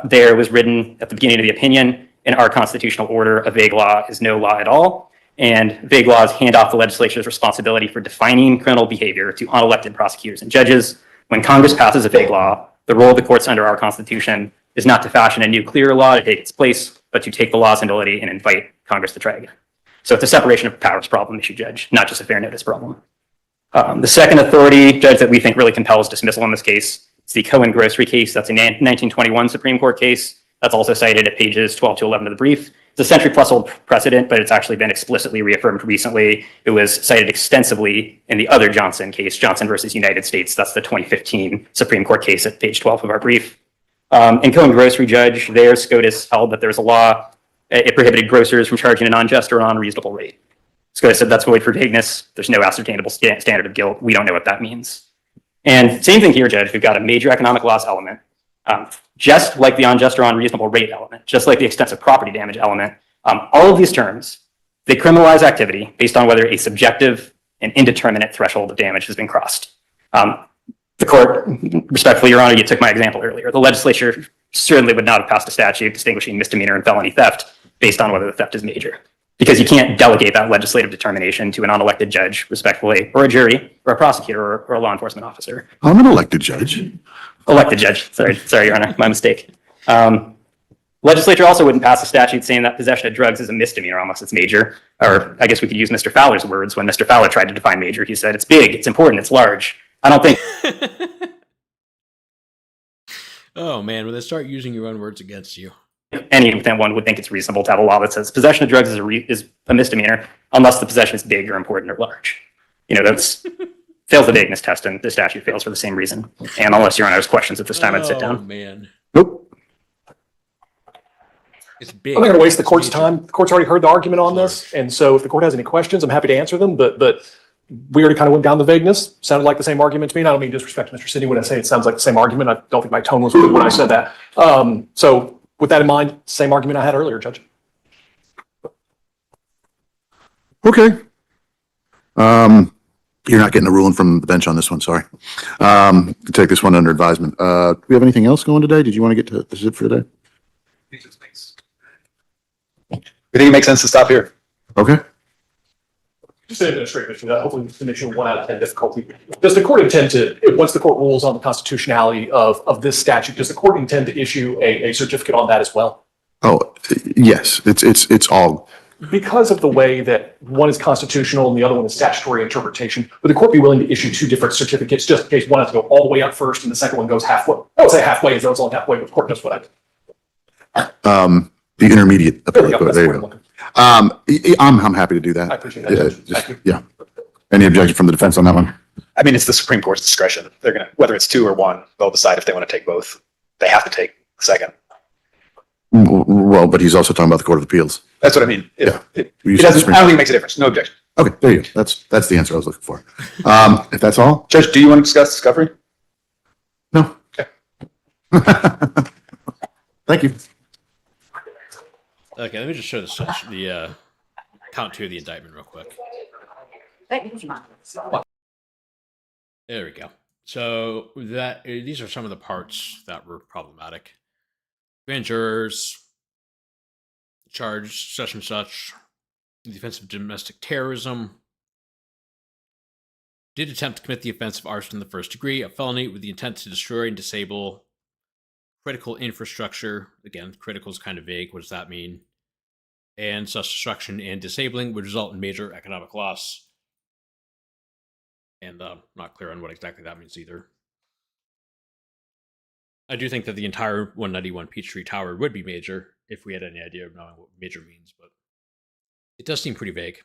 There was written at the beginning of the opinion, in our constitutional order, a vague law is no law at all. And vague laws hand off the legislature's responsibility for defining criminal behavior to unelected prosecutors and judges. When Congress passes a vague law, the role of the courts under our Constitution is not to fashion a new, clearer law to take its place, but to take the law's ability and invite Congress to try again. So it's a separation of powers problem issue, Judge, not just a fair notice problem. The second authority, Judge, that we think really compels dismissal in this case, it's the Cohen Grocery case. That's a 1921 Supreme Court case. That's also cited at pages 12 to 11 of the brief. It's a century-plus old precedent, but it's actually been explicitly reaffirmed recently. It was cited extensively in the other Johnson case, Johnson versus United States. That's the 2015 Supreme Court case at page 12 of our brief. In Cohen Grocery, Judge, there SCOTUS held that there was a law, it prohibited grocers from charging an unjust or unreasonable rate. SCOTUS said that's void for vagueness. There's no ascertainable standard of guilt. We don't know what that means. And same thing here, Judge. We've got a major economic loss element, just like the unjust or unreasonable rate element, just like the extensive property damage element. All of these terms, they criminalize activity based on whether a subjective and indeterminate threshold of damage has been crossed. The court, respectfully, Your Honor, you took my example earlier. The legislature certainly would not have passed a statute distinguishing misdemeanor and felony theft based on whether the theft is major, because you can't delegate that legislative determination to an unelected judge, respectfully, or a jury, or a prosecutor, or a law enforcement officer. I'm an elected judge. Elected judge. Sorry, Your Honor, my mistake. Legislature also wouldn't pass a statute saying that possession of drugs is a misdemeanor unless it's major. Or I guess we could use Mr. Fowler's words. When Mr. Fowler tried to define major, he said, it's big, it's important, it's large. I don't think... Oh, man, when they start using your own words against you. Anyone would think it's reasonable to have a law that says possession of drugs is a misdemeanor unless the possession is big or important or large. You know, that's fails the vagueness test, and the statute fails for the same reason. And unless Your Honor has questions at this time, I'd sit down. Oh, man. Nope. It's big. I'm not going to waste the court's time. The court's already heard the argument on this. And so if the court has any questions, I'm happy to answer them. But we already kind of went down the vagueness. Sounded like the same argument to me. And I don't mean disrespect to Mr. Sidney when I say it sounds like the same argument. I don't think my tone was good when I said that. So with that in mind, same argument I had earlier, Judge. Okay. You're not getting a ruling from the bench on this one, sorry. Take this one under advisement. Do we have anything else going today? Did you want to get to this is it for today? We think it makes sense to stop here. Okay. Just an administrative issue, hopefully the mission 1 out of 10 difficulty. Does the court intend to, once the court rules on the constitutionality of this statute, does the court intend to issue a certificate on that as well? Oh, yes. It's all because of the way that one is constitutional and the other one is statutory interpretation, would the court be willing to issue two different certificates just in case one has to go all the way up first and the second one goes halfway? I would say halfway, as though it's only halfway, but the court knows what The intermediate. There we go. That's There what you I'm go. looking for. I'm happy to do that. I appreciate that, Yeah, Judge. just- Thank you. yeah. Any objection from the defense on that one? I mean, it's the Supreme Court's discretion. They're gonna, whether it's two or one, they'll decide if they want to take both. They have to take the second. Well, but he's also talking about the Court of Appeals. That's what I mean. Yeah. It You said doesn't, Supreme I don't Court. think it makes a difference. No objection. Okay, there you go. That's the answer I was looking for. If that's all? Judge, do you want to discuss discovery? No. Okay. Thank you. Okay, let me just show the count two of the indictment real quick. There we go. So these are some of the parts that were problematic. Grand jurors charged such and such in the offense of domestic terrorism. Did attempt to commit the offense of arson in the first degree, a felony with the intent to destroy and disable critical infrastructure. Again, critical is kind of vague. What does that mean? And such destruction and disabling would result in major economic loss. And not clear on what exactly that means either. I do think that the entire 191 Peachtree Tower would be major if we had any idea of knowing what major means, but it does seem pretty vague.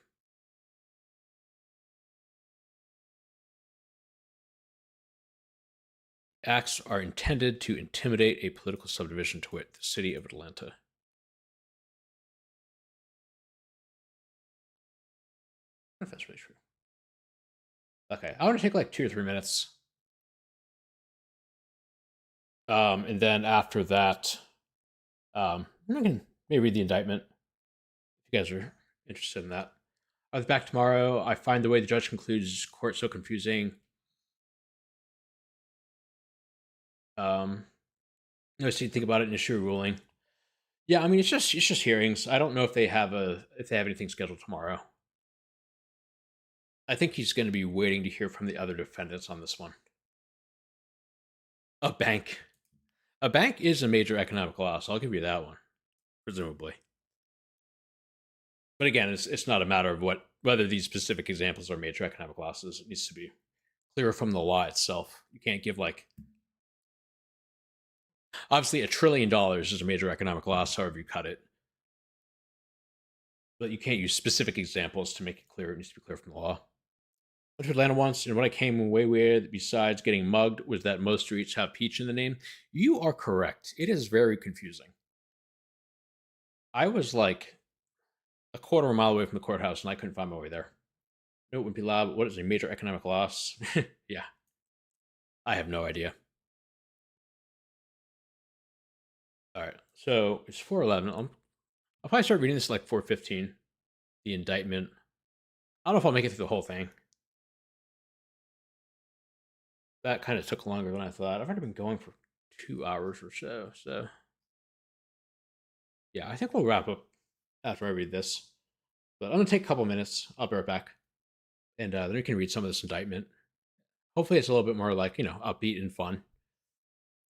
Acts are intended to intimidate a political subdivision, to wit, the city of Atlanta. I don't know if that's really true. Okay, I want to take like 2 or 3 minutes. And then after that, I can maybe read the indictment if you guys are interested in that. I was back tomorrow. I find the way the judge concludes court so confusing. No, so you think about it and issue a ruling. Yeah, I mean it's just hearings. I don't know if they have anything scheduled tomorrow. I think he's going to be waiting to hear from the other defendants on this one. A bank is a major economic loss. I'll give you that one, presumably. But again, it's not a matter of whether these specific examples are major economic losses. It needs to be clear from the law itself. You can't give obviously $1 trillion is a major economic loss, however you cut it. But you can't use specific examples to make it clear. It needs to be clear from the law. I went to Atlanta once, and what I came away with, besides getting mugged, was that most streets have Peach in the name. You are correct. It is very confusing. I was like a quarter of a mile away from the courthouse, and I couldn't find my way there. No, it wouldn't be loud. What is a major economic loss? Yeah. I have no idea. All right, so it's 4:11. I'll probably start reading this at like 4:15. The indictment. I don't know if I'll make it through the whole thing. That kind of took longer than I thought. I've already been going for 2 hours or so. So yeah, I think we'll wrap up after I read this. But I'm gonna take a couple minutes. I'll be right back, and then we can read some of this indictment. Hopefully, it's a little bit more upbeat and fun.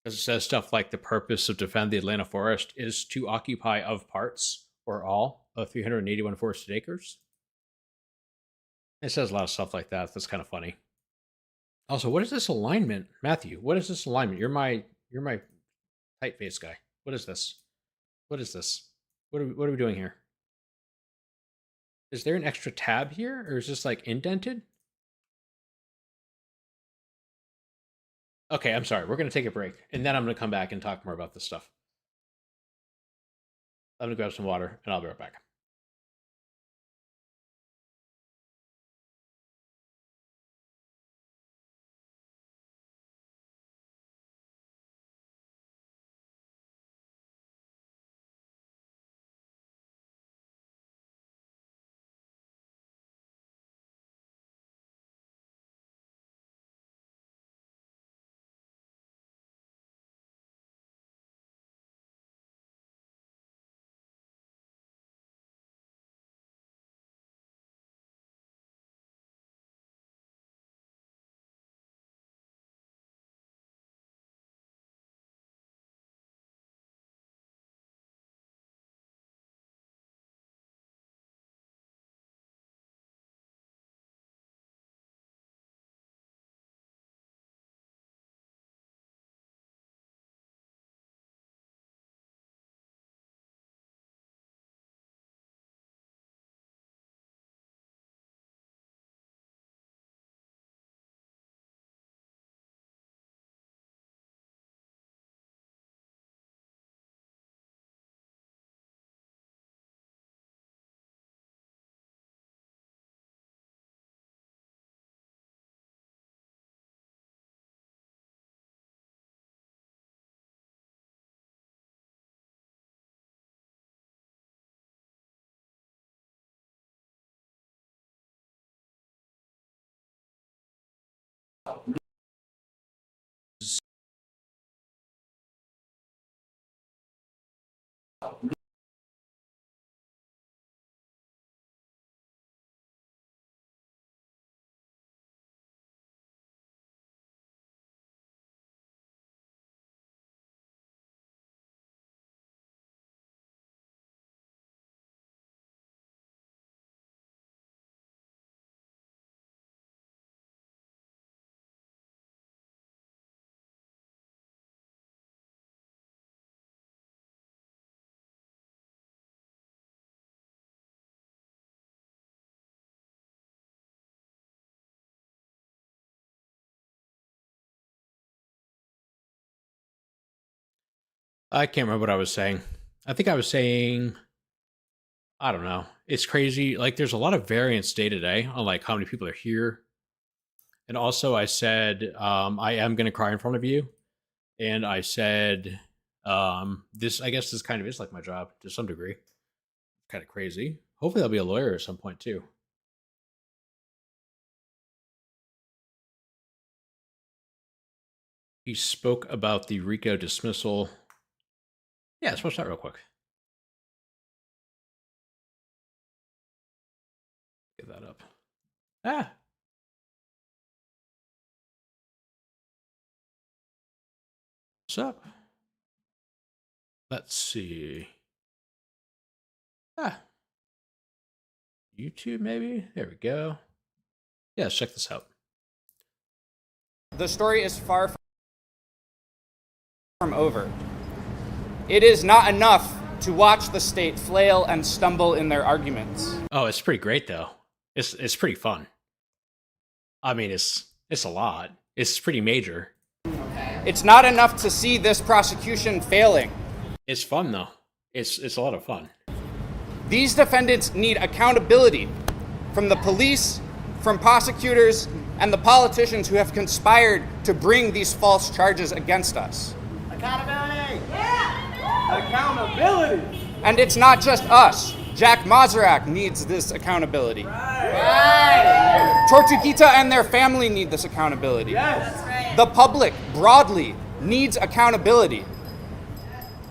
Because it says stuff like the purpose of defend the Atlanta forest is to occupy of parts or all of 381 forested acres. It says a lot of stuff like that. That's kind of funny. Also, what is this alignment, Matthew? What is this alignment? You're my tight face guy. What is this? What is this? What are we doing here? Is there an extra tab here, or is this like indented? Okay, I'm sorry. We're going to take a break, and then I'm going to come back and talk more about this stuff. I'm going to grab some water, and I'll be right back. I can't remember what I was saying. I think I was saying, I don't know. It's crazy. Like, there's a lot of variance day to day on like how many people are here. And also, I said, I am going to cry in front of you. And I said, this, I guess this kind of is like my job to some degree. Kind of crazy. Hopefully, I'll be a lawyer at some point too. He spoke about the RICO dismissal. Yeah, let's watch that real quick. Get that up. Ah. What's up? Let's see. Ah. YouTube, maybe? There we go. Yeah, let's check this out. The story is far from over. It is not enough to watch the state flail and stumble in their arguments. Oh, it's pretty great though. It's pretty fun. I mean, it's a lot. It's pretty major. It's not enough to see this prosecution failing. It's fun though. It's a lot of fun. These defendants need accountability from the police, from prosecutors, and the politicians who have conspired to bring these false charges against us. Accountability! Yeah! Accountability! And it's not just us. Jack Mazurak needs this accountability. Right. Tortuguita and their family need this accountability. Yes. The public, broadly, needs accountability.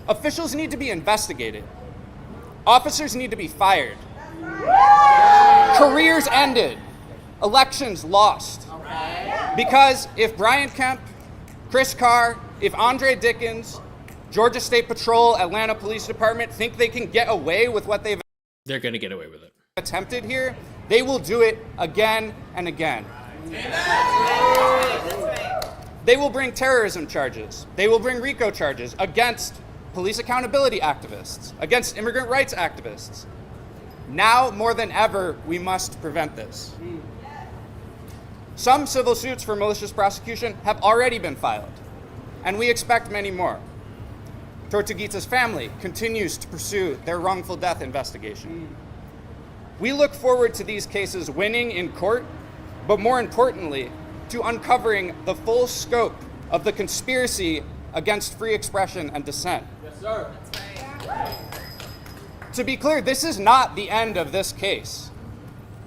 Officials need to be investigated. Officers need to be fired. Careers ended. Elections lost. Because if Brian Kemp, Chris Carr, if Andre Dickens, Georgia State Patrol, Atlanta Police Department think they can get away with what they're going to get away with it. Attempted here, they will do it again and again. They will bring terrorism charges. They will bring RICO charges against police accountability activists, against immigrant rights activists. Now, more than ever, we must prevent this. Some civil suits for malicious prosecution have already been filed, and we expect many more. Tortuguita's family continues to pursue their wrongful death investigation. We look forward to these cases winning in court, but more importantly, to uncovering the full scope of the conspiracy against free expression and dissent. Yes, sir. To be clear, this is not the end of this case,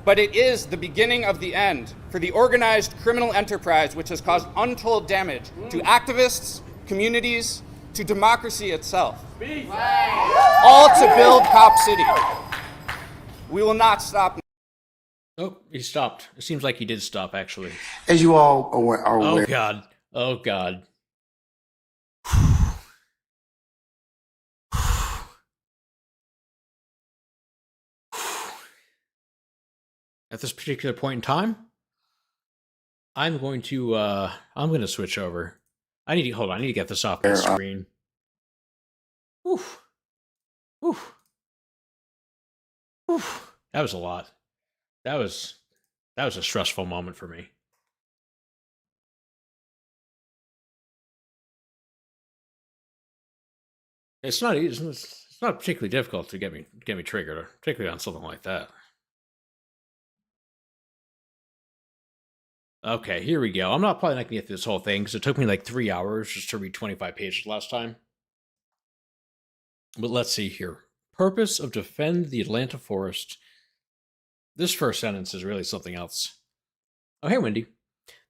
but it is the beginning of the end for the organized criminal enterprise which has caused untold damage to activists, communities, to democracy itself. All to build Cop City. We will not stop. Oh, he stopped. It seems like he did stop, actually. As you all are aware. Oh, God. Oh, God. At this particular point in time, I'm going to switch over. I need to get this off my screen. Oof. Oof. Oof. That was a lot. That was a stressful moment for me. It's not easy. It's not particularly difficult to get me triggered, particularly on something like that. Okay, here we go. I'm probably not gonna get through this whole thing because it took me like 3 hours just to read 25 pages last time. But let's see here. Purpose of defend the Atlanta forest. This first sentence is really something else. Oh, hey, Wendy.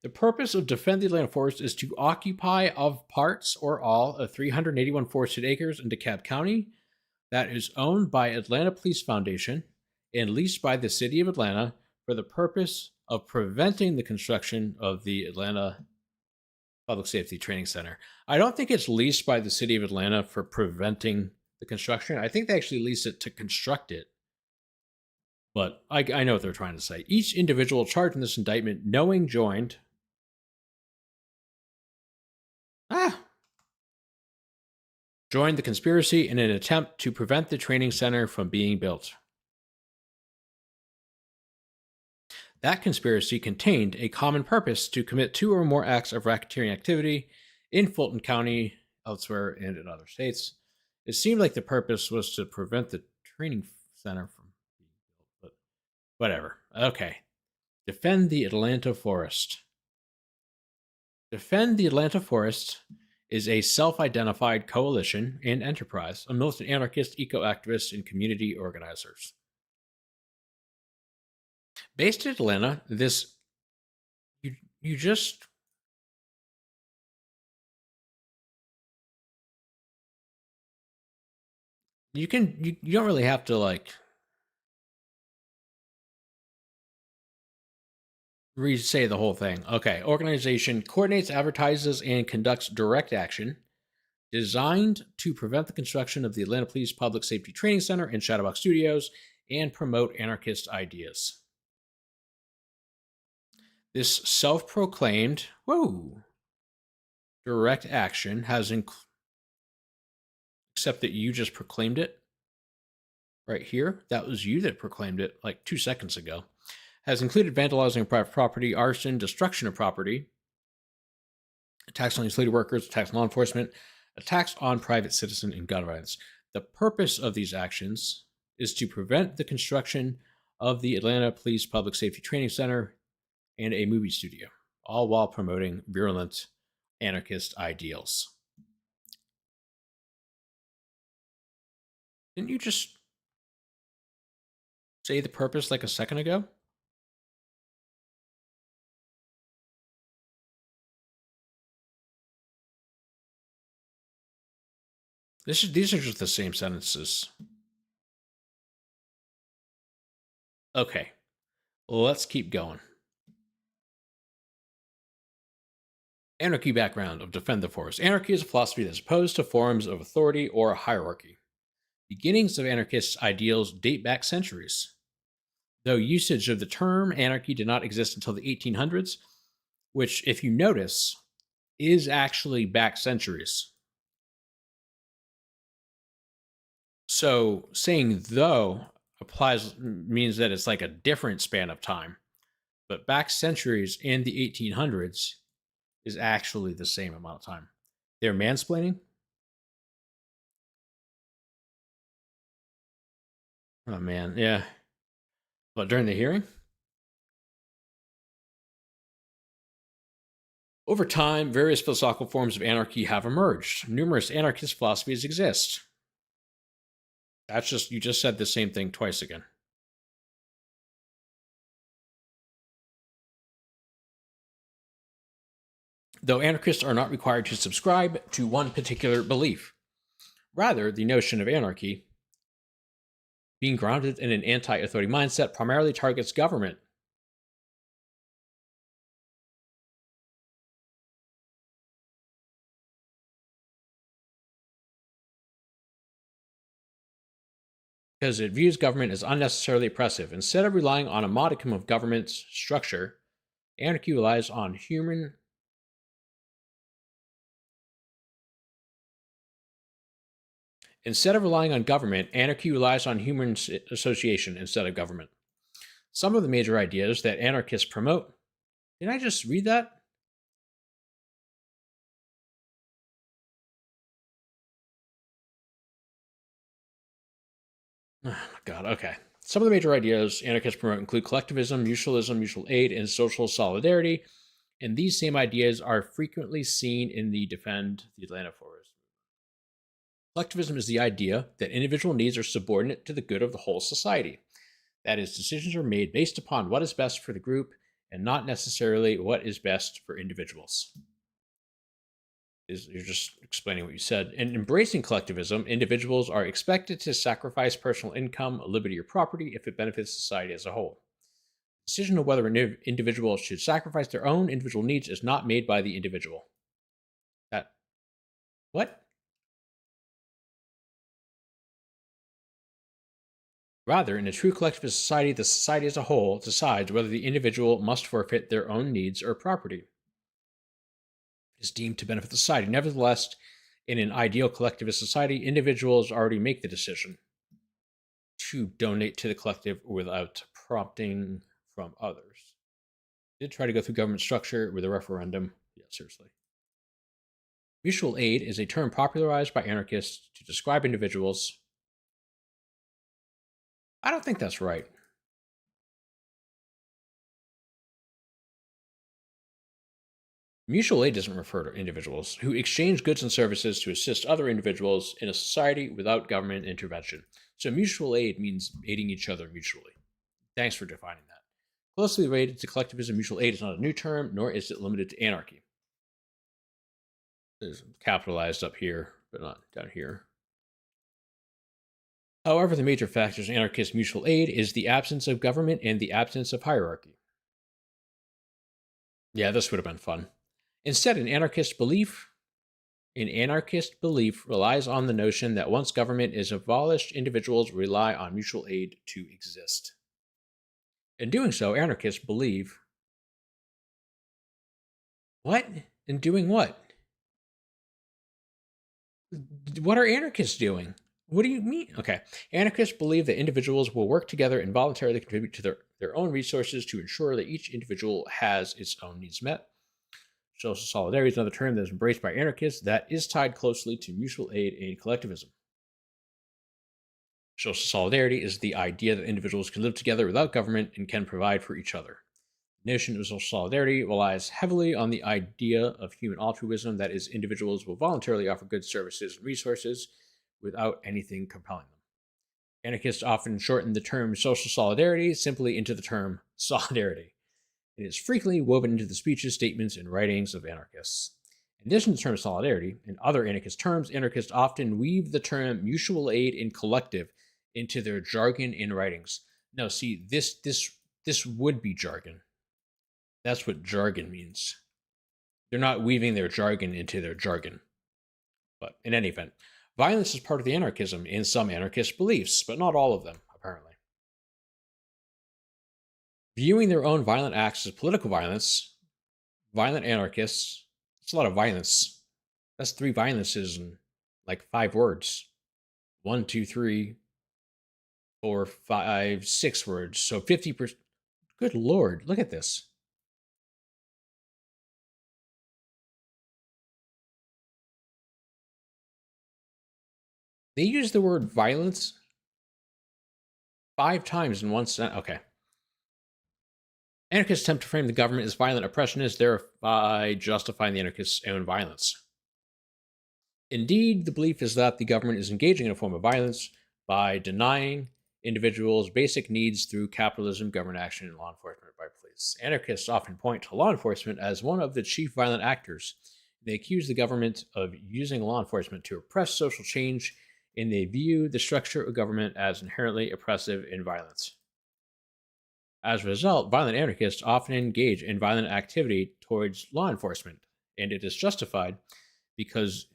The purpose of defend the Atlanta forest is to occupy of parts or all of 381 forested acres in DeKalb County that is owned by Atlanta Police Foundation and leased by the City of Atlanta for the purpose of preventing the construction of the Atlanta Public Safety Training Center. I don't think it's leased by the City of Atlanta for preventing the construction. I think they actually lease it to construct it. But I know what they're trying to say. Each individual charged in this indictment, knowing joined. Joined the conspiracy in an attempt to prevent the training center from being built. That conspiracy contained a common purpose to commit 2 or more acts of racketeering activity in Fulton County, elsewhere, and in other states. It seemed like the purpose was to prevent the training center from being built, but whatever. Okay. Defend the Atlanta Forest. Defend the Atlanta Forest is a self-identified coalition and enterprise of militant anarchists, eco-activists, and community organizers. Based in Atlanta, this you just you don't really have to like re-say the whole thing. Okay, organization coordinates, advertises, and conducts direct action designed to prevent the construction of the Atlanta Police Public Safety Training Center and Shadowbox Studios and promote anarchist ideas. This self-proclaimed, direct action has except that you just proclaimed it right here. That was you that proclaimed it like 2 seconds ago. Has included vandalizing private property, arson, destruction of property, attacks on utility workers, attacks on law enforcement, attacks on private citizen, and gun violence. The purpose of these actions is to prevent the construction of the Atlanta Police Public Safety Training Center and a movie studio, all while promoting virulent anarchist ideals. Didn't you just say the purpose like a second ago? These are just the same sentences. Okay, let's keep going. Anarchy background of Defend the Forest. Anarchy is a philosophy that is opposed to forms of authority or hierarchy. Beginnings of anarchist ideals date back centuries. Though usage of the term anarchy did not exist until the 1800s, which, if you notice, is actually back centuries. So saying though means that it's like a different span of time. But back centuries in the 1800s is actually the same amount of time. They're mansplaining? Oh man, yeah. But during the hearing? Over time, various philosophical forms of anarchy have emerged. Numerous anarchist philosophies exist. You just said the same thing twice again. Though anarchists are not required to subscribe to one particular belief. Rather, the notion of anarchy, being grounded in an anti-authority mindset, primarily targets government. Because it views government as unnecessarily oppressive. Instead of relying on a modicum of government structure, anarchy relies on human association instead of government. Some of the major ideas that anarchists promote. Did I just read that? Oh my God, okay. Some of the major ideas anarchists promote include collectivism, mutualism, mutual aid, and social solidarity. And these same ideas are frequently seen in the Defend the Atlanta Forest. Collectivism is the idea that individual needs are subordinate to the good of the whole society. That is, decisions are made based upon what is best for the group and not necessarily what is best for individuals. is you're just explaining what you said. In embracing collectivism, individuals are expected to sacrifice personal income, liberty, or property if it benefits society as a whole. The decision of whether an individual should sacrifice their own individual needs is not made by the individual. That what? Rather, in a true collectivist society, the society as a whole decides whether the individual must forfeit their own needs or property. It is deemed to benefit the society. Nevertheless, in an ideal collectivist society, individuals already make the decision to donate to the collective without prompting from others. Did try to go through government structure with a referendum. Yeah, seriously. Mutual aid is a term popularized by anarchists to describe individuals. I don't think that's right. Mutual aid doesn't refer to individuals who exchange goods and services to assist other individuals in a society without government intervention. So mutual aid means aiding each other mutually. Thanks for defining that. Closely related to collectivism, mutual aid is not a new term, nor is it limited to anarchy. It's capitalized up here, but not down here. However, the major factors in anarchist mutual aid is the absence of government and the absence of hierarchy. Yeah, this would have been fun. Instead, an anarchist belief relies on the notion that once government is abolished, individuals rely on mutual aid to exist. In doing so, anarchists believe... What? In doing what? What are anarchists doing? What do you mean? Okay. Anarchists believe that individuals will work together and voluntarily contribute to their own resources to ensure that each individual has its own needs met. Social solidarity is another term that is embraced by anarchists that is tied closely to mutual aid and collectivism. Social solidarity is the idea that individuals can live together without government and can provide for each other. The notion of social solidarity relies heavily on the idea of human altruism, that is, individuals will voluntarily offer goods, services, and resources without anything compelling them. Anarchists often shorten the term social solidarity simply into the term solidarity. It is frequently woven into the speeches, statements, and writings of anarchists. In addition to the term solidarity and other anarchist terms, anarchists often weave the term mutual aid and collective into their jargon and writings. No, see, this would be jargon. That's what jargon means. They're not weaving their jargon into their jargon. But in any event, violence is part of the anarchism in some anarchist beliefs, but not all of them, apparently. Viewing their own violent acts as political violence, violent anarchists, it's a lot of violence. That's 3 violences in like 5 words. 1, 2, 3, 4, 5, 6 words. So 50%. Good Lord, look at this. They use the word violence 5 times in one sentence. Okay. Anarchists attempt to frame the government as violent oppressionists, thereby justifying the anarchists' own violence. Indeed, the belief is that the government is engaging in a form of violence by denying individuals basic needs through capitalism, government action, and law enforcement by police. Anarchists often point to law enforcement as one of the chief violent actors. They accuse the government of using law enforcement to oppress social change, and they view the structure of government as inherently oppressive and violent. As a result, violent anarchists often engage in violent activity towards law enforcement, and it is justified because...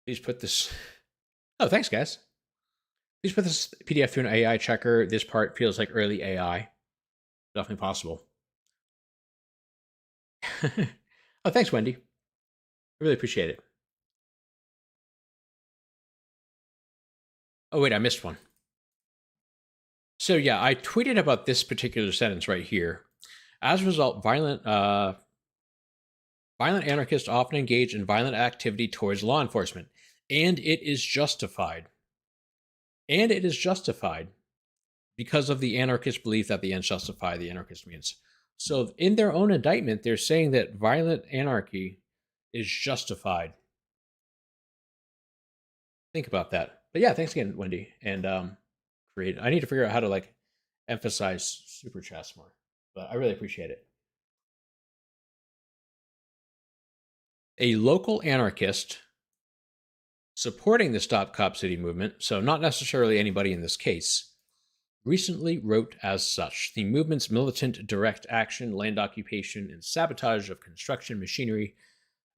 Please put this... Oh, thanks, guys. Please put this PDF through an AI checker. This part feels like early AI. Definitely possible. Oh, thanks, Wendy. I really appreciate it. Oh, wait, I missed one. So yeah, I tweeted about this particular sentence right here. As a result, violent anarchists often engage in violent activity towards law enforcement, and it is justified. And it is justified because of the anarchist belief that the ends justify the anarchist means. So in their own indictment, they're saying that violent anarchy is justified. Think about that. But yeah, thanks again, Wendy. And I need to figure out how to like emphasize super chats more. But I really appreciate it. A local anarchist supporting the Stop Cop City movement, so not necessarily anybody in this case, recently wrote as such: the movement's militant direct action, land occupation, and sabotage of construction machinery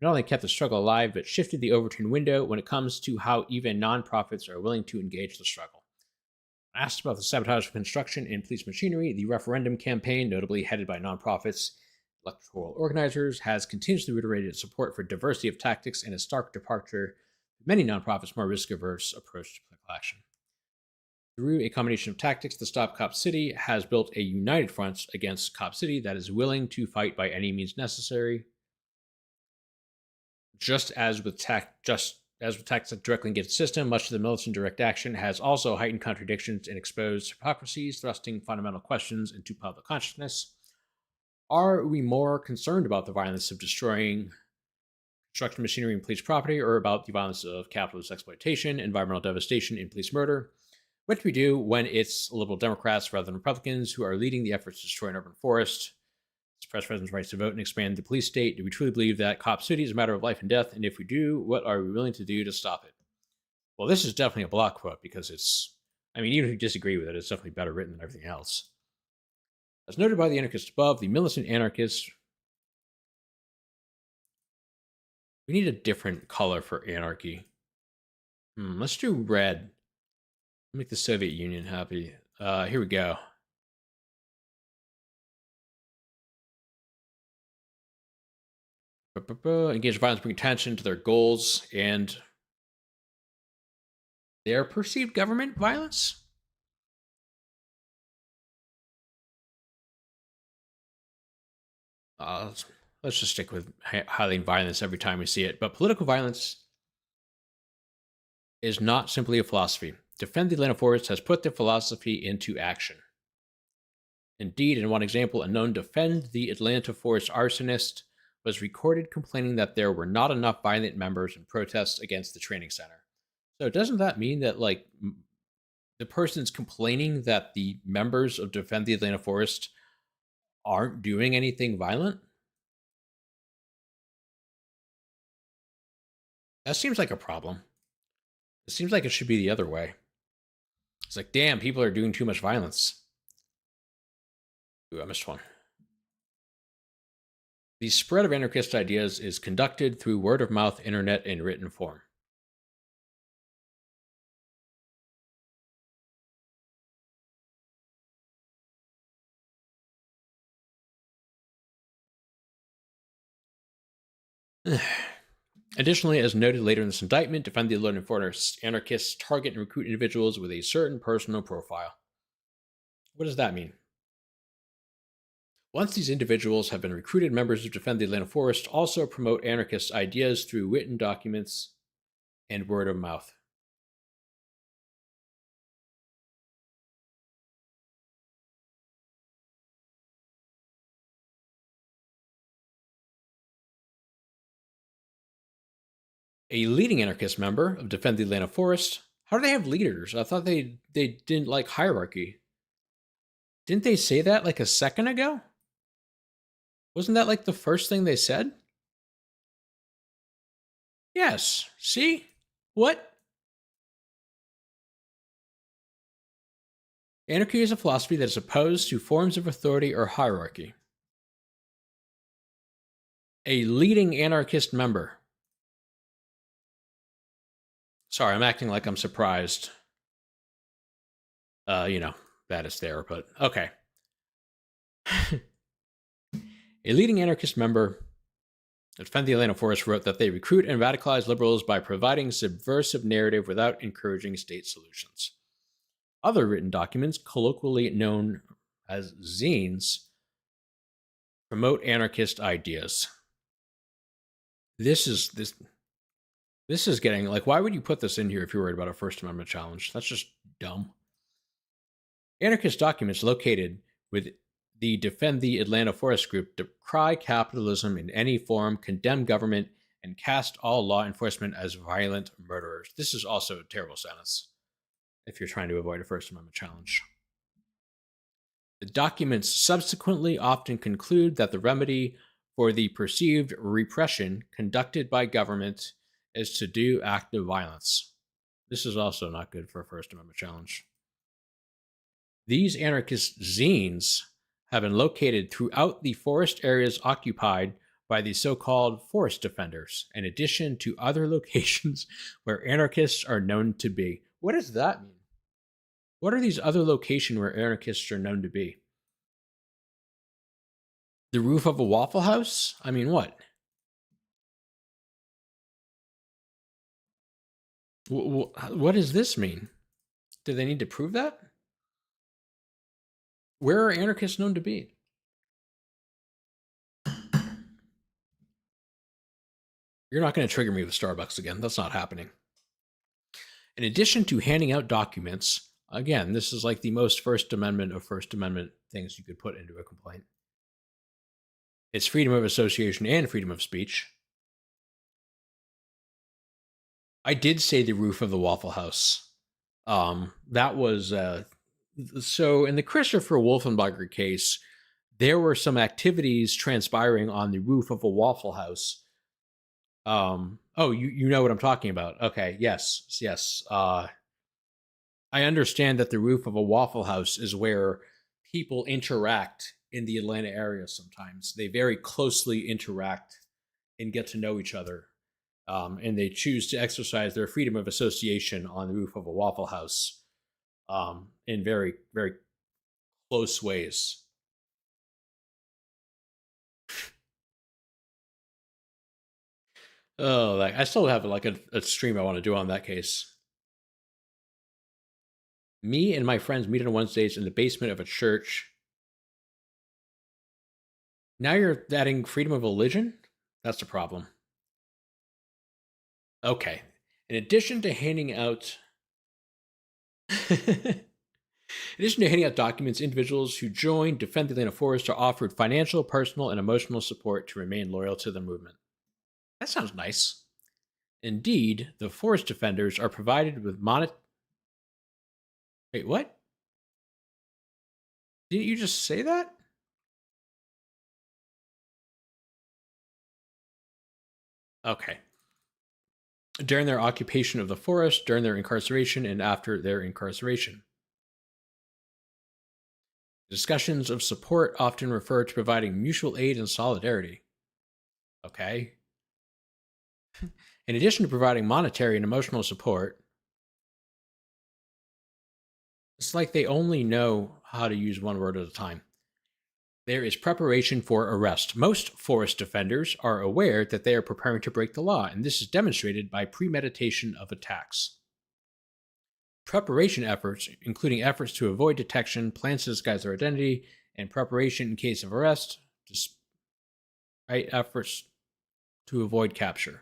not only kept the struggle alive, but shifted the Overton window when it comes to how even nonprofits are willing to engage the struggle. Asked about the sabotage of construction and police machinery, the referendum campaign, notably headed by nonprofits, electoral organizers, has continuously reiterated support for diversity of tactics and a stark departure from many nonprofits' more risk-averse approach to political action. Through a combination of tactics, the Stop Cop City has built a united front against Cop City that is willing to fight by any means necessary. Just as with tactics that directly engage the system, much of the militant direct action has also heightened contradictions and exposed hypocrisies, thrusting fundamental questions into public consciousness. Are we more concerned about the violence of destroying construction machinery and police property, or about the violence of capitalist exploitation, environmental devastation, and police murder? What do we do when it's liberal Democrats rather than Republicans who are leading the efforts to destroy an urban forest, suppress residents' rights to vote, and expand the police state? Do we truly believe that Cop City is a matter of life and death? And if we do, what are we willing to do to stop it? Well, this is definitely a block quote because even if you disagree with it, it's definitely better written than everything else. As noted by the anarchists above, the militant anarchists. We need a different color for anarchy. Let's do red. Make the Soviet Union happy. Here we go. Engage violence, bring attention to their goals and their perceived government violence. Let's just stick with highlighting violence every time we see it. But political violence is not simply a philosophy. Defend the Atlanta Forest has put the philosophy into action. Indeed, in one example, a known Defend the Atlanta Forest arsonist was recorded complaining that there were not enough violent members in protests against the training center. So doesn't that mean that, like, the person's complaining that the members of Defend the Atlanta Forest aren't doing anything violent? That seems like a problem. It seems like it should be the other way. It's like, damn, people are doing too much violence. Ooh, I missed one. The spread of anarchist ideas is conducted through word of mouth, internet, and written form. Additionally, as noted later in this indictment, Defend the Atlanta Forest anarchists target and recruit individuals with a certain personal profile. What does that mean? Once these individuals have been recruited, members of Defend the Atlanta Forest also promote anarchist ideas through written documents and word of mouth. A leading anarchist member of Defend the Atlanta Forest. How do they have leaders? I thought they didn't like hierarchy. Didn't they say that like a second ago? Wasn't that like the first thing they said? Yes. See? What? Anarchy is a philosophy that is opposed to forms of authority or hierarchy. A leading anarchist member. Sorry, I'm acting like I'm surprised. That is there, but okay. A leading anarchist member of Defend the Atlanta Forest wrote that they recruit and radicalize liberals by providing subversive narrative without encouraging state solutions. Other written documents, colloquially known as zines, promote anarchist ideas. This is getting, like, why would you put this in here if you're worried about a First Amendment challenge? That's just dumb. Anarchist documents located with the Defend the Atlanta Forest group decry capitalism in any form, condemn government, and cast all law enforcement as violent murderers. This is also a terrible sentence if you're trying to avoid a First Amendment challenge. The documents subsequently often conclude that the remedy for the perceived repression conducted by government as to do act of violence. This is also not good for a First Amendment challenge. These anarchist zines have been located throughout the forest areas occupied by the so-called forest defenders, in addition to other locations where anarchists are known to be. What does that mean? What are these other locations where anarchists are known to be? The roof of a Waffle House? I mean, what? What does this mean? Do they need to prove that? Where are anarchists known to be? You're not going to trigger me with Starbucks again. That's not happening. In addition to handing out documents, again, this is like the most First Amendment of First Amendment things you could put into a complaint. It's freedom of association and freedom of speech. I did say the roof of the Waffle House. That was so in the Christopher Wolfenbarger case, there were some activities transpiring on the roof of a Waffle House. Oh, you know what I'm talking about. Okay, yes. I understand that the roof of a Waffle House is where people interact in the Atlanta area sometimes. They very closely interact and get to know each other. And they choose to exercise their freedom of association on the roof of a Waffle House in very, very close ways. Oh, like I still have like a stream I want to do on that case. Me and my friends meet on Wednesdays in the basement of a church. Now you're adding freedom of religion? That's the problem. Okay. In addition to handing out documents, individuals who join Defend the Atlanta Forest are offered financial, personal, and emotional support to remain loyal to the movement. That sounds nice. Indeed, the forest defenders are provided with Wait, what? Didn't you just say that? Okay. During their occupation of the forest, during their incarceration, and after their incarceration. Discussions of support often refer to providing mutual aid and solidarity. Okay. In addition to providing monetary and emotional support, it's like they only know how to use one word at a time. There is preparation for arrest. Most forest defenders are aware that they are preparing to break the law, and this is demonstrated by premeditation of attacks. Preparation efforts, including efforts to avoid detection, plans to disguise their identity, and preparation in case of arrest, despite efforts to avoid capture.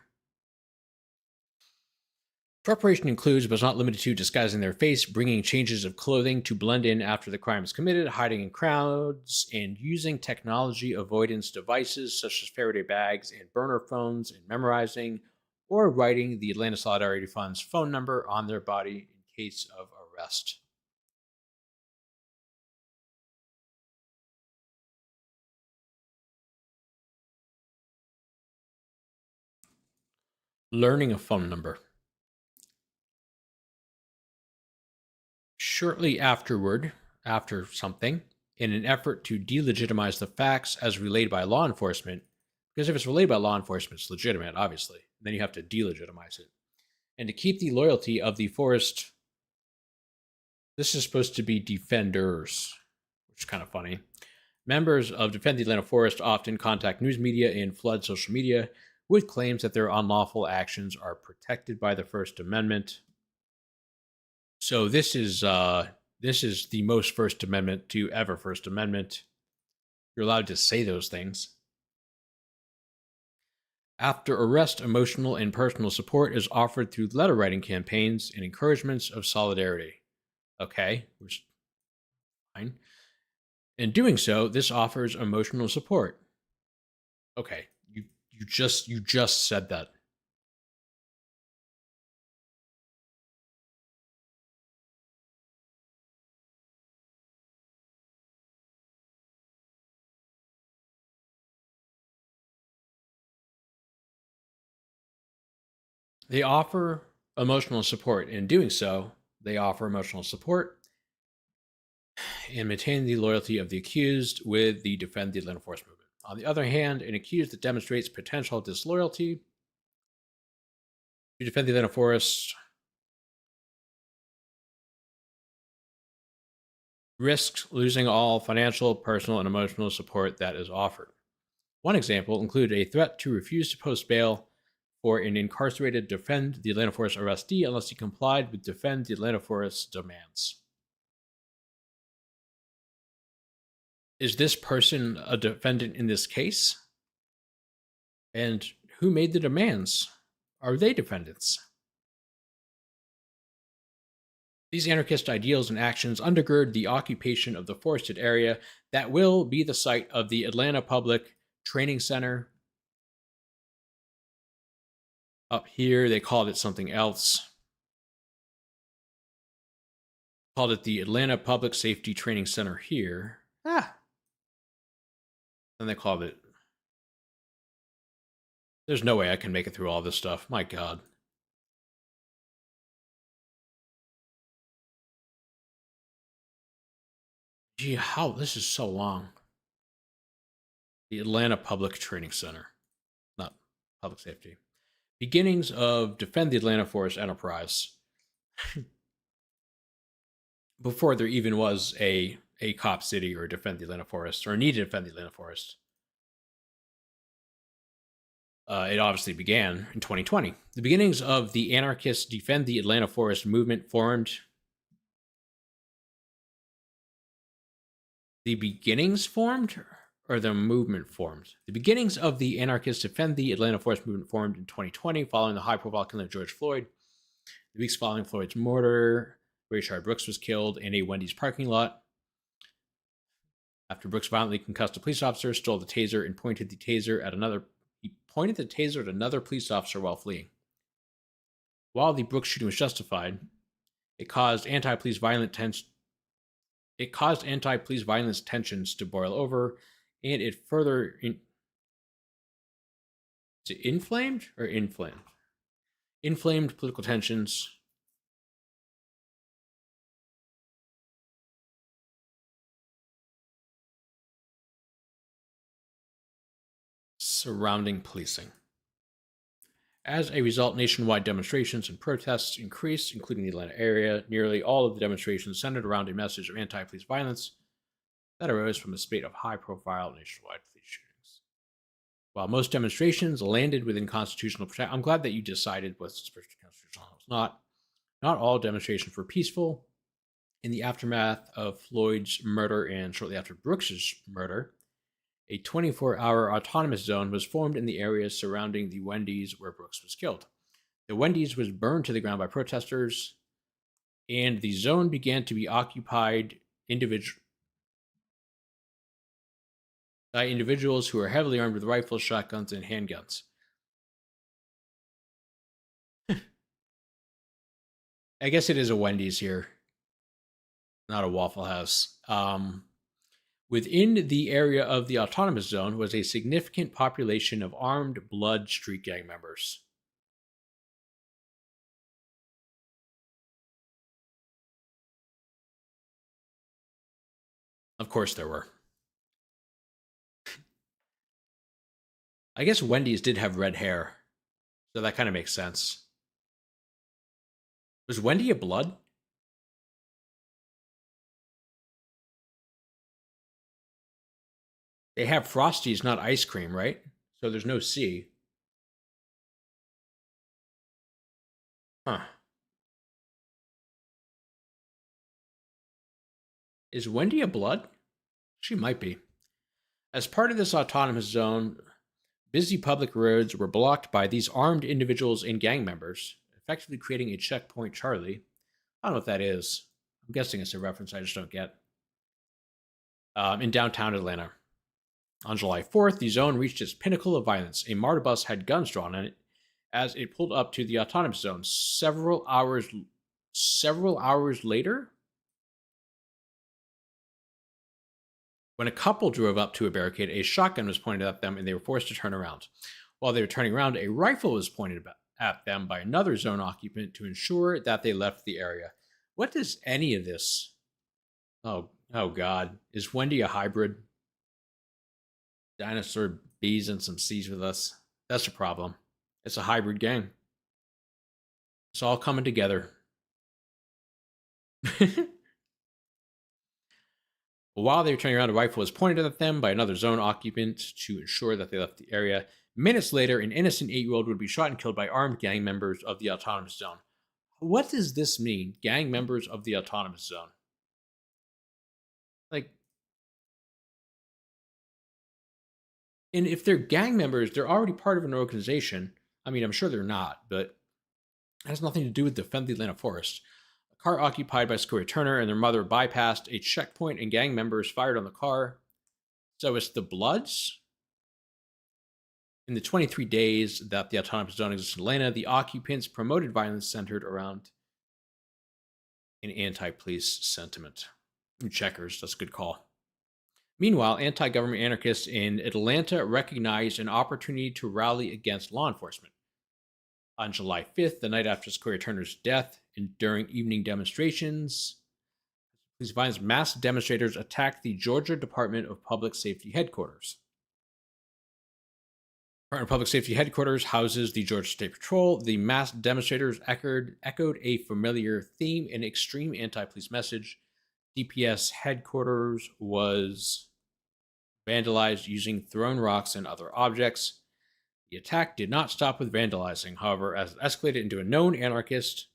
Preparation includes, but is not limited to, disguising their face, bringing changes of clothing to blend in after the crime is committed, hiding in crowds, and using technology avoidance devices such as Faraday bags and burner phones, and memorizing or writing the Atlanta Solidarity Fund's phone number on their body in case of arrest. Learning a phone number. Shortly afterward, after something, in an effort to delegitimize the facts as relayed by law enforcement, because if it's relayed by law enforcement, it's legitimate, obviously. Then you have to delegitimize it. And to keep the loyalty of the forest, this is supposed to be defenders, which is kind of funny. Members of Defend the Atlanta Forest often contact news media and flood social media with claims that their unlawful actions are protected by the First Amendment. So this is the most First Amendment to ever First Amendment. You're allowed to say those things. After arrest, emotional and personal support is offered through letter writing campaigns and encouragements of solidarity. Okay, which is fine. In doing so, this offers emotional support. Okay, you just said that. They offer emotional support. In doing so, they offer emotional support and maintain the loyalty of the accused with the Defend the Atlanta Force movement. On the other hand, an accused that demonstrates potential disloyalty to Defend the Atlanta Forest risks losing all financial, personal, and emotional support that is offered. One example included a threat to refuse to post bail for an incarcerated Defend the Atlanta Forest arrestee unless he complied with Defend the Atlanta Forest's demands. Is this person a defendant in this case? And who made the demands? Are they defendants? These anarchist ideals and actions undergird the occupation of the forested area that will be the site of the Atlanta Public Training Center. Up here, they called it something else. Called it the Atlanta Public Safety Training Center here. And they called it. There's no way I can make it through all this stuff. My God. Gee, how this is so long. The Atlanta Public Training Center, not public safety. Beginnings of Defend the Atlanta Forest enterprise. Before there even was a cop city or Defend the Atlanta Forest or need to defend the Atlanta Forest. It obviously began in 2020. The beginnings of the anarchist Defend the Atlanta Forest movement formed. The beginnings formed or the movement formed? The beginnings of the anarchist Defend the Atlanta Forest movement formed in 2020 following the high-profile killing of George Floyd. The weeks following Floyd's murder, Rayshard Brooks was killed in a Wendy's parking lot after Brooks violently concussed a police officer, stole the taser, and pointed the taser at another police officer while fleeing. While the Brooks shooting was justified, it caused anti-police violence tensions to boil over, and it further inflamed political tensions. Surrounding policing. As a result, nationwide demonstrations and protests increased, including the Atlanta area. Nearly all of the demonstrations centered around a message of anti-police violence that arose from a spate of high-profile nationwide police shootings. While most demonstrations landed within constitutional protection, I'm glad that you decided what's constitutional and what's not. Not all demonstrations were peaceful. In the aftermath of Floyd's murder and shortly after Brooks's murder, a 24-hour autonomous zone was formed in the areas surrounding the Wendy's where Brooks was killed. The Wendy's was burned to the ground by protesters, and the zone began to be occupied by individuals who are heavily armed with rifles, shotguns, and handguns. I guess it is a Wendy's here, not a Waffle House. Within the area of the autonomous zone was a significant population of armed blood street gang members. Of course there were. I guess Wendy's did have red hair, so that kind of makes sense. Was Wendy a blood? They have Frosties, not ice cream, right? So there's no C. Huh. Is Wendy a blood? She might be. As part of this autonomous zone, busy public roads were blocked by these armed individuals and gang members, effectively creating a checkpoint Charlie. I don't know what that is. I'm guessing it's a reference I just don't get. In downtown Atlanta. On July 4th, the zone reached its pinnacle of violence. A MARTA bus had guns drawn on it as it pulled up to the autonomous zone. Several hours later, when a couple drove up to a barricade, a shotgun was pointed at them and they were forced to turn around. While they were turning around, a rifle was pointed at them by another zone occupant to ensure that they left the area. What does any of this? Oh God. Is Wendy a hybrid? Dinosaur B's and some C's with us. That's the problem. It's a hybrid gang. It's all coming together. While they were turning around, a rifle was pointed at them by another zone occupant to ensure that they left the area. Minutes later, an innocent 8-year-old would be shot and killed by armed gang members of the autonomous zone. What does this mean? Gang members of the autonomous zone. Like, and if they're gang members, they're already part of an organization. I mean, I'm sure they're not, but it has nothing to do with Defend the Atlanta Forest. A car occupied by Scoria Turner and their mother bypassed a checkpoint and gang members fired on the car. So it's the Bloods? In the 23 days that the autonomous zone exists in Atlanta, the occupants promoted violence centered around an anti-police sentiment. Checkers, that's a good call. Meanwhile, anti-government anarchists in Atlanta recognized an opportunity to rally against law enforcement. On July 5th, the night after Scoria Turner's death, and during evening demonstrations, police violence mass demonstrators attacked the Georgia Department of Public Safety headquarters. Department of Public Safety headquarters houses the Georgia State Patrol. The mass demonstrators echoed a familiar theme, an extreme anti-police message. DPS headquarters was vandalized using thrown rocks and other objects. The attack did not stop with vandalizing, however, as it escalated into a known anarchist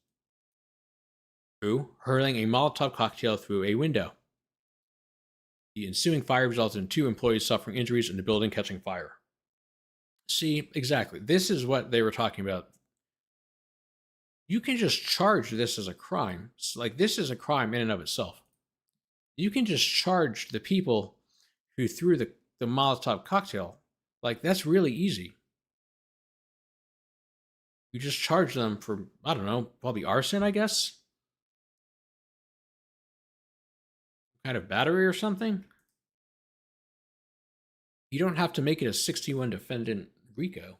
hurling a Molotov cocktail through a window. The ensuing fire resulted in 2 employees suffering injuries and the building catching fire. See, exactly. This is what they were talking about. You can just charge this as a crime. Like, this is a crime in and of itself. You can just charge the people who threw the Molotov cocktail. Like, that's really easy. You just charge them for, I don't know, probably arson, I guess? Kind of battery or something? You don't have to make it a 61 defendant RICO.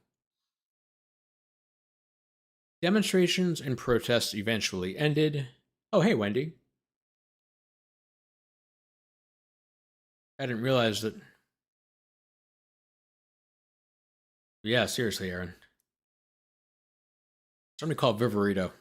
Demonstrations and protests eventually ended. Oh, hey, Wendy. I didn't realize that. Yeah, seriously, Aaron. Somebody called Viverito.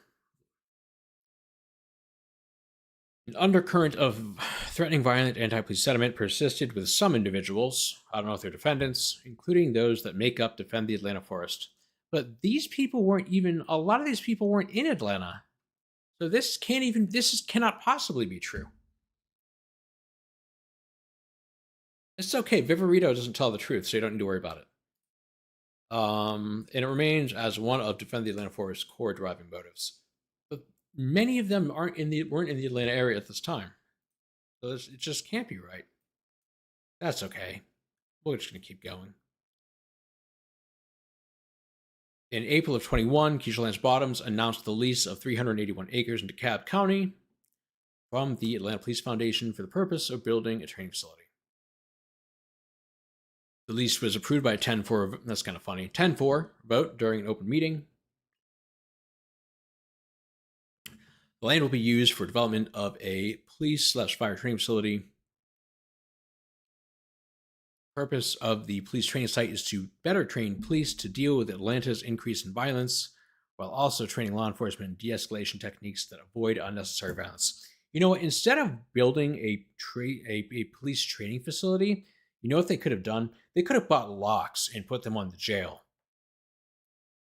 An undercurrent of threatening violent anti-police sentiment persisted with some individuals, I don't know if they're defendants, including those that make up Defend the Atlanta Forest. But these people weren't even, a lot of these people weren't in Atlanta. So this cannot possibly be true. It's okay, Viverito doesn't tell the truth, so you don't need to worry about it. And it remains as one of Defend the Atlanta Forest's core driving motives. But many of them weren't in the Atlanta area at this time. So it just can't be right. That's okay. We're just going to keep going. In April of 21, Keisha Lance Bottoms announced the lease of 381 acres in DeKalb County from the Atlanta Police Foundation for the purpose of building a training facility. The lease was approved by a 10-4, that's kind of funny, 10-4 vote during an open meeting. The land will be used for development of a police/fire training facility. The purpose of the police training site is to better train police to deal with Atlanta's increase in violence, while also training law enforcement in de-escalation techniques that avoid unnecessary violence. You know what? Instead of building a police training facility, you know what they could have done? They could have bought locks and put them on the jail.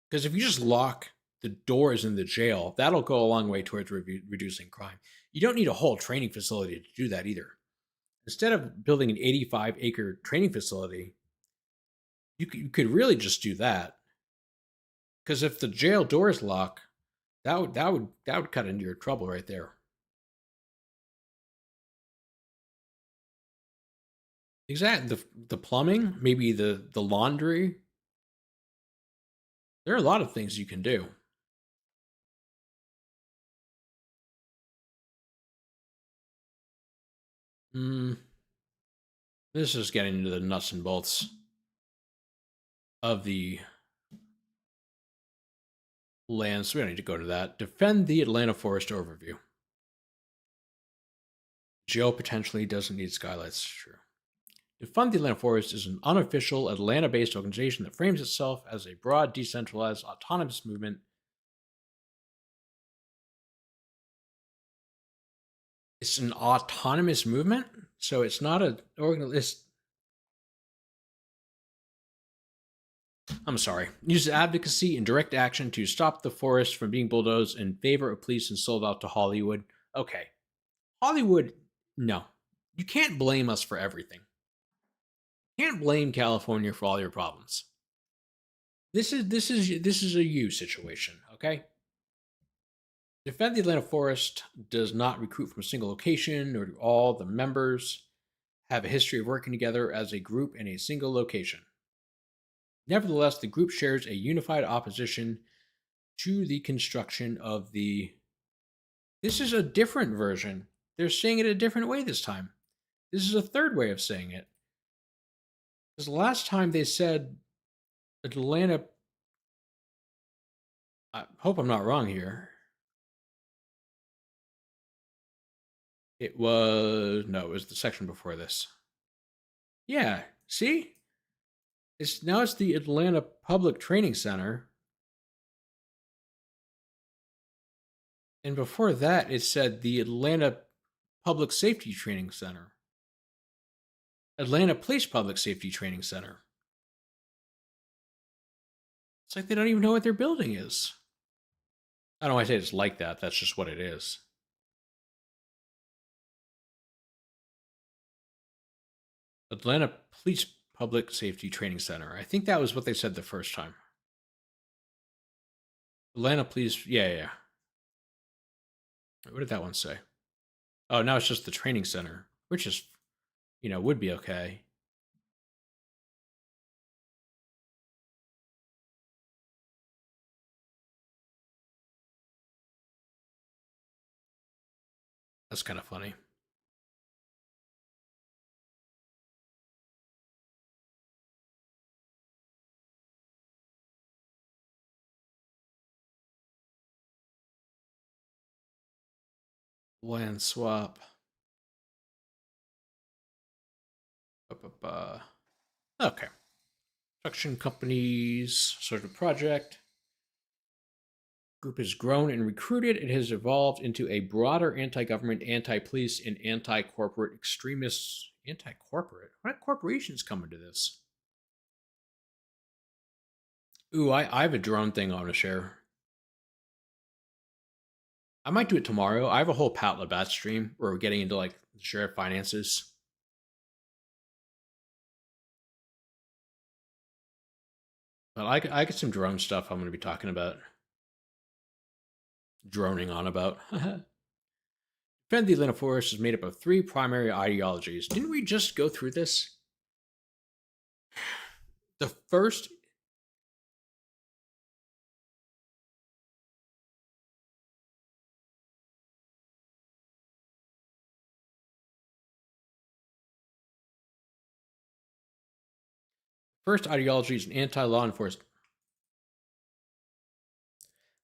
Because if you just lock the doors in the jail, that'll go a long way towards reducing crime. You don't need a whole training facility to do that either. Instead of building an 85-acre training facility, you could really just do that. Because if the jail doors lock, that would cut into your trouble right there. Exactly. The plumbing, maybe the laundry. There are a lot of things you can do. This is getting into the nuts and bolts of the land, so we don't need to go to that. Defend the Atlanta forest overview. Jail potentially doesn't need skylights. True. Defund the Atlanta Forest is an unofficial Atlanta-based organization that frames itself as a broad, decentralized, autonomous movement. It's an autonomous movement, so it's not an organization. I'm sorry. Uses advocacy and direct action to stop the forest from being bulldozed in favor of police and sold out to Hollywood. Okay. Hollywood, no. You can't blame us for everything. You can't blame California for all your problems. This is a you situation, okay? Defend the Atlanta Forest does not recruit from a single location, nor do all the members have a history of working together as a group in a single location. Nevertheless, the group shares a unified opposition to the construction of the... This is a different version. They're saying it a different way this time. This is a third way of saying it. Because last time they said Atlanta... I hope I'm not wrong here. It was... No, it was the section before this. Yeah, see? It's the Atlanta Public Training Center. And before that, it said the Atlanta Public Safety Training Center. Atlanta Police Public Safety Training Center. It's like they don't even know what their building is. I don't know why I say it's like that. That's just what it is. Atlanta Police Public Safety Training Center. I think that was what they said the first time. Atlanta Police, yeah. What did that one say? Oh, now it's just the training center, which is, would be okay. That's kind of funny. Land swap. Okay. Construction companies, sort of project. Group has grown and recruited. It has evolved into a broader anti-government, anti-police, and anti-corporate extremists. Anti-corporate? What corporations come into this? Ooh, I have a drone thing I want to share. I might do it tomorrow. I have a whole Pat Labatt stream where we're getting into like sheriff finances. But I got some drone stuff I'm going to be talking about. Droning on about. Defend the Atlanta Forest is made up of 3 primary ideologies. Didn't we just go through this? The first... First ideology is an anti-law enforcement.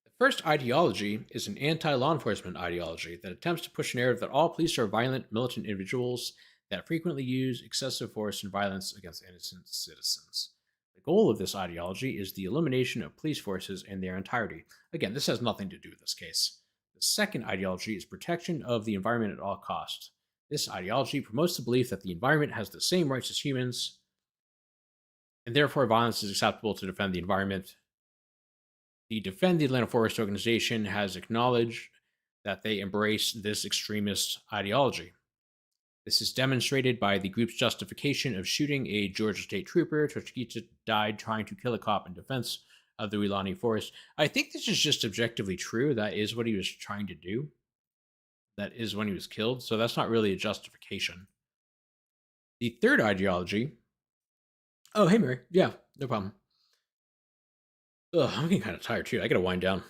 The first ideology is an anti-law enforcement ideology that attempts to push a narrative that all police are violent, militant individuals that frequently use excessive force and violence against innocent citizens. The goal of this ideology is the elimination of police forces in their entirety. Again, this has nothing to do with this case. The second ideology is protection of the environment at all costs. This ideology promotes the belief that the environment has the same rights as humans, and therefore violence is acceptable to defend the environment. The Defend the Atlanta Forest organization has acknowledged that they embrace this extremist ideology. This is demonstrated by the group's justification of shooting a Georgia state trooper. Tortuguita died trying to kill a cop in defense of the Weelaunee Forest. I think this is just objectively true. That is what he was trying to do. That is when he was killed. So that's not really a justification. The third ideology... Oh, hey, Mary. Yeah, no problem. Ugh, I'm getting kind of tired, too. I gotta wind down.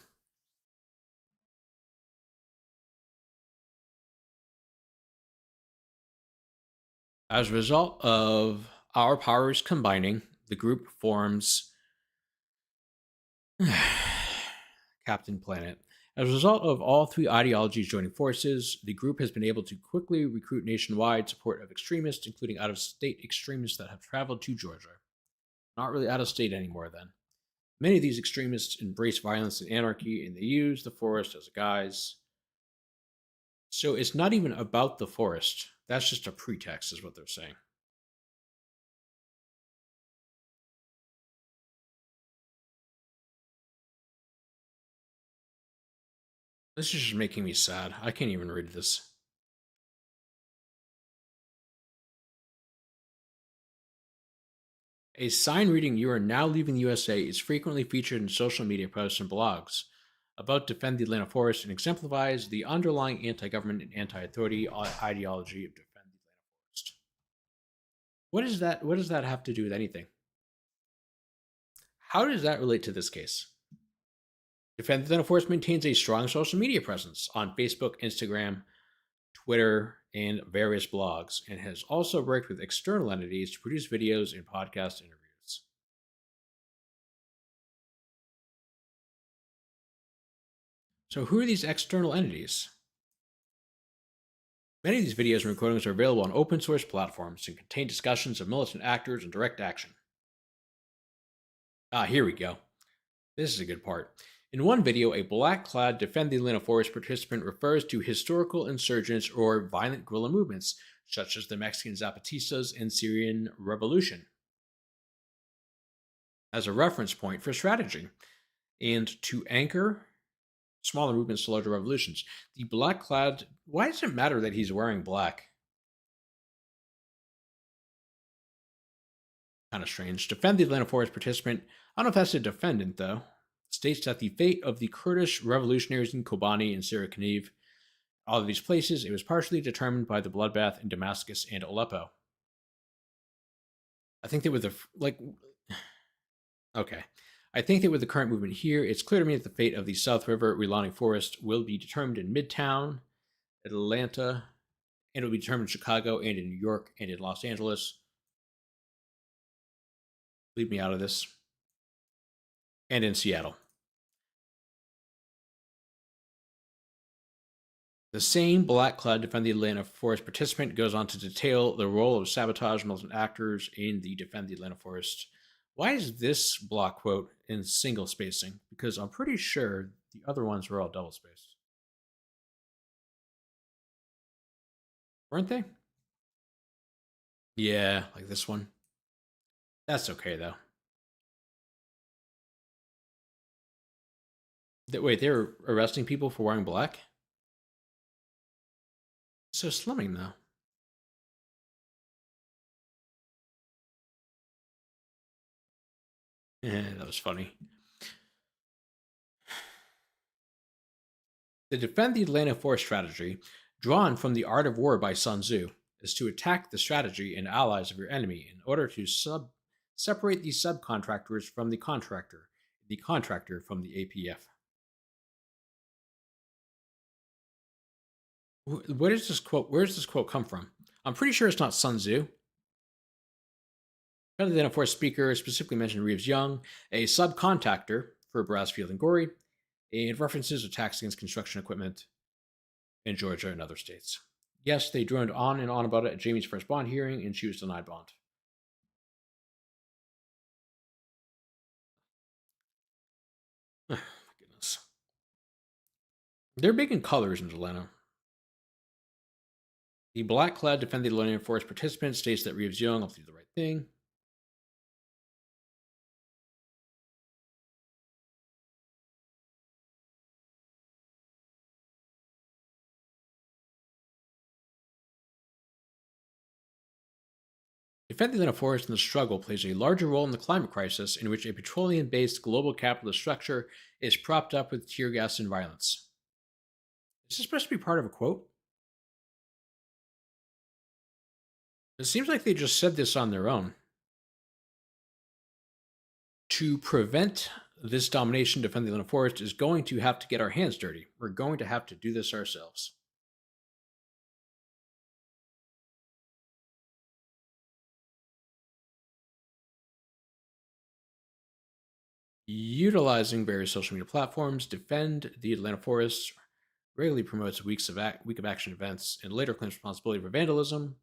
As a result of our powers combining, the group forms... Captain Planet. As a result of all three ideologies joining forces, the group has been able to quickly recruit nationwide support of extremists, including out-of-state extremists that have traveled to Georgia. Not really out of state anymore, then. Many of these extremists embrace violence and anarchy, and they use the forest as a guise. So it's not even about the forest. That's just a pretext, is what they're saying. This is just making me sad. I can't even read this. A sign reading "You are now leaving the USA" is frequently featured in social media posts and blogs about Defend the Atlanta Forest and exemplifies the underlying anti-government and anti-authority ideology of Defend the Atlanta Forest. What does that have to do with anything? How does that relate to this case? Defend the Atlanta Forest maintains a strong social media presence on Facebook, Instagram, Twitter, and various blogs, and has also worked with external entities to produce videos and podcast interviews. So who are these external entities? Many of these videos and recordings are available on open source platforms and contain discussions of militant actors and direct action. Here we go. This is a good part. In one video, a black-clad Defend the Atlanta Forest participant refers to historical insurgents or violent guerrilla movements, such as the Mexican Zapatistas and Syrian Revolution, as a reference point for strategy, and to anchor smaller movements to larger revolutions. The black-clad... Why does it matter that he's wearing black? Kind of strange. Defend the Atlanta Forest participant, I don't know if that's a defendant, though, states that the fate of the Kurdish revolutionaries in Kobani and Syria all of these places, it was partially determined by the bloodbath in Damascus and Aleppo. I think that with I think that with the current movement here, it's clear to me that the fate of the South River Relaunting Forest will be determined in Midtown, Atlanta, and it will be determined in Chicago and in New York and in Los Angeles. Leave me out of this. And in Seattle. The same black-clad Defend the Atlanta Forest participant goes on to detail the role of sabotage militant actors in the Defend the Atlanta Forest. Why is this block quote in single spacing? Because I'm pretty sure the other ones were all double spaced. Weren't they? Yeah, like this one. That's okay, though. Wait, they're arresting people for wearing black? So slumming, though. That was funny. The Defend the Atlanta Forest strategy, drawn from the Art of War by Sun Tzu, is to attack the strategy and allies of your enemy in order to separate the subcontractors from the contractor from the APF. Where does this quote come from? I'm pretty sure it's not Sun Tzu. Defend the Atlanta Forest speaker specifically mentioned Reeves Young, a subcontractor for Brassfield and Gorey, and references attacks against construction equipment in Georgia and other states. Yes, they droned on and on about it at Jamie's first bond hearing, and she was denied bond. Oh, my goodness. They're big in colors in Atlanta. The black-clad Defend the Atlanta Forest participant states that Reeves Young will do the right thing. Defend the Atlanta Forest in the struggle plays a larger role in the climate crisis in which a petroleum-based global capitalist structure is propped up with tear gas and violence. Is this supposed to be part of a quote? It seems like they just said this on their own. To prevent this domination, Defend the Atlanta Forest is going to have to get our hands dirty. We're going to have to do this ourselves. utilizing various social media platforms, defend the Atlanta forests, regularly promotes week of action events, and later claims responsibility for vandalism.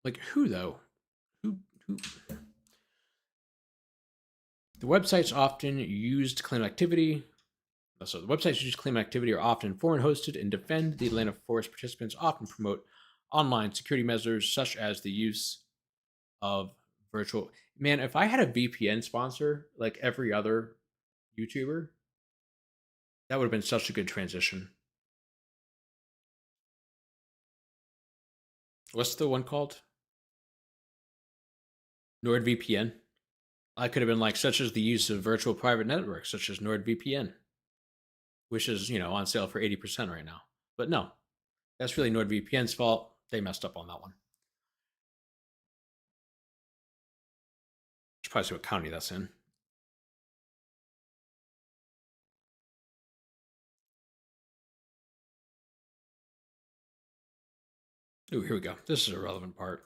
Like who though? Who? The websites often used to claim activity. So the websites used to claim activity are often foreign hosted and defend the Atlanta forest participants often promote online security measures such as the use of virtual. Man, if I had a VPN sponsor like every other YouTuber, that would have been such a good transition. What's the one called? NordVPN. I could have been like, such as the use of virtual private networks, such as NordVPN, which is, on sale for 80% right now. But no, that's really NordVPN's fault. They messed up on that one. Should probably see what county that's in. Ooh, here we go. This is a relevant part.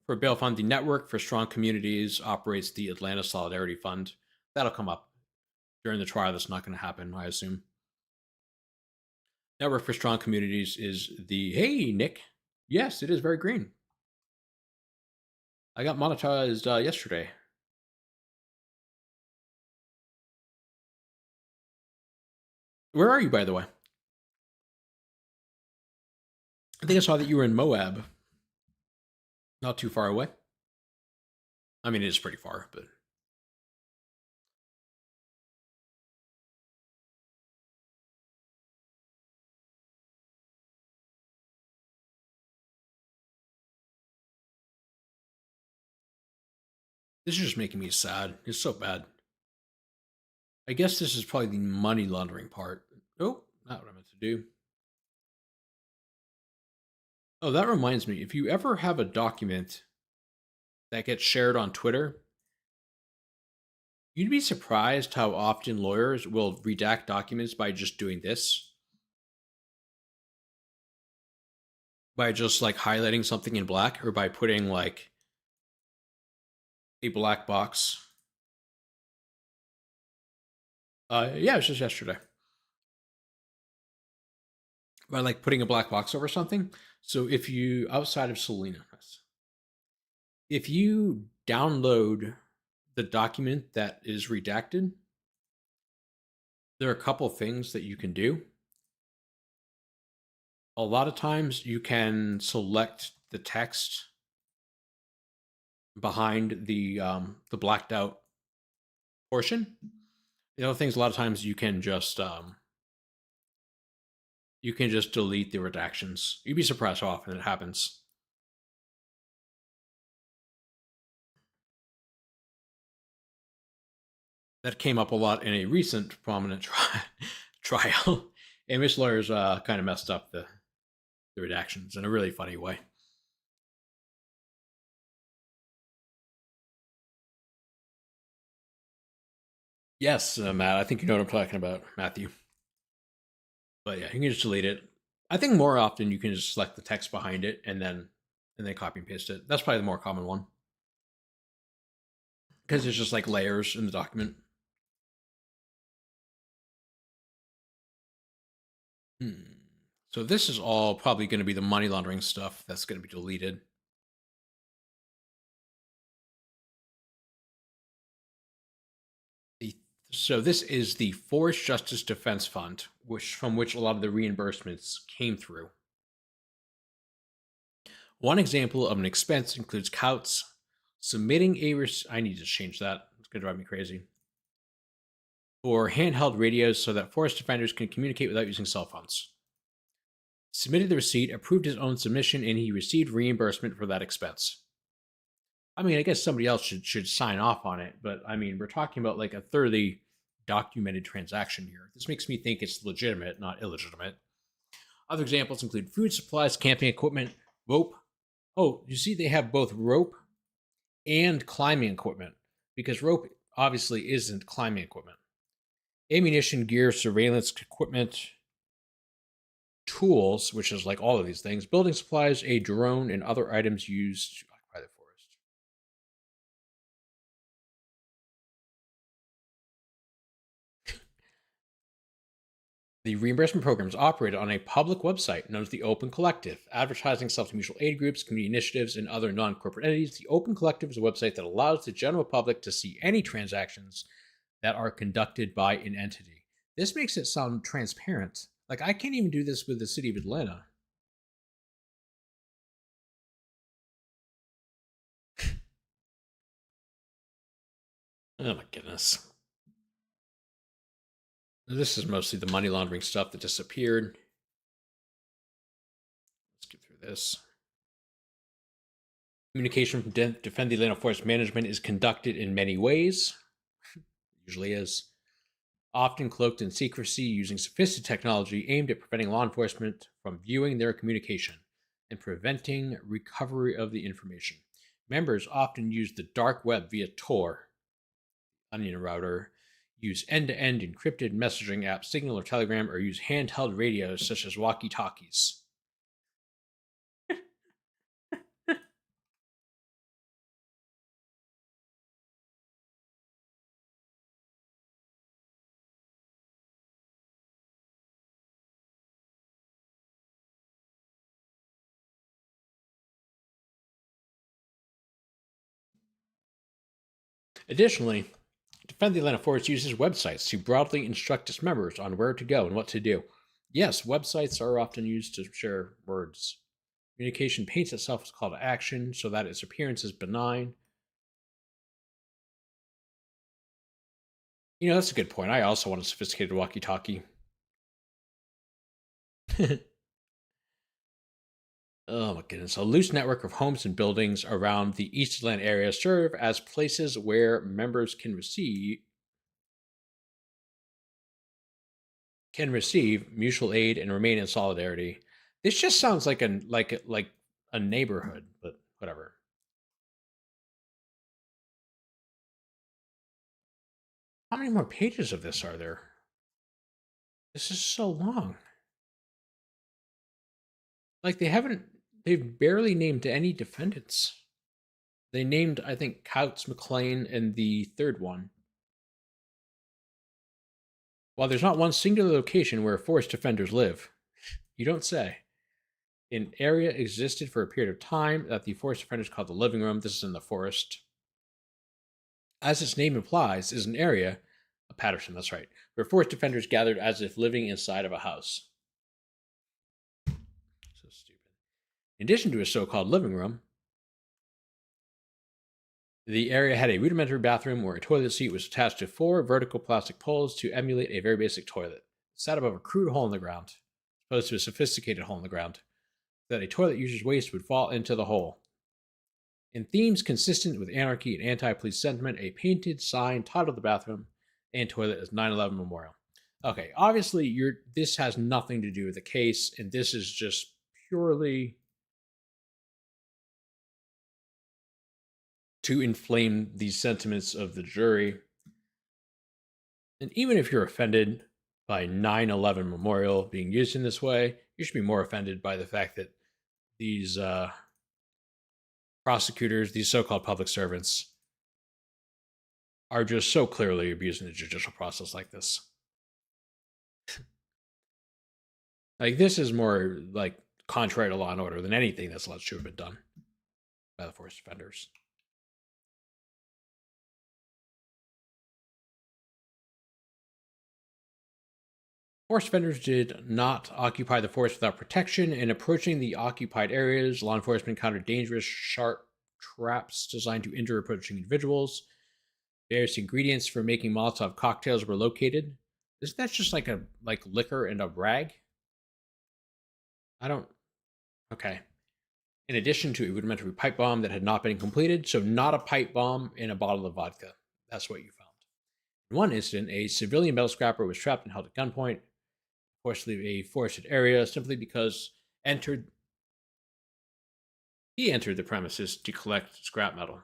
For bail fund, the Network for Strong Communities operates the Atlanta Solidarity Fund. That'll come up during the trial. That's not going to happen, I assume. Network for Strong Communities is the, hey, Nick. Yes, it is very green. I got monetized yesterday. Where are you, by the way? I think I saw that you were in Moab. Not too far away. I mean, it is pretty far, but... This is just making me sad. It's so bad. I guess this is probably the money laundering part. Oh, not what I meant to do. Oh, that reminds me. If you ever have a document that gets shared on Twitter, you'd be surprised how often lawyers will redact documents by just doing this. By just like highlighting something in black or by putting like a black box. Yeah, it was just yesterday. By like putting a black box over something. So if you, outside of Salinas, if you download the document that is redacted, there are a couple things that you can do. A lot of times you can select the text behind the blacked out portion. The other things, a lot of times you can just delete the redactions. You'd be surprised how often it happens. That came up a lot in a recent prominent trial, and Miss lawyers kind of messed up the redactions in a really funny way. Yes, Matt, I think you know what I'm talking about, Matthew. But yeah, you can just delete it. I think more often you can just select the text behind it and then copy and paste it. That's probably the more common one. Because there's just like layers in the document. So this is all probably going to be the money laundering stuff that's going to be deleted. So this is the Forest Justice Defense Fund, from which a lot of the reimbursements came through. One example of an expense includes COUTS submitting I need to change that. It's going to drive me crazy. For handheld radios so that forest defenders can communicate without using cell phones. Submitted the receipt, approved his own submission, and he received reimbursement for that expense. I mean, I guess somebody else should sign off on it, but I mean, we're talking about like a thoroughly documented transaction here. This makes me think it's legitimate, not illegitimate. Other examples include food supplies, camping equipment, rope. Oh, you see they have both rope and climbing equipment, because rope obviously isn't climbing equipment. Ammunition, gear, surveillance equipment, tools, which is like all of these things, building supplies, a drone, and other items used to occupy the forest. The reimbursement program is operated on a public website known as the Open Collective, advertising itself to mutual aid groups, community initiatives, and other non-corporate entities. The Open Collective is a website that allows the general public to see any transactions that are conducted by an entity. This makes it sound transparent. Like, I can't even do this with the city of Atlanta. Oh my goodness. This is mostly the money laundering stuff that disappeared. Let's get through this. Communication from Defend the Atlanta Forest Management is conducted in many ways. Usually is. Often cloaked in secrecy using sophisticated technology aimed at preventing law enforcement from viewing their communication and preventing recovery of the information. Members often use the dark web via Tor, onion router, use end-to-end encrypted messaging apps, Signal or Telegram, or use handheld radios such as walkie-talkies. Additionally, Defend the Atlanta Forest uses websites to broadly instruct its members on where to go and what to do. Yes, websites are often used to share words. Communication paints itself as a call to action so that its appearance is benign. You know, that's a good point. I also want a sophisticated walkie-talkie. Oh my goodness. A loose network of homes and buildings around the East Atlanta area serve as places where members can receive mutual aid and remain in solidarity. This just sounds like a neighborhood, but whatever. How many more pages of this are there? This is so long. Like, they've barely named any defendants. They named, I think, Couts, McLean, and the third one. While there's not one singular location where forest defenders live, you don't say. An area existed for a period of time that the forest defenders called the living room. This is in the forest. As its name implies, is an area, a Patterson, that's right, where forest defenders gathered as if living inside of a house. So stupid. In addition to a so-called living room, the area had a rudimentary bathroom where a toilet seat was attached to 4 vertical plastic poles to emulate a very basic toilet. It sat above a crude hole in the ground, as opposed to a sophisticated hole in the ground, so that a toilet user's waste would fall into the hole. In themes consistent with anarchy and anti-police sentiment, a painted sign titled the bathroom and toilet as 9/11 Memorial. Okay, obviously this has nothing to do with the case, and this is just purely to inflame the sentiments of the jury. And even if you're offended by 9/11 Memorial being used in this way, you should be more offended by the fact that these prosecutors, these so-called public servants, are just so clearly abusing the judicial process like this. Like, this is more like contrary to law and order than anything that's allowed to have been done by the forest defenders. Forest defenders did not occupy the forest without protection. In approaching the occupied areas, law enforcement encountered dangerous, sharp traps designed to injure approaching individuals. Various ingredients for making Molotov cocktails were located. Isn't that just like liquor and a rag? Okay. In addition to a rudimentary pipe bomb that had not been completed, so not a pipe bomb in a bottle of vodka. That's what you found. In one incident, a civilian metal scrapper was trapped and held at gunpoint, forced to leave a forested area simply because he entered the premises to collect scrap metal.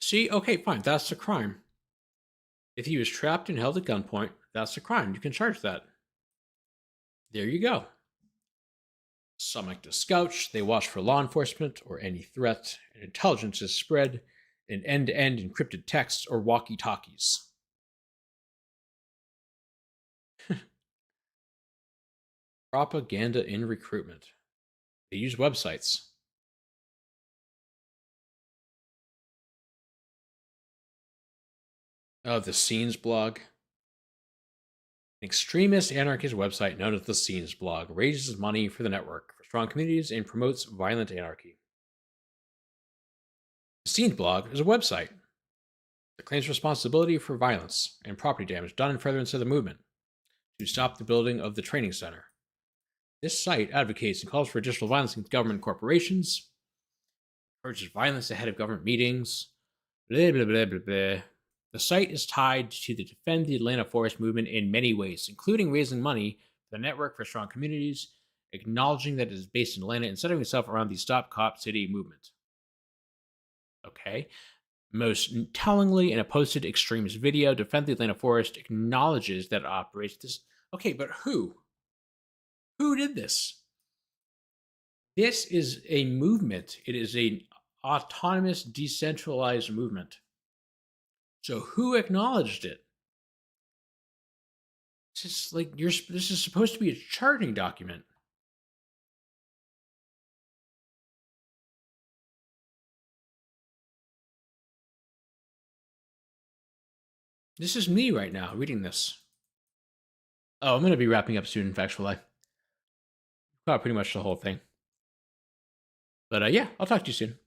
See, okay, fine, that's a crime. If he was trapped and held at gunpoint, that's a crime. You can charge that. There you go. Some act as scouts. They watch for law enforcement or any threat, and intelligence is spread in end-to-end encrypted texts or walkie-talkies. Propaganda in recruitment. They use websites. Oh, the Scenes blog. An extremist anarchist website known as the Scenes blog raises money for the network for strong communities and promotes violent anarchy. The Scenes blog is a website that claims responsibility for violence and property damage done in furtherance of the movement to stop the building of the training center. This site advocates and calls for additional violence in government corporations, urges violence ahead of government meetings, blah, blah, blah, blah, blah. The site is tied to the Defend the Atlanta Forest movement in many ways, including raising money for the Network for Strong Communities, acknowledging that it is based in Atlanta and centering itself around the Stop Cop City movement. Okay. Most tellingly, in a posted extremist video, Defend the Atlanta Forest acknowledges that it operates this. Okay, but who? Who did this? This is a movement. It is an autonomous, decentralized movement. So who acknowledged it? It's just like this is supposed to be a charting document. This is me right now reading this. Oh, I'm going to be wrapping up soon, in Factual Life. Got pretty much the whole thing. But yeah, I'll talk to you soon.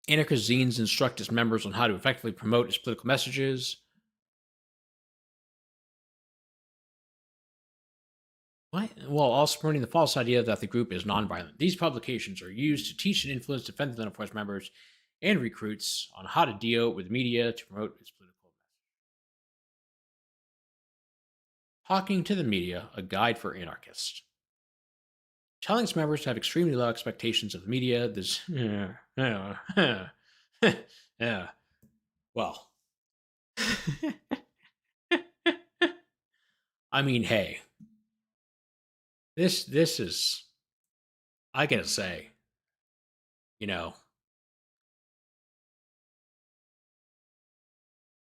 Anarchist zines instruct its members on how to effectively promote its political messages. What? While also promoting the false idea that the group is nonviolent. These publications are used to teach and influence Defend the Atlanta Force members and recruits on how to deal with media to promote its political message. Talking to the Media, a guide for anarchists. Telling its members to have extremely low expectations of the media. This, yeah. Well, I mean, hey, this is, I gotta say, you know,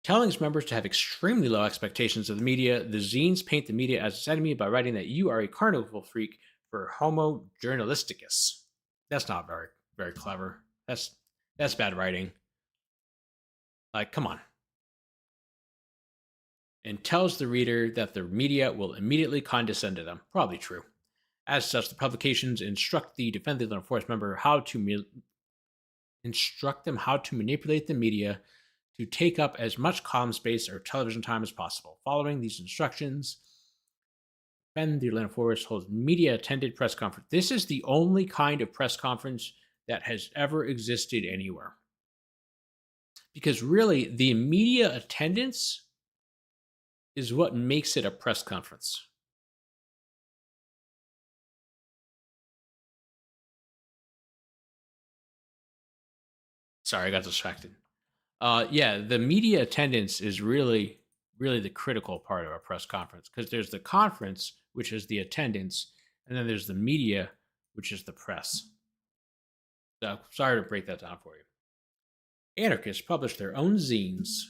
telling its members to have extremely low expectations of the media. The zines paint the media as its enemy by writing that you are a carnival freak for Homo journalisticus. That's not very, very clever. That's bad writing. Like, come on. And tells the reader that the media will immediately condescend to them. Probably true. As such, the publications instruct the Defend the Atlanta Force member how to instruct them how to manipulate the media to take up as much column space or television time as possible. Following these instructions, Defend the Atlanta Force holds media-attended press conference. This is the only kind of press conference that has ever existed anywhere. Because really, the media attendance is what makes it a press conference. Sorry, I got distracted. Yeah, the media attendance is really the critical part of a press conference, because there's the conference, which is the attendance, and then there's the media, which is the press. So, sorry to break that down for you. Anarchists publish their own zines.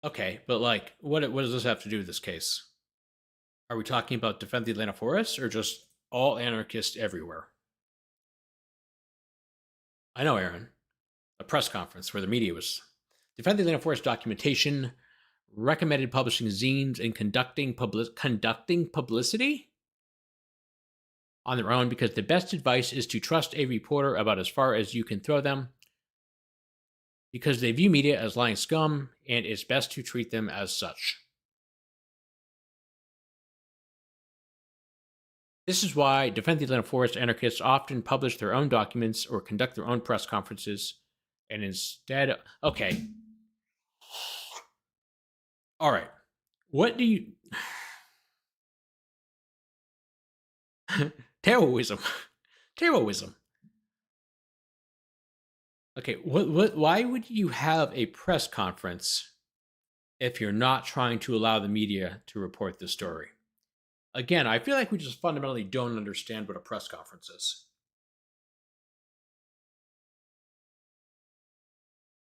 Okay, but like, what does this have to do with this case? Are we talking about Defend the Atlanta Forest, or just all anarchists everywhere? I know, Aaron. A press conference where the media was. Defend the Atlanta Forest documentation recommended publishing zines and conducting publicity on their own, because the best advice is to trust a reporter about as far as you can throw them, because they view media as lying scum, and it's best to treat them as such. This is why Defend the Atlanta Forest anarchists often publish their own documents or conduct their own press conferences, and instead, okay. All right. What do you... Terrorism. Okay, why would you have a press conference if you're not trying to allow the media to report the story? Again, I feel like we just fundamentally don't understand what a press conference is.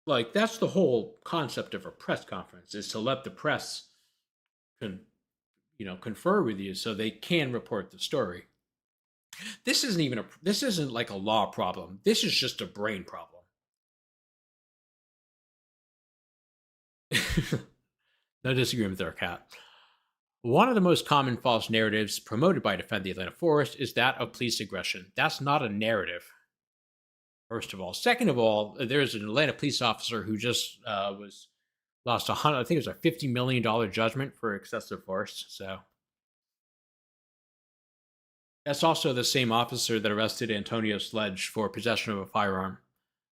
Like, that's the whole concept of a press conference, is to let the press confer with you so they can report the story. This isn't like a law problem. This is just a brain problem. No disagreement there, Kat. One of the most common false narratives promoted by Defend the Atlanta Forest is that of police aggression. That's not a narrative, first of all. Second of all, there's an Atlanta police officer who just lost I think it was a $50 million judgment for excessive force. So that's also the same officer that arrested Antonio Sledge for possession of a firearm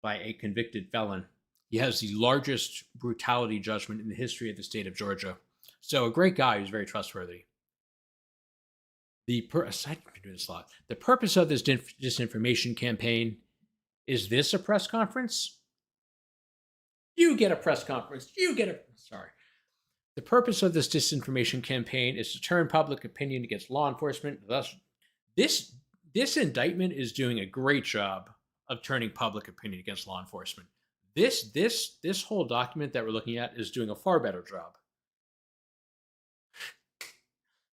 by a convicted felon. He has the largest brutality judgment in the history of the state of Georgia. So a great guy who's very trustworthy. Aside from doing this a lot, the purpose of this disinformation campaign, is this a press conference? You get a press conference. Sorry. The purpose of this disinformation campaign is to turn public opinion against law enforcement. Thus, this indictment is doing a great job of turning public opinion against law enforcement. This whole document that we're looking at is doing a far better job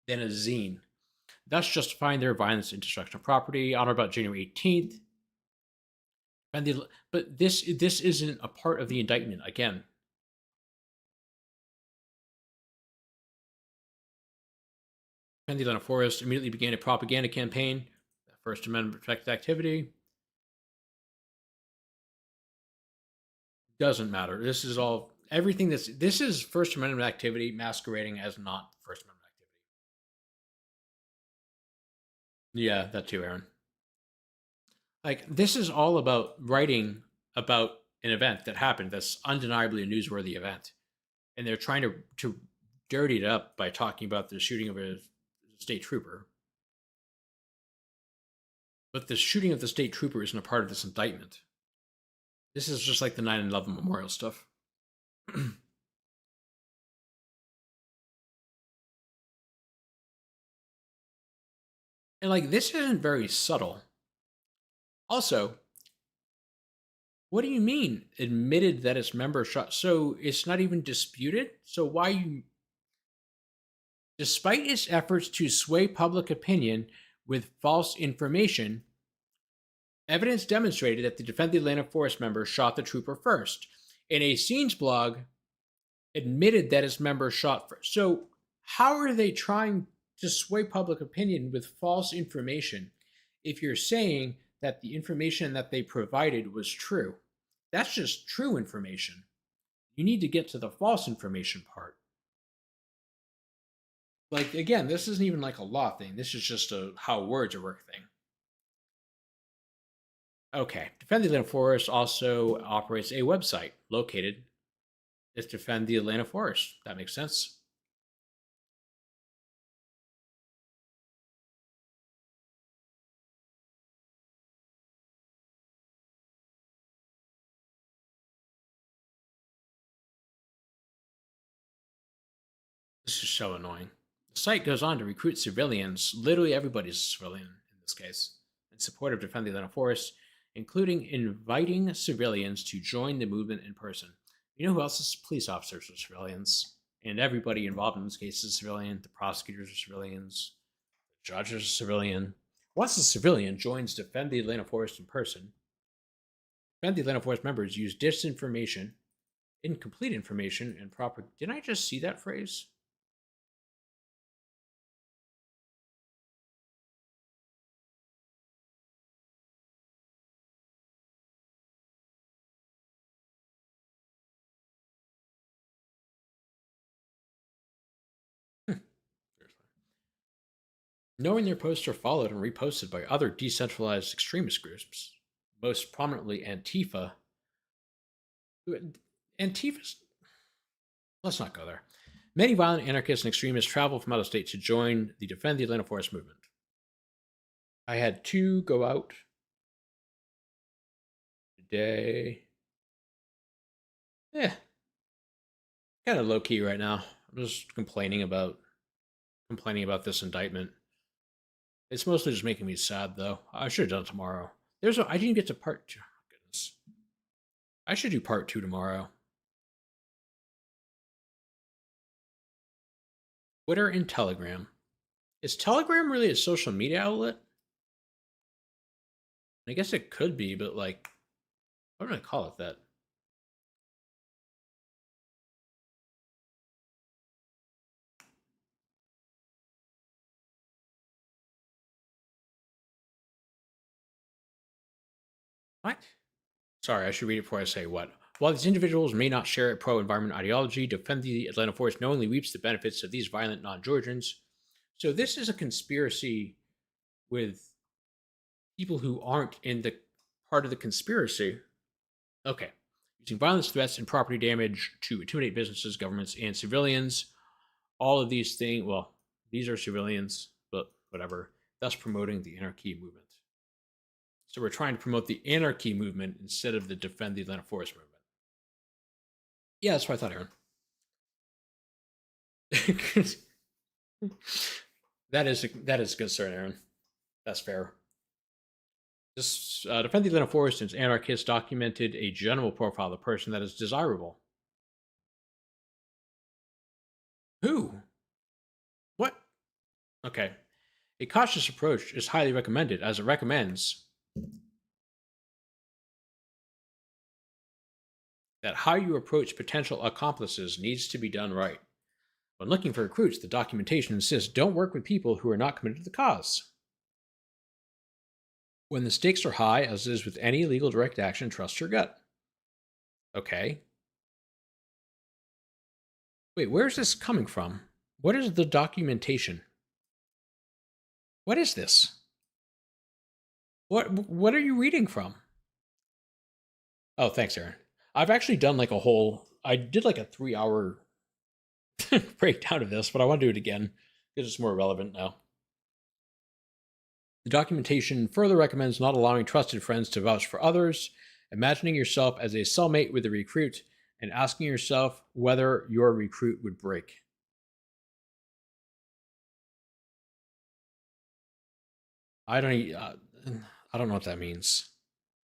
than a zine, thus justifying their violence and destruction of property on or about January 18th. But this isn't a part of the indictment. Again, the Atlanta Forest immediately began a propaganda campaign, First Amendment protected activity. Doesn't matter. This is all everything this is First Amendment activity masquerading as not First Amendment activity. Yeah, that too, Aaron. Like, this is all about writing about an event that happened that's undeniably a newsworthy event. And they're trying to dirty it up by talking about the shooting of a state trooper. But the shooting of the state trooper isn't a part of this indictment. This is just like the 9/11 memorial stuff. And like, this isn't very subtle. Also, what do you mean admitted that its member shot? So it's not even disputed? So why you... Despite its efforts to sway public opinion with false information, evidence demonstrated that the Defend the Atlanta Forest member shot the trooper first. And a scenes blog admitted that its member shot first. So how are they trying to sway public opinion with false information if you're saying that the information that they provided was true? That's just true information. You need to get to the false information part. Like, again, this isn't even like a law thing. This is just a how words are work thing. Okay, Defend the Atlanta Forest also operates a website located at Defend the Atlanta Forest. That makes sense. This is so annoying. The site goes on to recruit civilians, literally everybody's a civilian in this case, in support of Defend the Atlanta Forest, including inviting civilians to join the movement in person. You know who else is? Police officers are civilians, and everybody involved in this case is civilian. The prosecutors are civilians, the judges are civilian. Once a civilian joins Defend the Atlanta Forest in person, Defend the Atlanta Forest members use disinformation, incomplete information, and proper... Did I just see that phrase? Knowing their posts are followed and reposted by other decentralized extremist groups, most prominently Antifa. Antifa's... Let's not go there. Many violent anarchists and extremists travel from out of state to join the Defend the Atlanta Forest movement. I had 2 go out today. Yeah. Kind of low key right now. I'm just complaining about this indictment. It's mostly just making me sad, though. I should have done it tomorrow. I didn't get to part 2. Oh, goodness. I should do part 2 tomorrow. Twitter and Telegram. Is Telegram really a social media outlet? I guess it could be, but like, what do I call it that? What? Sorry, I should read it before I say what. While these individuals may not share a pro-environment ideology, Defend the Atlanta Forest knowingly reaps the benefits of these violent non-Georgians. So this is a conspiracy with people who aren't in the part of the conspiracy. Okay. Using violence, threats, and property damage to intimidate businesses, governments, and civilians. All of these things, well, these are civilians, but whatever, thus promoting the anarchy movement. So we're trying to promote the anarchy movement instead of the Defend the Atlanta Forest movement. Yeah, that's what I thought, Aaron. that is a concern, Aaron. That's fair. This Defend the Atlanta Forest and its anarchists documented a general profile of the person that is desirable. Who? What? Okay. A cautious approach is highly recommended, as it recommends that how you approach potential accomplices needs to be done right. When looking for recruits, the documentation insists don't work with people who are not committed to the cause. When the stakes are high, as is with any legal direct action, trust your gut. Okay. Wait, where's this coming from? What is the documentation? What is this? What are you reading from? Oh, thanks, Aaron. I've actually done like I did like a 3-hour breakdown of this, but I want to do it again because it's more relevant now. The documentation further recommends not allowing trusted friends to vouch for others, imagining yourself as a cellmate with a recruit, and asking yourself whether your recruit would break. I don't know what that means.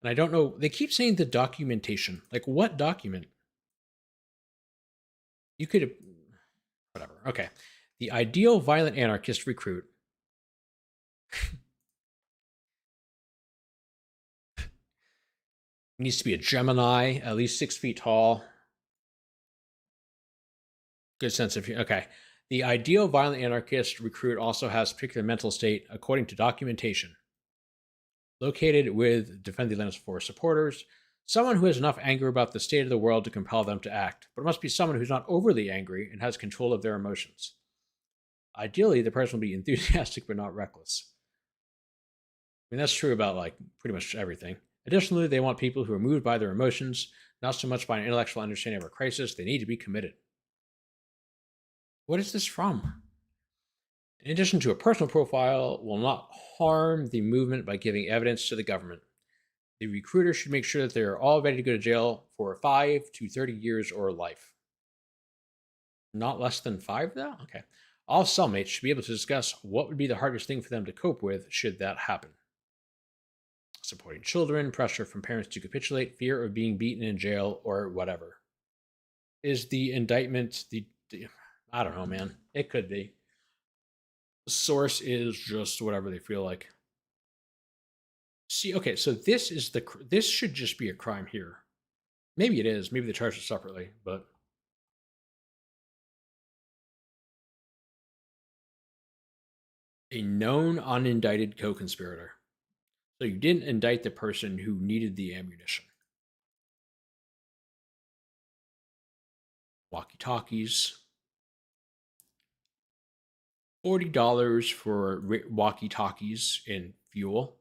And I don't know. They keep saying the documentation. Like, what document? You could, whatever. Okay. The ideal violent anarchist recruit needs to be a Gemini, at least 6 feet tall. Good sense of, okay. The ideal violent anarchist recruit also has particular mental state according to documentation. Located with Defend the Atlanta Forest supporters, someone who has enough anger about the state of the world to compel them to act, but it must be someone who's not overly angry and has control of their emotions. Ideally, the person will be enthusiastic but not reckless. I mean, that's true about like pretty much everything. Additionally, they want people who are moved by their emotions, not so much by an intellectual understanding of a crisis. They need to be committed. What is this from? In addition to a personal profile, will not harm the movement by giving evidence to the government. The recruiter should make sure that they are all ready to go to jail for 5 to 30 years or life. Not less than 5, though? Okay. All cellmates should be able to discuss what would be the hardest thing for them to cope with should that happen. Supporting children, pressure from parents to capitulate, fear of being beaten in jail, or whatever. Is the indictment I don't know, man. It could be. The source is just whatever they feel like. See, okay, so this should just be a crime here. Maybe it is. Maybe they charge it separately, but a known unindicted co-conspirator. So you didn't indict the person who needed the ammunition. Walkie-talkies. $40 for walkie-talkies and fuel.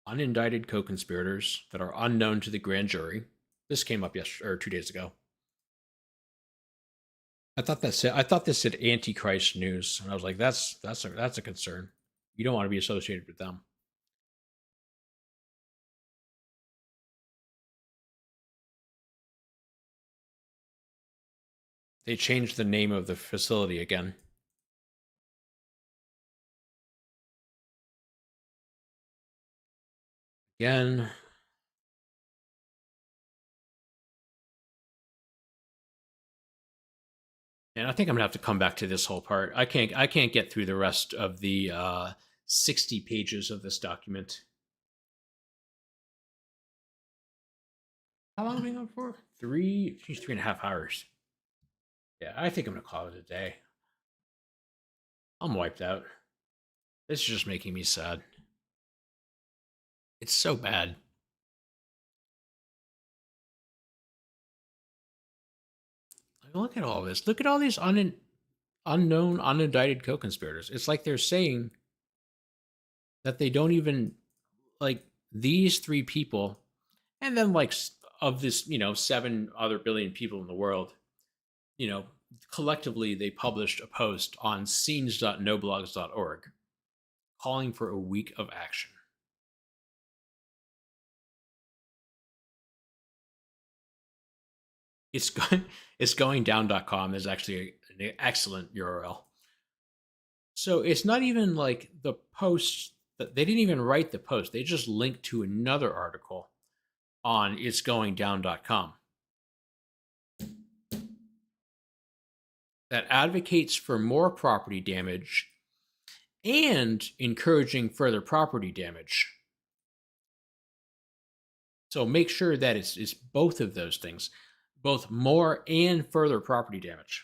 Unindicted co-conspirators that are unknown to the grand jury. This came up yesterday or 2 days ago. I thought this said Antichrist news, and I was like, that's a concern. You don't want to be associated with them. They changed the name of the facility again. Again. And I think I'm gonna have to come back to this whole part. I can't get through the rest of the 60 pages of this document. How long have we been going for? 3.5 hours. Yeah, I think I'm gonna call it a day. I'm wiped out. This is just making me sad. It's so bad. Look at all this. Look at all these unknown, unindicted co-conspirators. It's like they're saying that they don't even like these three people, and then like of this, 7 other billion people in the world, you know, collectively they published a post on scenes.noblogs.org calling for a week of action. It's going down.com is actually an excellent URL. So it's not even like the post that they didn't even write the post. They just linked to another article on itsgoingdown.com that advocates for more property damage and encouraging further property damage. So make sure that it's both of those things, both more and further property damage.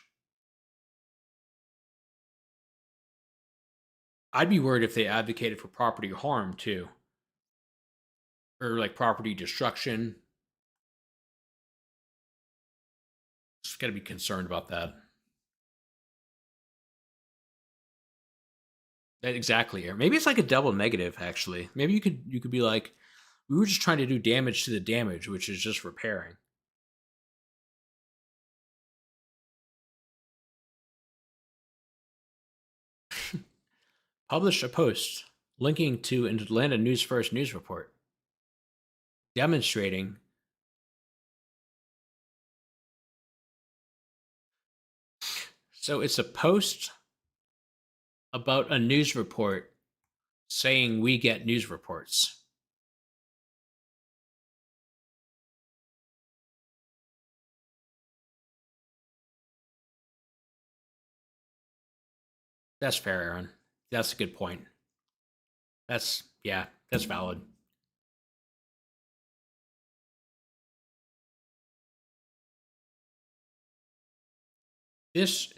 I'd be worried if they advocated for property harm too, or like property destruction. Just got to be concerned about that. Exactly. Or maybe it's like a double negative. Actually, maybe you could be like, we were just trying to do damage to the damage, which is just repairing. Published a post linking to an Atlanta News First news report demonstrating so it's a post about a news report saying we get news reports. That's fair, Aaron. That's a good point. That's valid. This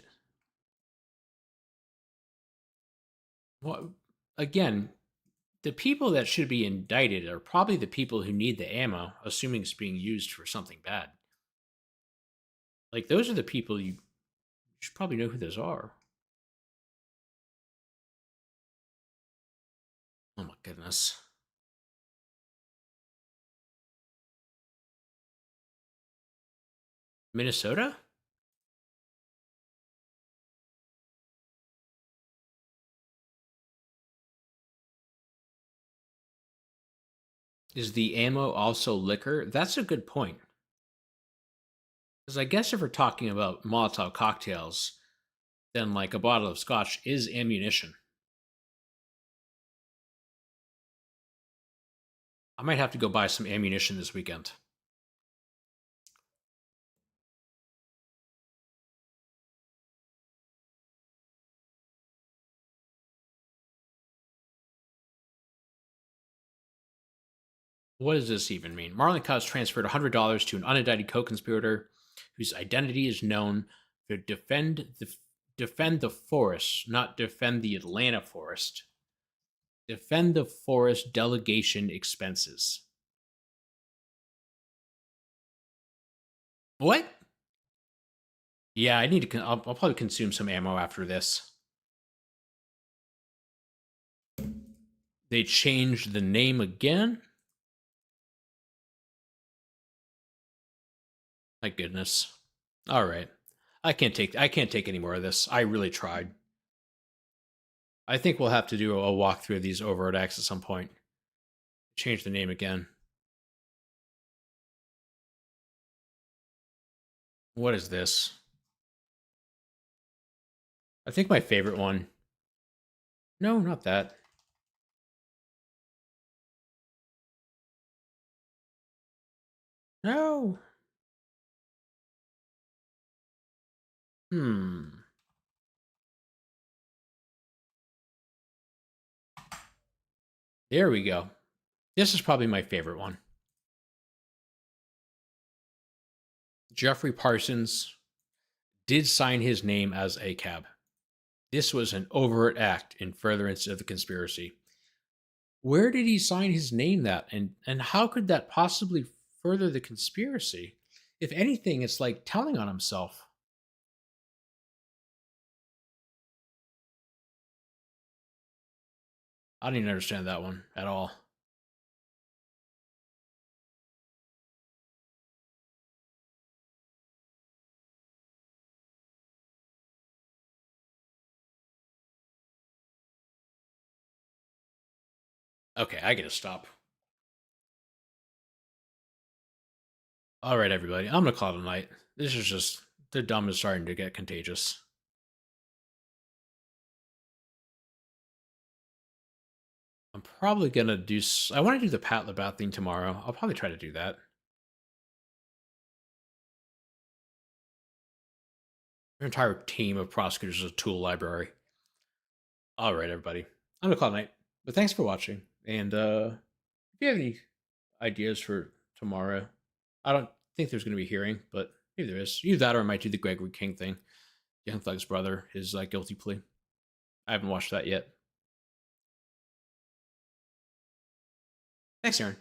well, again, the people that should be indicted are probably the people who need the ammo, assuming it's being used for something bad. Like those are the people you should probably know who those are. Oh my goodness. Minnesota? Is the ammo also liquor? That's a good point. Because I guess if we're talking about Molotov cocktails, then like a bottle of scotch is ammunition. I might have to go buy some ammunition this weekend. What does this even mean? Marlon Cox transferred $100 to an unindicted co-conspirator whose identity is known to defend the forest, not defend the Atlanta forest. Defend the forest delegation expenses. What? Yeah, I need to. I'll probably consume some ammo after this. They changed the name again. My goodness. All right. I can't take any more of this. I really tried. I think we'll have to do a walkthrough of these overt acts at some point. Change the name again. What is this? I think my favorite one. No, not that. No. There we go. This is probably my favorite one. Jeffrey Parsons did sign his name as a cab. This was an overt act in furtherance of the conspiracy. Where did he sign his name that? And how could that possibly further the conspiracy? If anything, it's like telling on himself. I don't even understand that one at all. Okay, I gotta stop. All right, everybody. I'm gonna call it a night. This is just the dumb is starting to get contagious. I'm probably gonna do. I want to do the Pat LaBath thing tomorrow. I'll probably try to do that. Your entire team of prosecutors is a tool library. All right, everybody. I'm gonna call it a night. But thanks for watching. And if you have any ideas for tomorrow, I don't think there's gonna be a hearing, but maybe there is. Either that or I might do the Gregory King thing. Young Thug's brother, his guilty plea. I haven't watched that yet. Thanks, Aaron.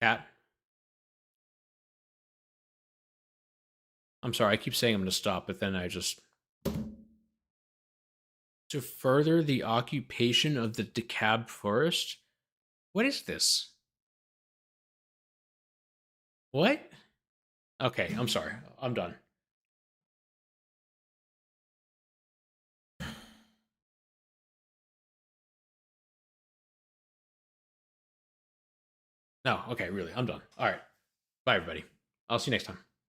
Cat. I'm sorry, I keep saying I'm going to stop, but then I just... To further the occupation of the DeKalb forest? What is this? What? Okay, I'm sorry. I'm done. No, okay, really, I'm done. All right. Bye, everybody. I'll see you next time.